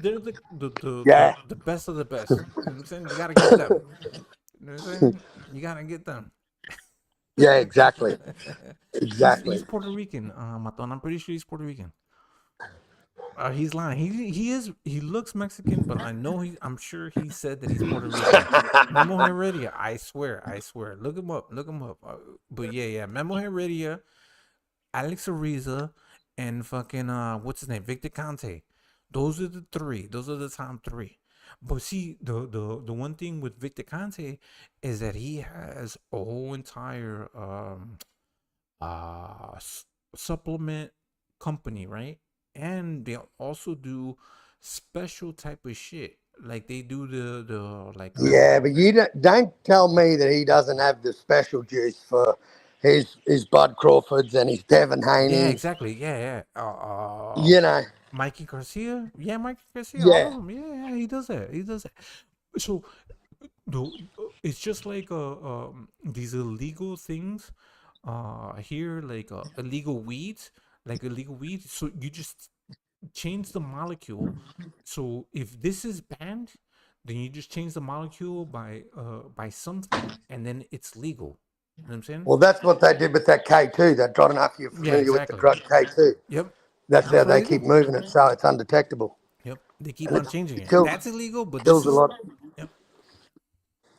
They're the best of the best. You know what I'm saying? You gotta get them. You know what I'm saying? You gotta get them. Yeah, exactly. Exactly. He's Puerto Rican, maton. I'm pretty sure he's Puerto Rican. He's lying. He looks Mexican, but I'm sure he said that he's Puerto Rican. Memo Heredia, I swear. Look him up. But yeah, Memo Heredia, Alex Ariza, and fucking what's his name? Victor Conte. Those are the three. Those are the top three. But see, the one thing with Victor Conte is that he has a whole entire supplement company, right? And they also do special type of shit. Like they do the like. Yeah, but you don't tell me that he doesn't have the special juice for his Bud Crawfords and his Devin Haney. Yeah, exactly. Yeah. You know, Mikey Garcia. Yeah, Mikey Garcia. Yeah. All of them. Yeah, he does that. So, it's just like these illegal things here, like illegal weeds. So you just change the molecule. So if this is banned, then you just change the molecule by something, and then it's legal. You know what I'm saying? well, that's what they did with that K2. That I don't know if you're familiar with the drug K2. Yep. That's how they keep moving it, so it's undetectable. Yep. They keep on changing it. Kills, That's illegal, but kills a lot. Yep.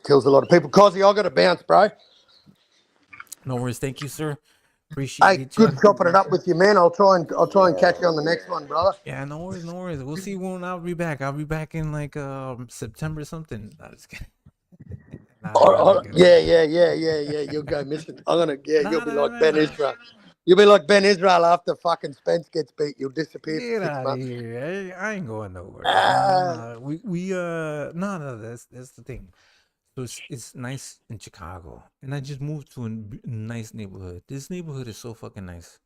Kills a lot of people. Kozzie, I got to bounce, bro. No worries. Thank you, sir. Appreciate it. Good chopping it up with you, man. I'll try and catch you on the next one, brother. Yeah, no worries. We'll see when I'll be back. I'll be back in like September or something. No, just kidding. Yeah. You'll go missing. You'll be like Ben Israel. You'll be like Ben Israel after fucking Spence gets beat. You'll disappear. Get for 6 out of months. here! I ain't going nowhere. No. That's the thing. So it's nice in Chicago, and I just moved to a nice neighborhood. This neighborhood is so fucking nice.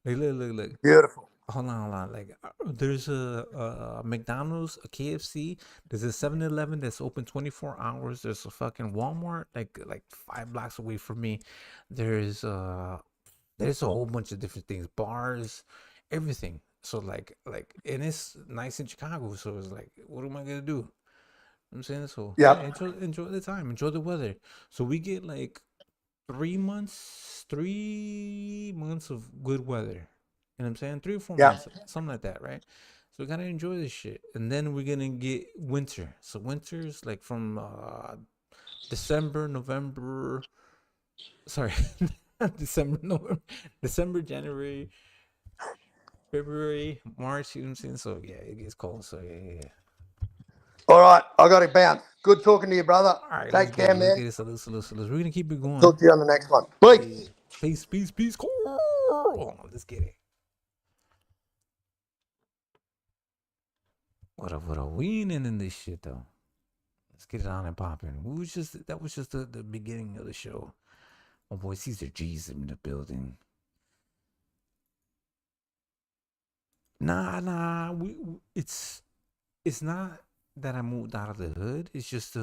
Like, look. Beautiful. Hold on. Like, there's a McDonald's, a KFC. There's a 7-Eleven that's open 24 hours. There's a fucking Walmart like 5 blocks away from me. There's a whole bunch of different things, bars, everything. So like, and it's nice in Chicago. So it's like, what am I gonna do? I'm saying so. Yeah. Enjoy the time. Enjoy the weather. So we get like 3 months of good weather. You know what I'm saying? 3 or 4 months, something like that, right? So we gotta enjoy this shit. And then we're gonna get winter. So winter's like from December, January, February, March. You know what I'm saying? So yeah, it gets cold. So yeah. All right, I got to bounce. Good talking to you, brother. All right, Take care, let's man. get it. So we're gonna keep it going. Talk to you on the next one. Peace. Yeah. Peace. Let's get it. What up? We ain't in this shit though. Let's get it on and popping. That was just the beginning of the show. My boy Caesar G's in the building. Nah. It's not that I moved out of the hood. It's just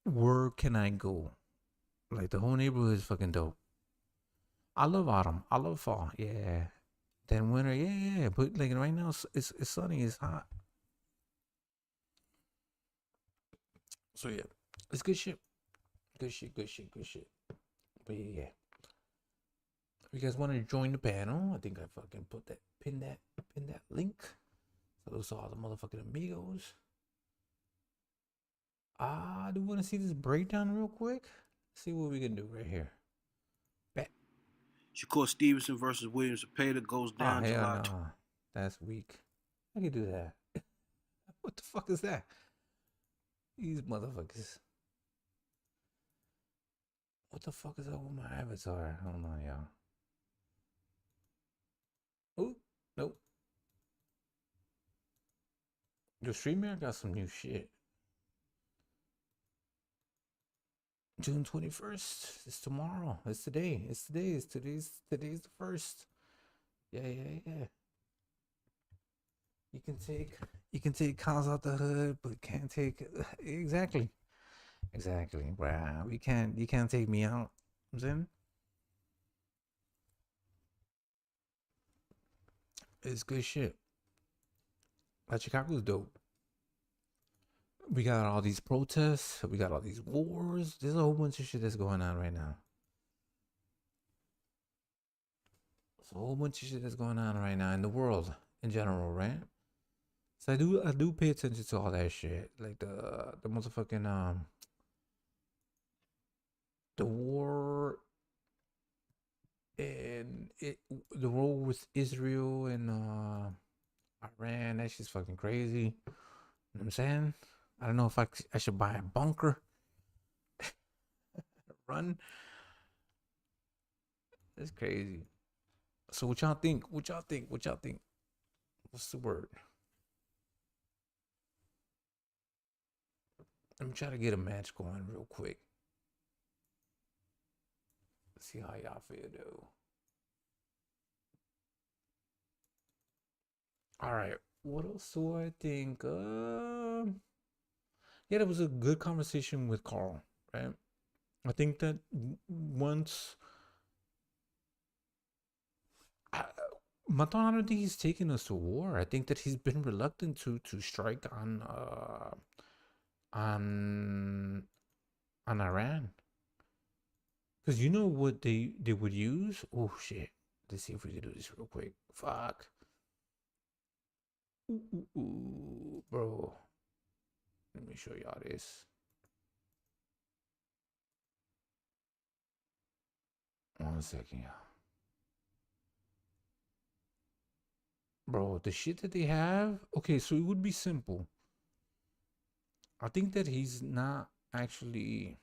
where can I go? Like the whole neighborhood is fucking dope. I love autumn. I love fall. Yeah. Then winter. Yeah. But like right now, it's sunny. It's hot. So yeah, it's good shit. Good shit. But yeah. If you guys want to join the panel, I think I fucking pin that link. So those are all the motherfucking amigos. I do want to see this breakdown real quick. See what we can do right here. Bet. Shakur Stevenson versus Williams Zepeda goes down July. No. That's weak. I can do that. What the fuck is that? These motherfuckers. What the fuck is up with my avatar? Hold on, y'all. Oh, nope. Your streamer got some new shit. June 21st. It's tomorrow. It's today. Today's the 1st. Yeah. You can take cars out the hood, but can't take exactly. Wow. You can't take me out. I'm saying it's good shit. Like Chicago's dope. We got all these protests. We got all these wars. There's a whole bunch of shit that's going on right now. There's a whole bunch of shit that's going on right now in the world in general, right? So I do pay attention to all that shit, like the motherfucking the war and the war with Israel and Iran. That shit's fucking crazy. You know what I'm saying? I don't know if I should buy a bunker. Run. That's crazy. So what y'all think? What y'all think? What's the word? Let me try to get a match going real quick. Let's see how y'all feel though. All right. What else do I think? Yeah, that was a good conversation with Carl, right? I think that once Maton, I don't think he's taken us to war. I think that he's been reluctant to strike on Iran. Because you know what they would use? Oh shit. Let's see if we can do this real quick. Fuck. Ooh, bro. Let me show y'all this. One second, y'all. Bro, the shit that they have. Okay, so it would be simple. I think that he's not actually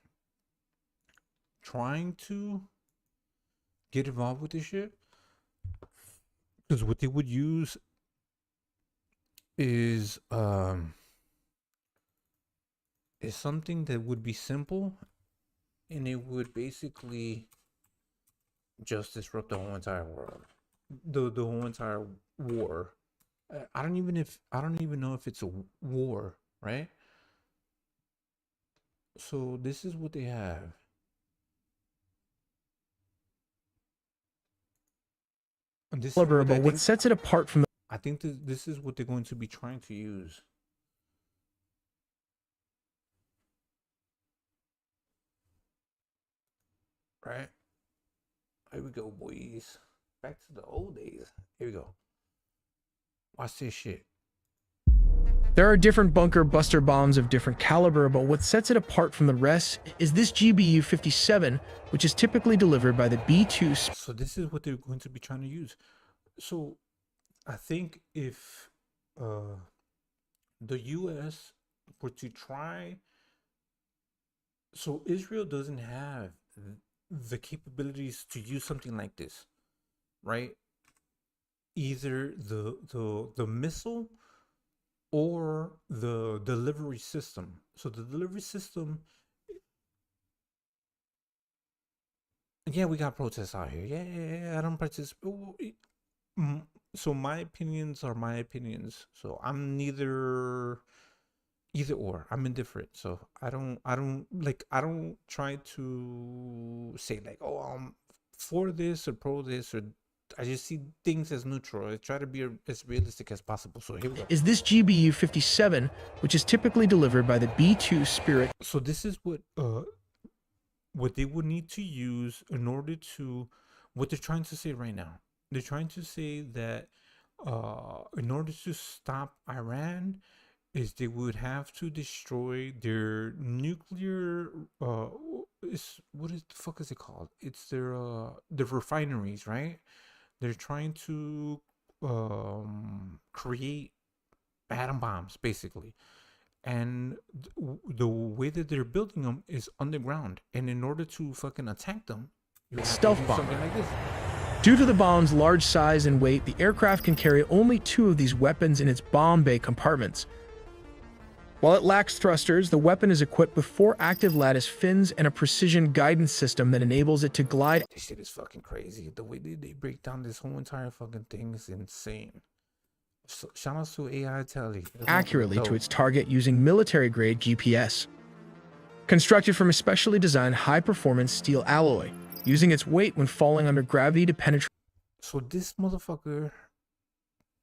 trying to get involved with this shit. Because what they would use is something that would be simple, and it would basically just disrupt the whole entire world, the whole entire war. I don't even know if it's a war, right? So this is what they have. And this is what what sets it apart from the I think this is what they're going to be trying to use. Right? Here we go, boys. Back to the old days. Here we go. Watch this shit. There are different bunker buster bombs of different caliber, but what sets it apart from the rest is this GBU-57, which is typically delivered by the B-2. So this is what they're going to be trying to use. So I think if the U.S. were to try, so Israel doesn't have the capabilities to use something like this, right? Either the missile or the delivery system. So the delivery system, yeah, we got protests out here. Yeah, I don't participate. So my opinions are my opinions. So I'm either or. I'm indifferent. So I don't try to say like, oh, I'm for this or pro this, or I just see things as neutral. I try to be as realistic as possible. So here we go. Is this GBU 57, which is typically delivered by the B-2 Spirit. So this is what they would need to use in order to, what they're trying to say right now. They're trying to say that in order to stop Iran, is they would have to destroy their nuclear what is the fuck is it called? It's their refineries, right? They're trying to create atom bombs, basically. And the way that they're building them is underground. And in order to fucking attack them, you have Stealth to do bomber. something like this. Due to the bomb's large size and weight, the aircraft can carry only 2 of these weapons in its bomb bay compartments. While it lacks thrusters, the weapon is equipped with 4 active lattice fins and a precision guidance system that enables it to glide. This shit is fucking crazy. The way they break down this whole entire fucking thing is insane. So, shout out to AI Telly. Accurately to its target using military-grade GPS. Constructed from a specially designed high-performance steel alloy, using its weight when falling under gravity to penetrate. So this motherfucker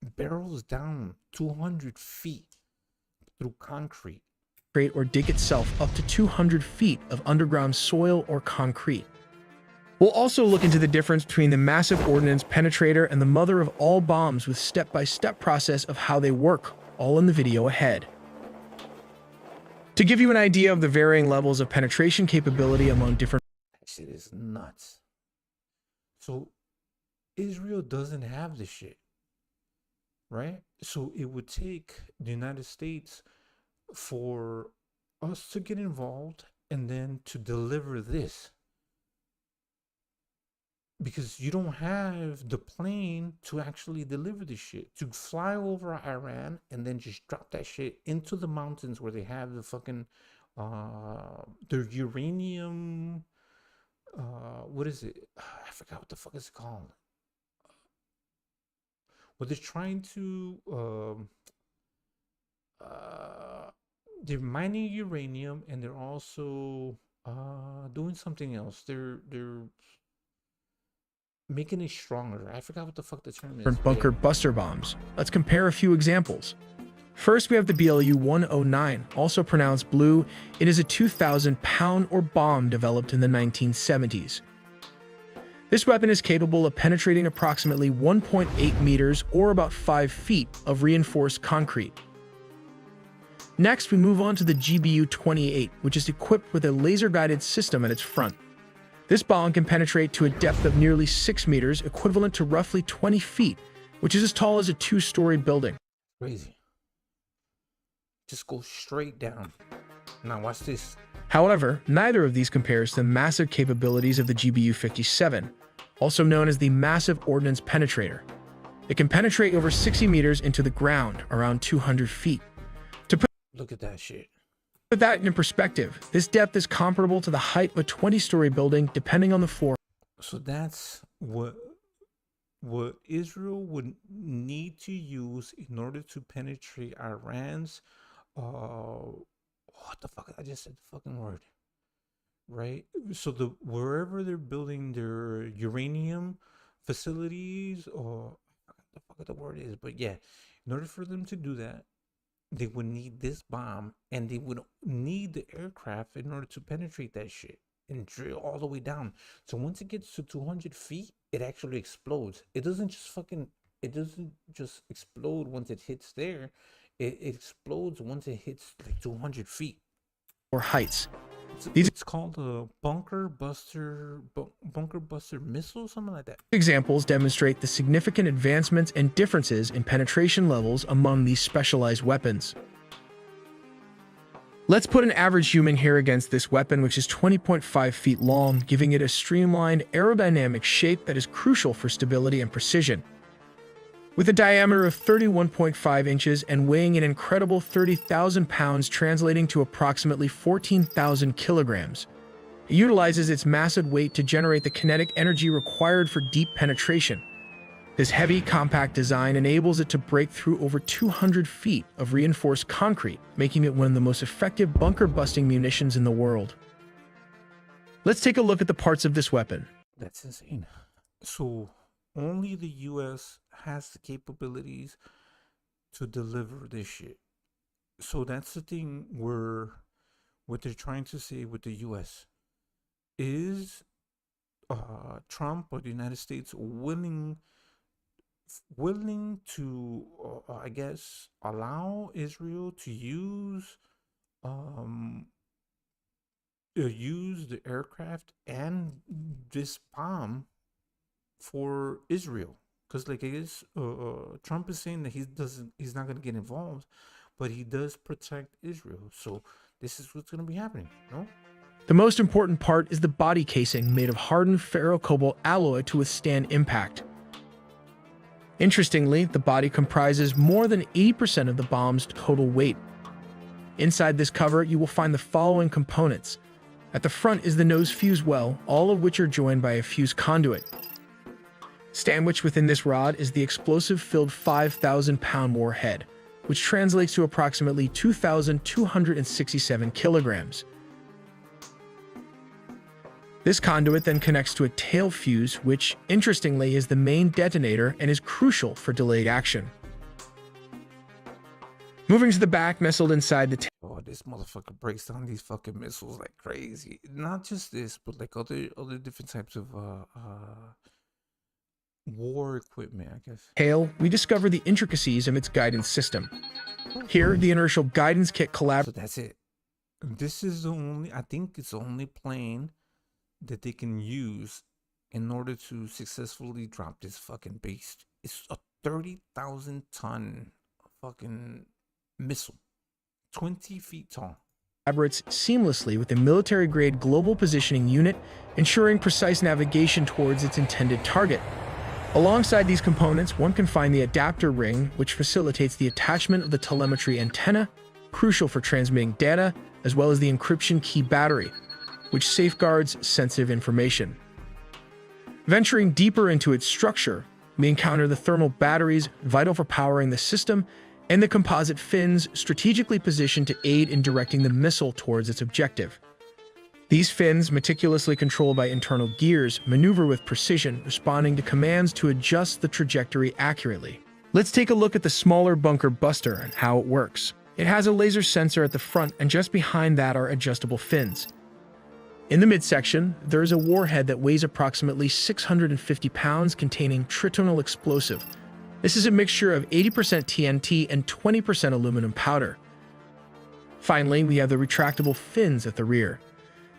barrels down 200 feet through concrete. Or dig itself up to 200 feet of underground soil or concrete. We'll also look into the difference between the massive ordnance penetrator and the mother of all bombs with step-by-step process of how they work, all in the video ahead. To give you an idea of the varying levels of penetration capability among different... That shit is nuts. So Israel doesn't have this shit, right? So it would take the United States for us to get involved and then to deliver this. Because you don't have the plane to actually deliver this shit. To fly over Iran and then just drop that shit into the mountains where they have the fucking, their uranium, what is it? I forgot what the fuck it's called. Well, they're trying to, they're mining uranium and they're also doing something else. They're making it stronger. I forgot what the fuck the term is. Bunker buster bombs. Let's compare a few examples. First, we have the BLU-109, also pronounced blue. It is a 2,000-pound or bomb developed in the 1970s. This weapon is capable of penetrating approximately 1.8 meters or about 5 feet of reinforced concrete. Next, we move on to the GBU-28, which is equipped with a laser-guided system at its front. This bomb can penetrate to a depth of nearly 6 meters, equivalent to roughly 20 feet, which is as tall as a 2-story building. Crazy. Just go straight down. Now watch this. However, neither of these compares to the massive capabilities of the GBU-57, also known as the Massive Ordnance Penetrator. It can penetrate over 60 meters into the ground, around 200 feet. Look at that shit. Put that in perspective, this depth is comparable to the height of a 20-story building, depending on the floor. So that's what Israel would need to use in order to penetrate Iran's, what the fuck? I just said the fucking word, right? So wherever they're building their uranium facilities, or I forgot the fuck the word is, but yeah, in order for them to do that, they would need this bomb, and they would need the aircraft in order to penetrate that shit and drill all the way down. So once it gets to 200 feet, it actually explodes. It doesn't just explode once it hits there. It explodes once it hits like 200 feet. Or heights. It's called a bunker buster missile, something like that. Examples demonstrate the significant advancements and differences in penetration levels among these specialized weapons. Let's put an average human here against this weapon, which is 20.5 feet long, giving it a streamlined aerodynamic shape that is crucial for stability and precision. With a diameter of 31.5 inches and weighing an incredible 30,000 pounds, translating to approximately 14,000 kilograms, it utilizes its massive weight to generate the kinetic energy required for deep penetration. This heavy, compact design enables it to break through over 200 feet of reinforced concrete, making it one of the most effective bunker-busting munitions in the world. Let's take a look at the parts of this weapon. That's insane. So, only the US has the capabilities to deliver this shit. So that's the thing where what they're trying to say with the US is Trump or the United States willing to I guess allow Israel to use the aircraft and this bomb for Israel, because like I guess Trump is saying that he's not going to get involved, but he does protect Israel. So this is what's going to be happening, no? The most important part is the body casing made of hardened ferrocobalt alloy to withstand impact. Interestingly, the body comprises more than 80% of the bomb's total weight. Inside this cover, you will find the following components. At the front is the nose fuse well, all of which are joined by a fuse conduit. Sandwiched within this rod is the explosive-filled 5,000-pound warhead, which translates to approximately 2,267 kilograms. This conduit then connects to a tail fuse, which, interestingly, is the main detonator and is crucial for delayed action. Moving to the back, nestled inside the Oh, this motherfucker breaks down these fucking missiles like crazy. Not just this, but like other different types of war equipment, I guess. tail, we discover the intricacies of its guidance system. Here, the inertial guidance kit collaborates. So that's it. This is the only, I think it's the only plane that they can use in order to successfully drop this fucking beast. It's a 30,000 ton fucking missile, 20 feet tall. Collaborates seamlessly with the military-grade global positioning unit, ensuring precise navigation towards its intended target. Alongside these components, one can find the adapter ring, which facilitates the attachment of the telemetry antenna, crucial for transmitting data, as well as the encryption key battery, which safeguards sensitive information. Venturing deeper into its structure, we encounter the thermal batteries vital for powering the system and the composite fins strategically positioned to aid in directing the missile towards its objective. These fins, meticulously controlled by internal gears, maneuver with precision, responding to commands to adjust the trajectory accurately. Let's take a look at the smaller bunker buster and how it works. It has a laser sensor at the front, and just behind that are adjustable fins. In the midsection, there is a warhead that weighs approximately 650 pounds containing tritonal explosive. This is a mixture of 80% TNT and 20% aluminum powder. Finally, we have the retractable fins at the rear.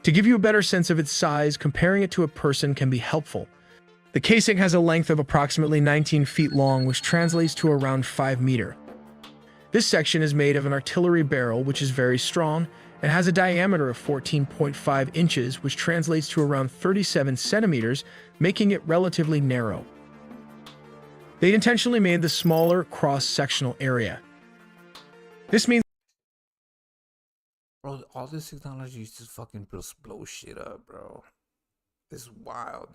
To give you a better sense of its size, comparing it to a person can be helpful. The casing has a length of approximately 19 feet long, which translates to around 5 meters. This section is made of an artillery barrel, which is very strong, and has a diameter of 14.5 inches, which translates to around 37 centimeters, making it relatively narrow. They intentionally made the smaller cross-sectional area. This means Bro, all this technology is just fucking blow shit up, bro. It's wild.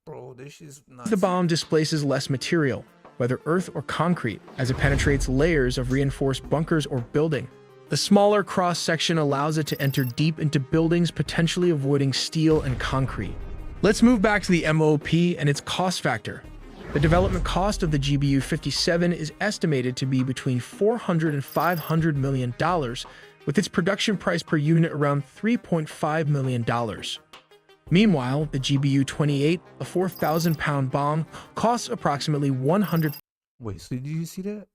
Bro, this is nuts. the bomb displaces less material, whether earth or concrete, as it penetrates layers of reinforced bunkers or building. The smaller cross-section allows it to enter deep into buildings, potentially avoiding steel and concrete. Let's move back to the MOP and its cost factor. The development cost of the GBU-57 is estimated to be between $400 and $500 million, with its production price per unit around $3.5 million. Meanwhile, the GBU-28, a 4,000-pound bomb, costs approximately 100. Wait, so did you see that?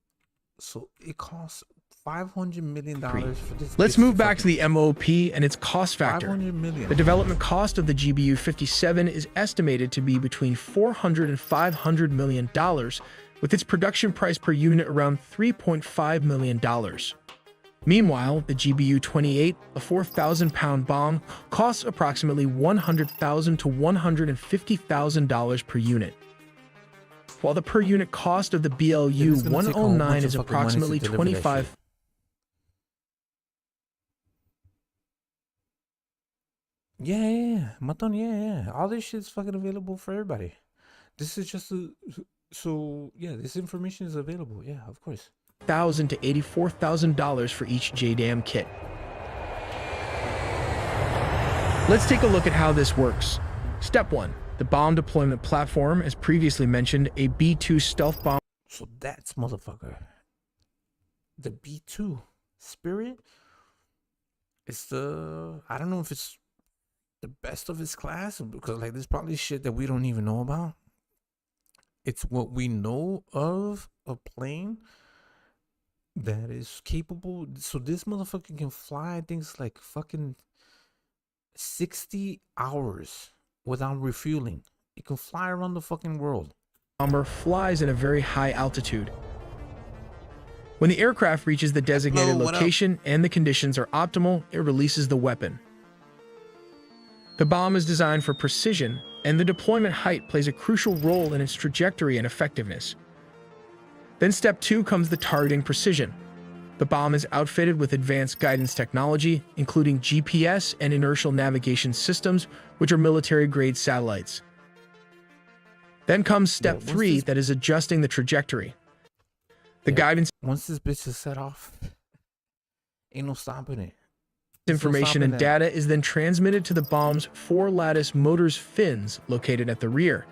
So it costs $500 million for this. Let's move back to the MOP and its cost factor. $500 million. The development cost of the GBU-57 is estimated to be between $400 and $500 million, with its production price per unit around $3.5 million. Meanwhile, the GBU-28, a 4,000-pound bomb, costs approximately $100,000 to $150,000 per unit, while the per unit cost of the BLU-109 is approximately $25,000. Yeah, Maton, yeah. All this shit's fucking available for everybody. This is just so yeah, this information is available. Yeah, of course. $1,000 to $84,000 for each JDAM kit. Let's take a look at how this works. Step 1. The bomb deployment platform, as previously mentioned, a B-2 stealth bomb. So that's motherfucker. The B-2 Spirit. It's the, I don't know if it's the best of its class, because like there's probably shit that we don't even know about. It's what we know of a plane that is capable. So this motherfucker can fly things like fucking 60 hours without refueling. It can fly around the fucking world. Bomber flies at a very high altitude. When the aircraft reaches the designated location and the conditions are optimal, it releases the weapon. The bomb is designed for precision, and the deployment height plays a crucial role in its trajectory and effectiveness. Then step 2 comes the targeting precision. The bomb is outfitted with advanced guidance technology, including GPS and inertial navigation systems, which are military-grade satellites. Then comes step 3, that is adjusting the trajectory. The guidance once this bitch is set off, ain't no stopping it. Information and data is then transmitted to the bomb's 4-lattice motors fins located at the rear.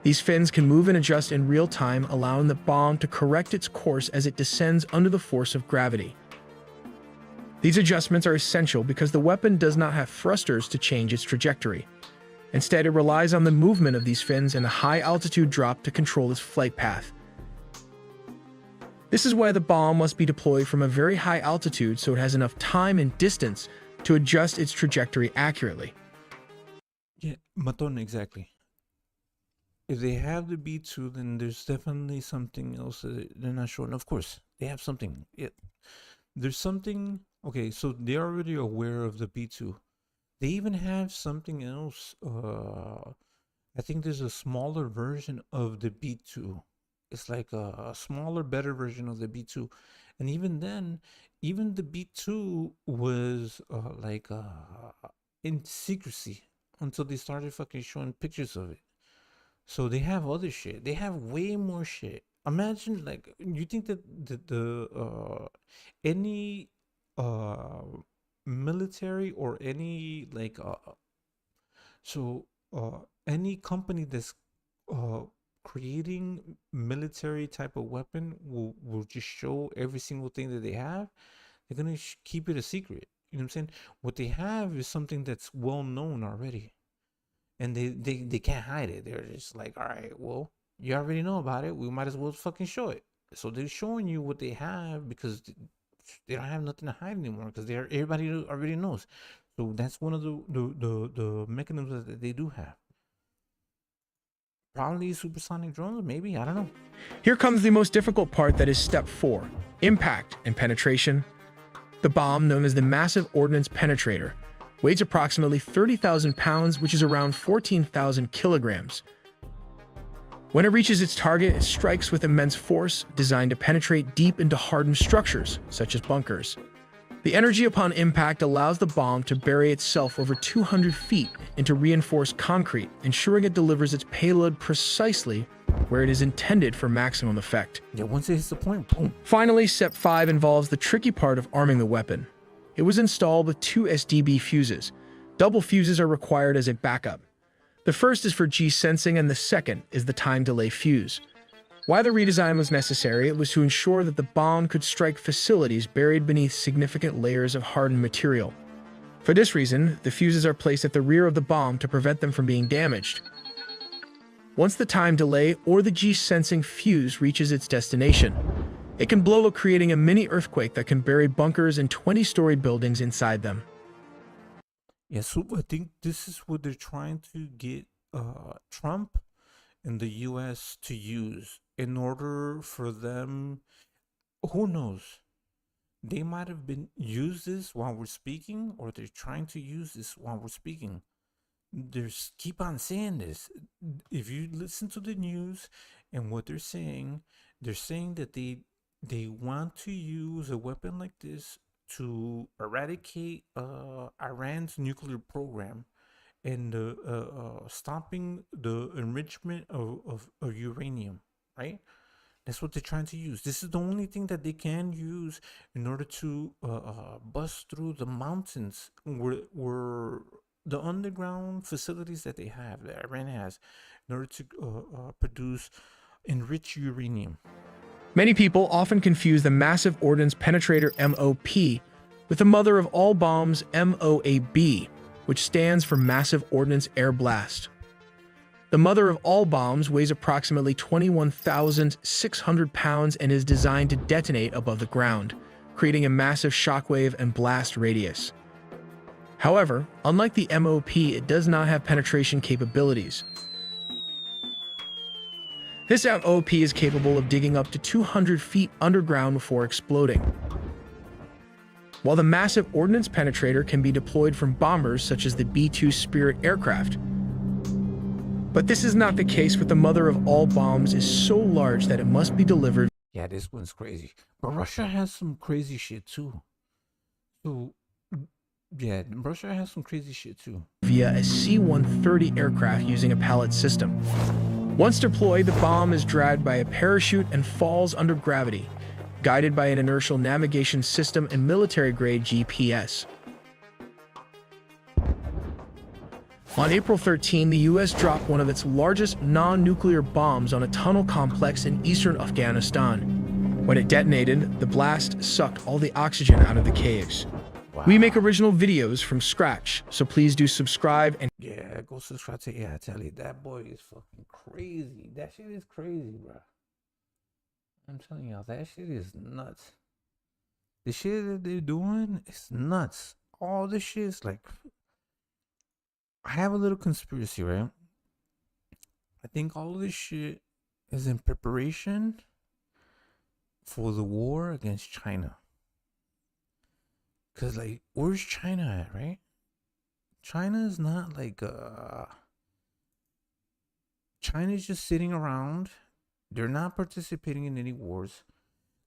These fins can move and adjust in real time, allowing the bomb to correct its course as it descends under the force of gravity. These adjustments are essential because the weapon does not have thrusters to change its trajectory. Instead, it relies on the movement of these fins and a high-altitude drop to control its flight path. This is why the bomb must be deployed from a very high altitude so it has enough time and distance to adjust its trajectory accurately. Yeah, Maton, exactly. If they have the B2, then there's definitely something else that they're not sure. And of course, they have something. Yeah. There's something. Okay, so they're already aware of the B2. They even have something else. I think there's a smaller version of the B2. It's like a smaller, better version of the B2. And even then, even the B2 was in secrecy until they started fucking showing pictures of it. So they have other shit. They have way more shit. Imagine, like, you think that any military or any any company that's creating military type of weapon will just show every single thing that they have. They're gonna keep it a secret. You know what I'm saying? What they have is something that's well known already, and they can't hide it. They're just like, all right, well, you already know about it. We might as well fucking show it. So they're showing you what they have because they don't have nothing to hide anymore, because everybody already knows. So that's one of the mechanisms that they do have. Probably supersonic drones, maybe, I don't know. Here comes the most difficult part, that is step 4, impact and penetration. The bomb, known as the Massive Ordnance Penetrator, weighs approximately 30,000 pounds, which is around 14,000 kilograms. When it reaches its target, it strikes with immense force, designed to penetrate deep into hardened structures, such as bunkers. The energy upon impact allows the bomb to bury itself over 200 feet into reinforced concrete, ensuring it delivers its payload precisely where it is intended for maximum effect. Yeah, once it hits the point, boom. Finally, step 5 involves the tricky part of arming the weapon. It was installed with 2 SDB fuses. Double fuses are required as a backup. The first is for G-sensing and the second is the time delay fuse. Why the redesign was necessary, it was to ensure that the bomb could strike facilities buried beneath significant layers of hardened material. For this reason, the fuses are placed at the rear of the bomb to prevent them from being damaged. Once the time delay or the G-sensing fuse reaches its destination, It can blow, creating a mini earthquake that can bury bunkers and 20-story buildings inside them. Yeah, so I think this is what they're trying to get Trump and the US to use in order for them. Who knows? They might have been use this while we're speaking, or they're trying to use this while we're speaking. There's keep on saying this. If you listen to the news and what they're saying that they want to use a weapon like this to eradicate Iran's nuclear program and stopping the enrichment of uranium, right? That's what they're trying to use. This is the only thing that they can use in order to bust through the mountains where the underground facilities that they have, that Iran has, in order to produce enriched uranium. Many people often confuse the Massive Ordnance Penetrator MOP with the mother of all bombs MOAB, which stands for Massive Ordnance Air Blast. The mother of all bombs weighs approximately 21,600 pounds and is designed to detonate above the ground, creating a massive shockwave and blast radius. However, unlike the MOP, it does not have penetration capabilities. This MOP is capable of digging up to 200 feet underground before exploding, while the Massive Ordnance Penetrator can be deployed from bombers such as the B-2 Spirit aircraft. But this is not the case with the mother of all bombs is so large that it must be delivered. Yeah, this one's crazy. But Russia has some crazy shit too. So, yeah, Russia has some crazy shit too. Via a C-130 aircraft using a pallet system. Once deployed, the bomb is dragged by a parachute and falls under gravity, guided by an inertial navigation system and military-grade GPS. On April 13, the U.S. dropped one of its largest non-nuclear bombs on a tunnel complex in eastern Afghanistan. When it detonated, the blast sucked all the oxygen out of the caves. Wow. We make original videos from scratch, so please do subscribe and... Yeah, go subscribe to... Yeah, I tell you, that boy is fucking crazy. That shit is crazy, bro. I'm telling y'all, that shit is nuts. The shit that they're doing is nuts. All this shit is like... I have a little conspiracy, right? I think all of this shit is in preparation for the war against China. Cause like, where's China at, right? China is not like China's just sitting around. They're not participating in any wars.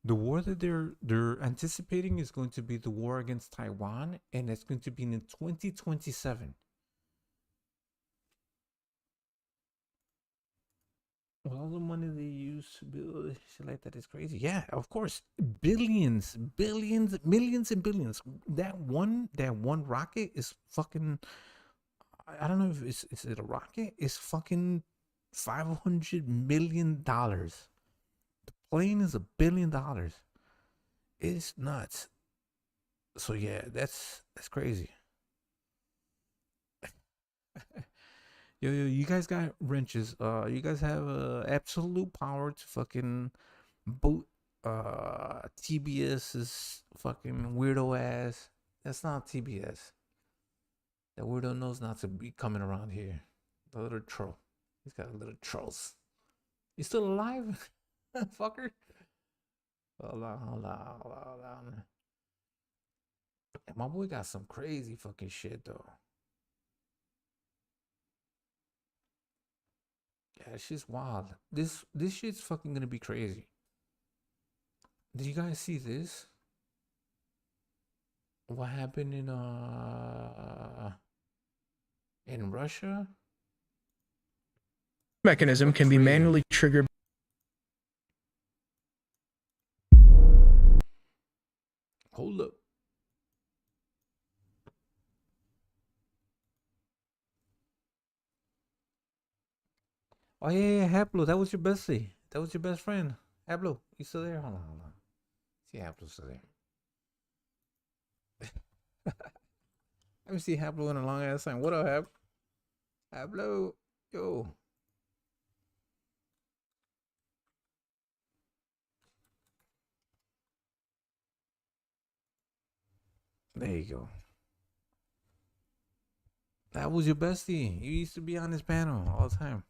The war that they're anticipating is going to be the war against Taiwan, and it's going to be in 2027. All the money they use to build shit like that is crazy. Yeah, of course. Billions, millions and billions. That one rocket is fucking, I don't know if is it a rocket? It's fucking $500 million. The plane is $1 billion. It's nuts. So yeah, that's crazy. Yo, you guys got wrenches. You guys have absolute power to fucking boot TBS's fucking weirdo ass. That's not TBS. That weirdo knows not to be coming around here. The little troll. He's got a little trolls. You still alive? Fucker. Hold on. My boy got some crazy fucking shit though. Yeah, it's just wild. This shit's fucking gonna be crazy. Did you guys see this? What happened in Russia? Mechanism can be manually triggered. Hold up. Oh yeah, Hablo, that was your bestie. That was your best friend. Hablo, you still there? Hold on. See, Hablo's still there. Let me see Hablo in a long ass time. What up, Hablo, yo. There you go. That was your bestie. You used to be on this panel all the time.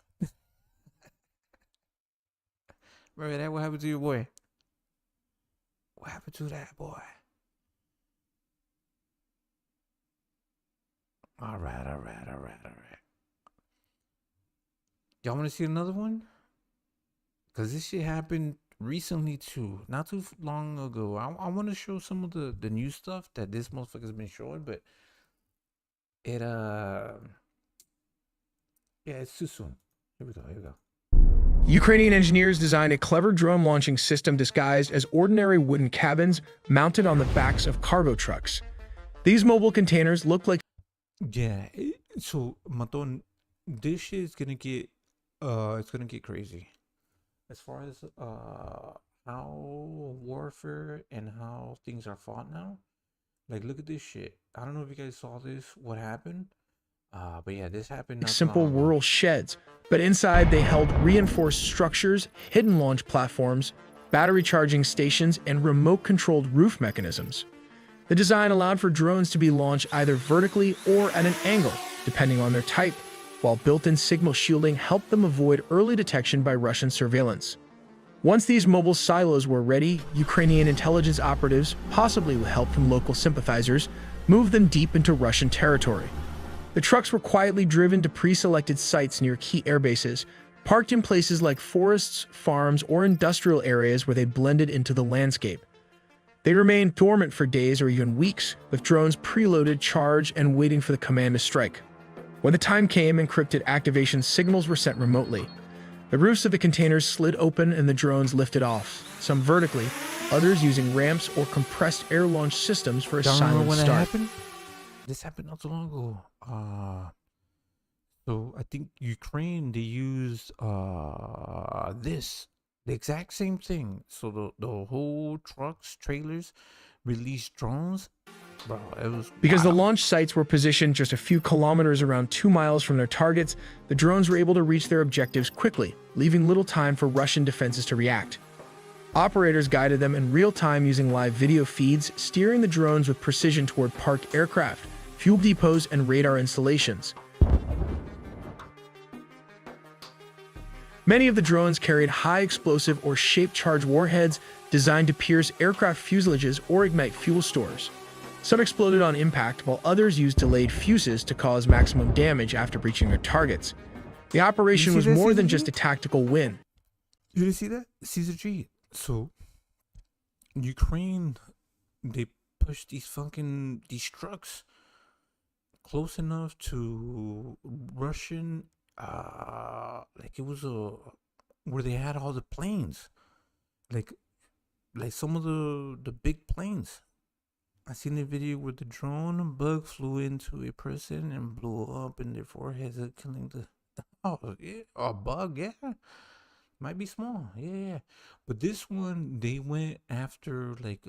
Remember that? What happened to your boy? What happened to that boy? All right. Y'all want to see another one? Because this shit happened recently too. Not too long ago. I want to show some of the new stuff that this motherfucker's been showing, but it yeah, it's too soon. Here we go. Ukrainian engineers designed a clever drone launching system disguised as ordinary wooden cabins mounted on the backs of cargo trucks. These mobile containers look like... Yeah, so Maton, this shit is gonna get it's gonna get crazy. As far as how warfare and how things are fought now. Like, look at this shit. I don't know if you guys saw this, what happened. But yeah, this happened not simple long ago. rural sheds, but inside they held reinforced structures, hidden launch platforms, battery charging stations, and remote-controlled roof mechanisms. The design allowed for drones to be launched either vertically or at an angle, depending on their type, while built-in signal shielding helped them avoid early detection by Russian surveillance. Once these mobile silos were ready, Ukrainian intelligence operatives, possibly with help from local sympathizers, moved them deep into Russian territory. The trucks were quietly driven to pre-selected sites near key airbases, parked in places like forests, farms, or industrial areas where they blended into the landscape. They remained dormant for days or even weeks, with drones preloaded, charged, and waiting for the command to strike. When the time came, encrypted activation signals were sent remotely. The roofs of the containers slid open and the drones lifted off, some vertically, others using ramps or compressed air launch systems for a silent when start. it happened? This happened not so long ago. So I think Ukraine, they used this, the exact same thing. So the whole trucks, trailers, released drones. Bro, it was Because the wild. launch sites were positioned just a few kilometers around 2 miles from their targets, the drones were able to reach their objectives quickly, leaving little time for Russian defenses to react. Operators guided them in real time using live video feeds, steering the drones with precision toward parked aircraft, fuel depots, and radar installations. Many of the drones carried high explosive or shape-charged warheads designed to pierce aircraft fuselages or ignite fuel stores. Some exploded on impact, while others used delayed fuses to cause maximum damage after reaching their targets. The operation was more than just a tactical win. You see that? Caesar G. So Ukraine, they pushed these trucks close enough to Russian, like it was where they had all the planes, like some of the big planes. I seen a video where the drone bug flew into a person and blew up in their foreheads, killing the a bug, yeah. Might be small, yeah. But this one, they went after like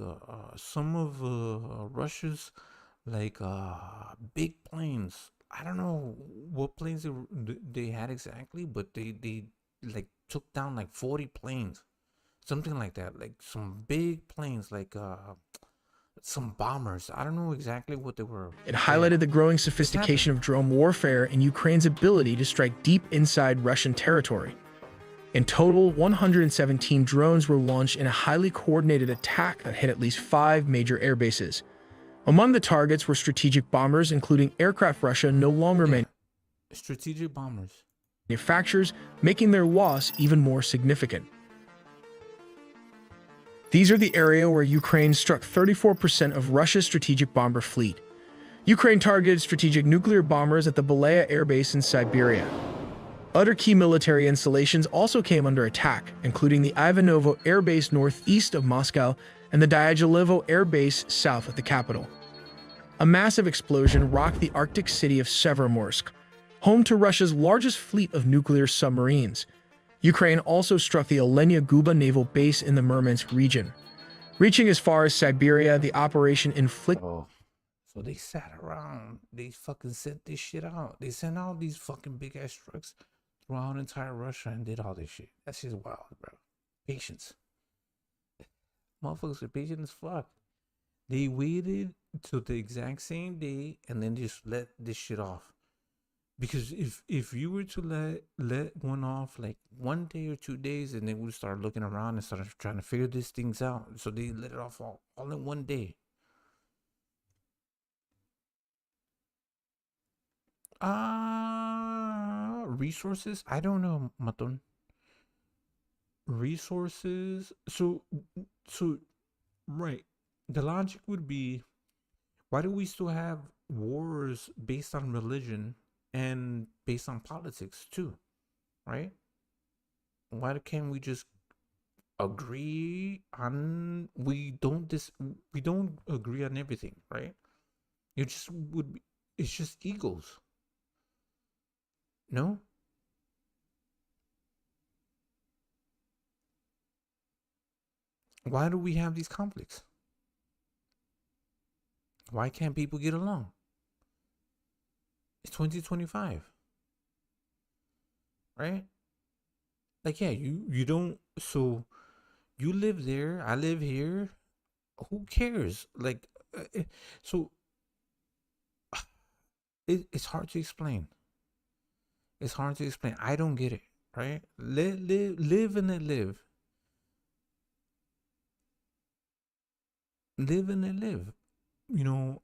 some of Russia's like big planes. I don't know what planes they had exactly, but they like took down like 40 planes, something like that. Like some big planes, like some bombers. I don't know exactly what they were. It highlighted the growing sophistication of drone warfare and Ukraine's ability to strike deep inside Russian territory. In total, 117 drones were launched in a highly coordinated attack that hit at least 5 major air bases. Among the targets were strategic bombers, including aircraft Russia no longer strategic bombers manufactures, making their loss even more significant. These are the area where Ukraine struck 34% of Russia's strategic bomber fleet. Ukraine targeted strategic nuclear bombers at the Belaya Air Base in Siberia. Other key military installations also came under attack, including the Ivanovo Air Base northeast of Moscow and the Dyagilevo Air Base south of the capital. A massive explosion rocked the Arctic city of Severomorsk, home to Russia's largest fleet of nuclear submarines. Ukraine also struck the Olenya Guba naval base in the Murmansk region. Reaching as far as Siberia, the operation inflicted... So they sat around, they fucking sent this shit out. They sent out these fucking big ass trucks throughout entire Russia and did all this shit. That shit's wild, bro. Patience. Motherfuckers are patient as fuck. They waited till the exact same day and then just let this shit off. Because if you were to let one off like 1 day or 2 days, and then we start looking around and start trying to figure these things out, so they let it off all in 1 day. Resources? I don't know, Maton. Resources. So right. The logic would be, why do we still have wars based on religion and based on politics too? Right? Why can't we just agree on we don't agree on everything, right? It just would be, it's just egos. No? Why do we have these conflicts? Why can't people get along? It's 2025. Right? Like, yeah, you don't, so you live there, I live here. Who cares? Like, so it's hard to explain. It's hard to explain. I don't get it, right? Live and let live. Live and let live. You know,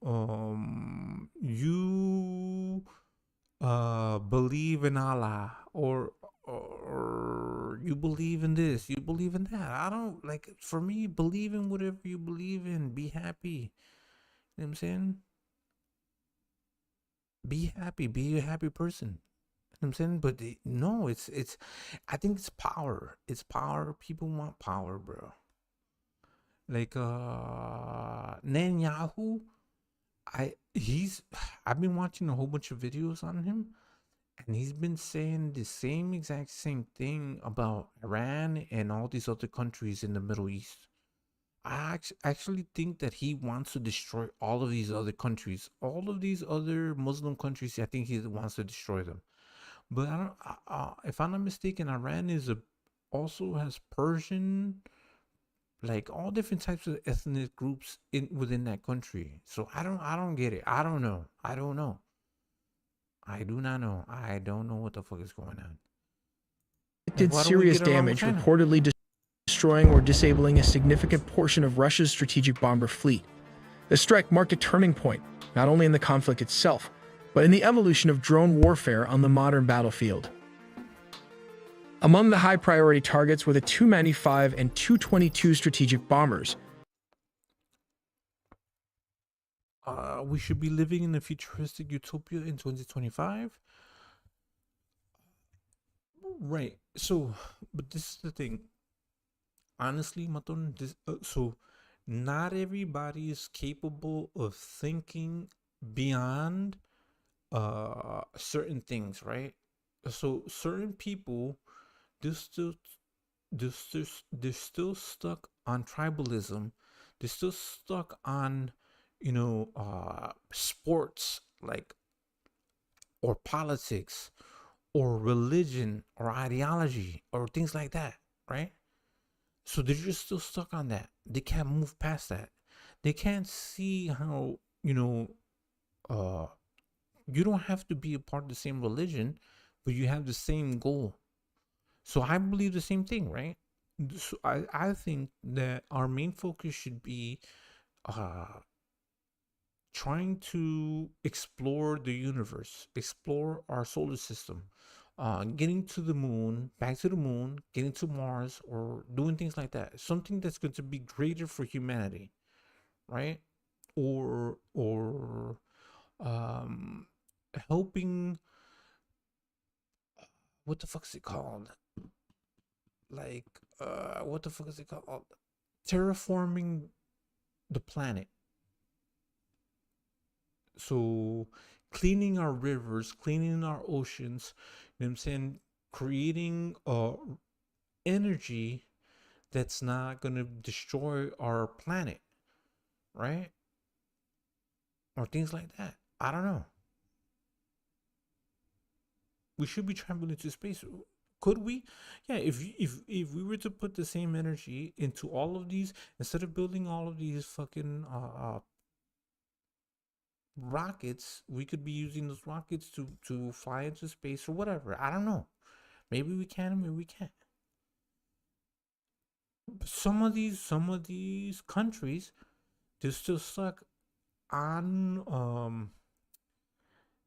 you believe in Allah, or you believe in this, you believe in that. I don't, like, for me, believe in whatever you believe in. Be happy. You know what I'm saying? Be happy. Be a happy person. You know what I'm saying? But no, it's I think it's power. It's power. People want power, bro. Like Netanyahu, I've been watching a whole bunch of videos on him, and he's been saying the exact same thing about Iran and all these other countries in the Middle East. I actually think that he wants to destroy all of these other countries, all of these other Muslim countries. I think he wants to destroy them. But I don't. If I'm not mistaken, Iran also has Persian, like all different types of ethnic groups within that country. So I don't get it. I don't know. I don't know. I do not know. I don't know what the fuck is going on. Did serious damage, reportedly destroying or disabling a significant portion of Russia's strategic bomber fleet. The strike marked a turning point, not only in the conflict itself, but in the evolution of drone warfare on the modern battlefield. Among the high-priority targets were the Tu-95 and Tu-22 strategic bombers. We should be living in a futuristic utopia in 2025. Right. So, but this is the thing. Honestly, Maton, so not everybody is capable of thinking beyond certain things, right? So certain people, they're still stuck on tribalism. They're still stuck on, sports, like, or politics, or religion, or ideology, or things like that, right? So they're just still stuck on that. They can't move past that. They can't see how, you don't have to be a part of the same religion, but you have the same goal. So I believe the same thing, right? So I think that our main focus should be trying to explore the universe, explore our solar system, getting to the moon, back to the moon, getting to Mars, or doing things like that. Something that's going to be greater for humanity, right? Or helping. What the fuck is it called? Like, what the fuck is it called? Terraforming the planet. So cleaning our rivers, cleaning our oceans, you know what I'm saying? Creating energy that's not going to destroy our planet, right? Or things like that. I don't know. We should be traveling into space. Could we? Yeah, if we were to put the same energy into all of these, instead of building all of these fucking rockets. We could be using those rockets to fly into space or whatever. I don't know. Maybe we can, maybe we can't. But some of these countries, they're still stuck on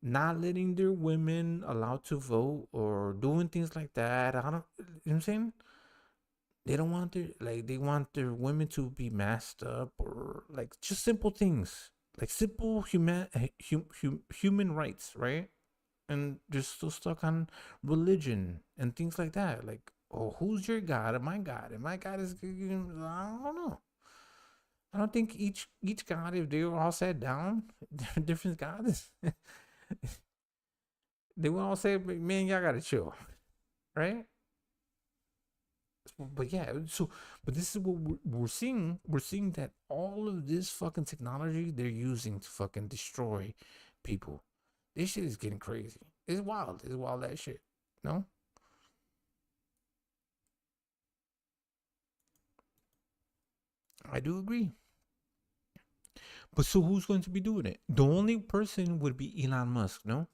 not letting their women allowed to vote or doing things like that. I don't, you know what I'm saying? They don't want they want their women to be masked up or like just simple things, like simple human rights, right? And they're still stuck on religion and things like that. Like, oh, who's your God? And my God, and my God is, I don't know. I don't think each God, if they were all sat down, different gods, they would all say, "Man, y'all gotta chill," right? But yeah, but this is what we're seeing. We're seeing that all of this fucking technology they're using to fucking destroy people. This shit is getting crazy. It's wild. It's wild, that shit. No? I do agree. But so who's going to be doing it? The only person would be Elon Musk, no?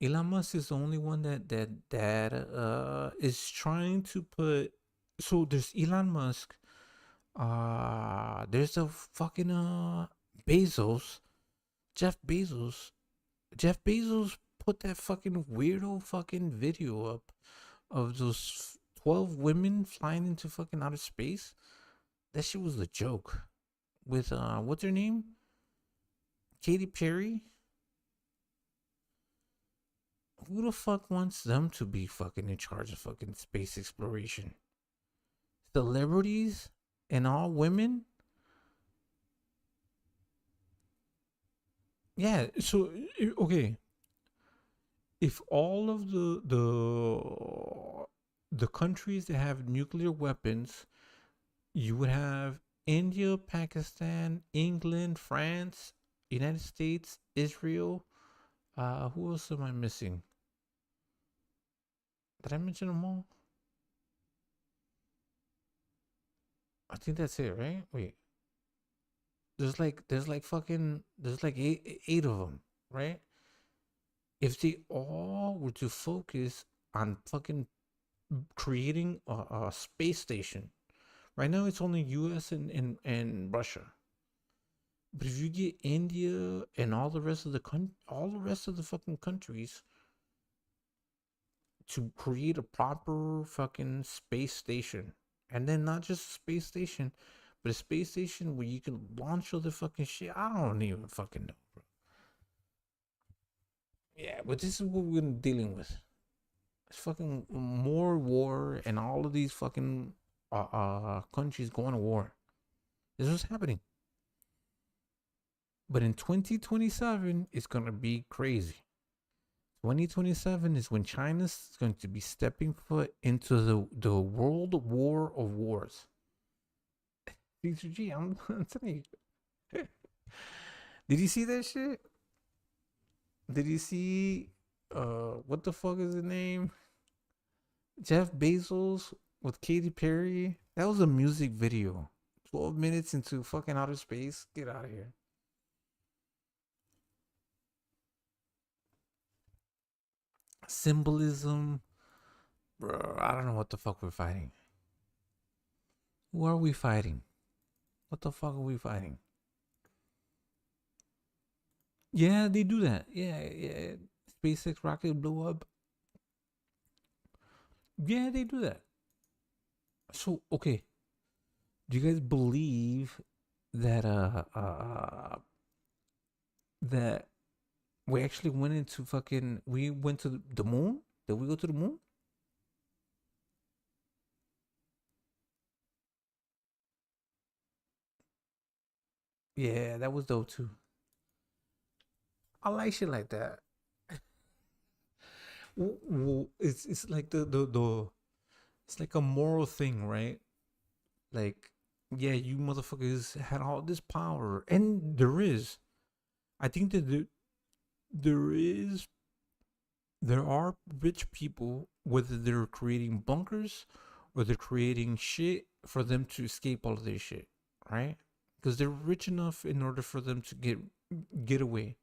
Elon Musk is the only one that is trying to put. So there's Elon Musk. There's a fucking Bezos, Jeff Bezos. Jeff Bezos put that fucking weirdo fucking video up of those 12 women flying into fucking outer space. That shit was a joke. With what's her name? Katy Perry. Who the fuck wants them to be fucking in charge of fucking space exploration? Celebrities and all women? Yeah, so okay. If all of the countries that have nuclear weapons, you would have India, Pakistan, England, France, United States, Israel. Who else am I missing? Did I mention them all? I think that's it, right? Wait. There's like eight of them, right? If they all were to focus on fucking creating a space station, right now it's only U.S. and Russia. But if you get India and all the rest of the fucking countries to create a proper fucking space station, and then not just a space station, but a space station where you can launch all the fucking shit. I don't even fucking know, bro. Yeah, but this is what we're dealing with. It's fucking more war and all of these fucking countries going to war. This is what's happening. But in 2027, it's gonna be crazy. 2027 is when China's going to be stepping foot into the world war of wars. G, I'm telling you. Did you see that shit? Did you see what the fuck is the name? Jeff Bezos with Katy Perry? That was a music video. 12 minutes into fucking outer space. Get out of here. Symbolism. Bro, I don't know what the fuck we're fighting. Who are we fighting? What the fuck are we fighting? Yeah, they do that. Yeah. SpaceX rocket blew up. Yeah, they do that. So, okay. Do you guys believe that that we actually went to the moon? Did we go to the moon? Yeah, that was dope too. I like shit like that. It's like the it's like a moral thing, right? Like, yeah, you motherfuckers had all this power, and there is. I think that there are rich people, whether they're creating bunkers or they're creating shit for them to escape all of their shit, right? Because they're rich enough in order for them to get getaway.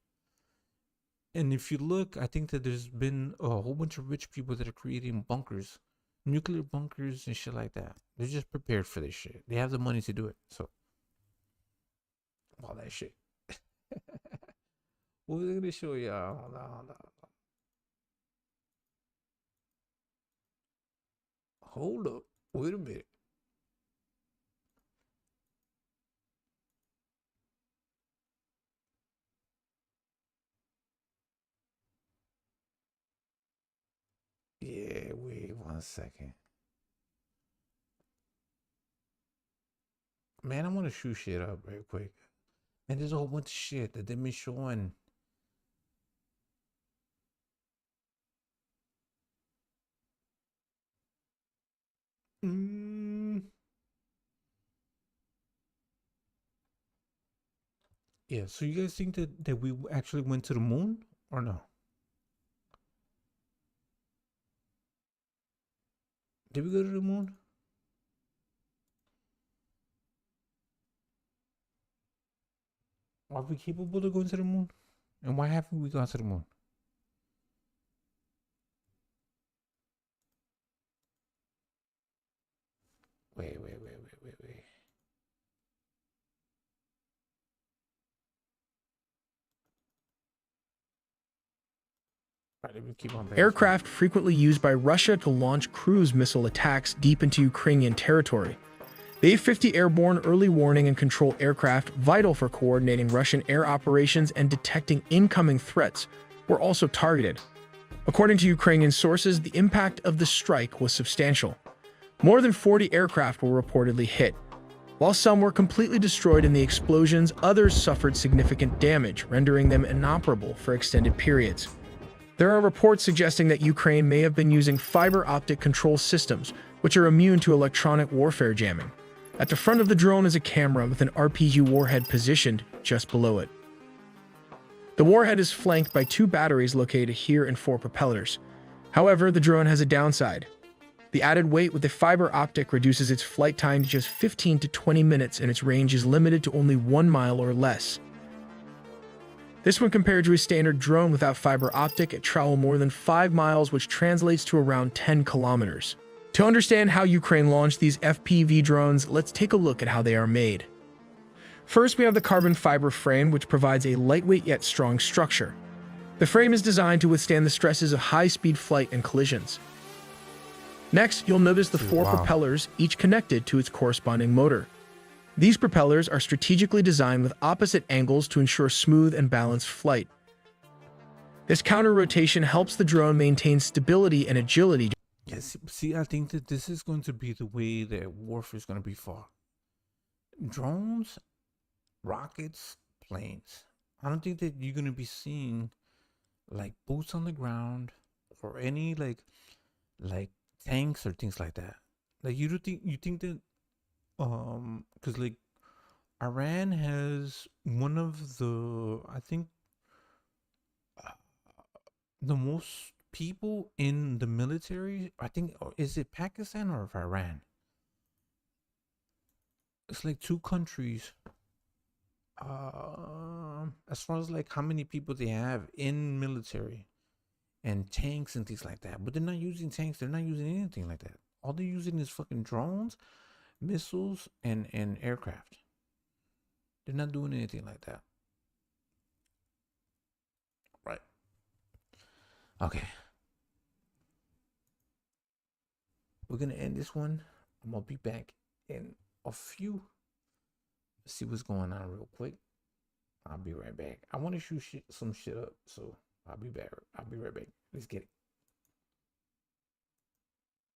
And if you look, I think that there's been a whole bunch of rich people that are creating bunkers, nuclear bunkers and shit like that. They're just prepared for this shit. They have the money to do it. So all that shit. What was I gonna show y'all? Hold on. Hold up. Wait a minute. Yeah, wait 1 second. Man, I want to shoot shit up real quick. And there's a whole bunch of shit that they've been showing. Yeah, so you guys think that we actually went to the moon or no? Did we go to the moon? Are we capable of going to the moon? And why haven't we gone to the moon? Wait. All right, let me keep on back. Aircraft frequently used by Russia to launch cruise missile attacks deep into Ukrainian territory. The A-50 airborne early warning and control aircraft, vital for coordinating Russian air operations and detecting incoming threats, were also targeted. According to Ukrainian sources, the impact of the strike was substantial. More than 40 aircraft were reportedly hit. While some were completely destroyed in the explosions, others suffered significant damage, rendering them inoperable for extended periods. There are reports suggesting that Ukraine may have been using fiber optic control systems, which are immune to electronic warfare jamming. At the front of the drone is a camera with an RPG warhead positioned just below it. The warhead is flanked by 2 batteries located here and 4 propellers. However, the drone has a downside. The added weight with the fiber optic reduces its flight time to just 15 to 20 minutes, and its range is limited to only 1 mile or less. This when compared to a standard drone without fiber optic, it travels more than 5 miles, which translates to around 10 kilometers. To understand how Ukraine launched these FPV drones, let's take a look at how they are made. First, we have the carbon fiber frame, which provides a lightweight yet strong structure. The frame is designed to withstand the stresses of high-speed flight and collisions. Next, you'll notice the 4 propellers, each connected to its corresponding motor. These propellers are strategically designed with opposite angles to ensure smooth and balanced flight. This counter-rotation helps the drone maintain stability and agility. Yes, see, I think that this is going to be the way that warfare is going to be fought. Drones, rockets, planes. I don't think that you're going to be seeing like boots on the ground or any like tanks or things like that. Like you think that because like Iran has one of the, I think, the most people in the military. I think, is it Pakistan or Iran? It's like 2 countries. As far as like how many people they have in military and tanks and things like that, but they're not using tanks. They're not using anything like that. All they're using is fucking drones, missiles, and aircraft. They're not doing anything like that. Right. Okay. We're gonna end this one. I'm gonna be back in a few. Let's see what's going on real quick. I'll be right back. I want to shoot some shit up, so I'll be back. I'll be right back. Let's get it.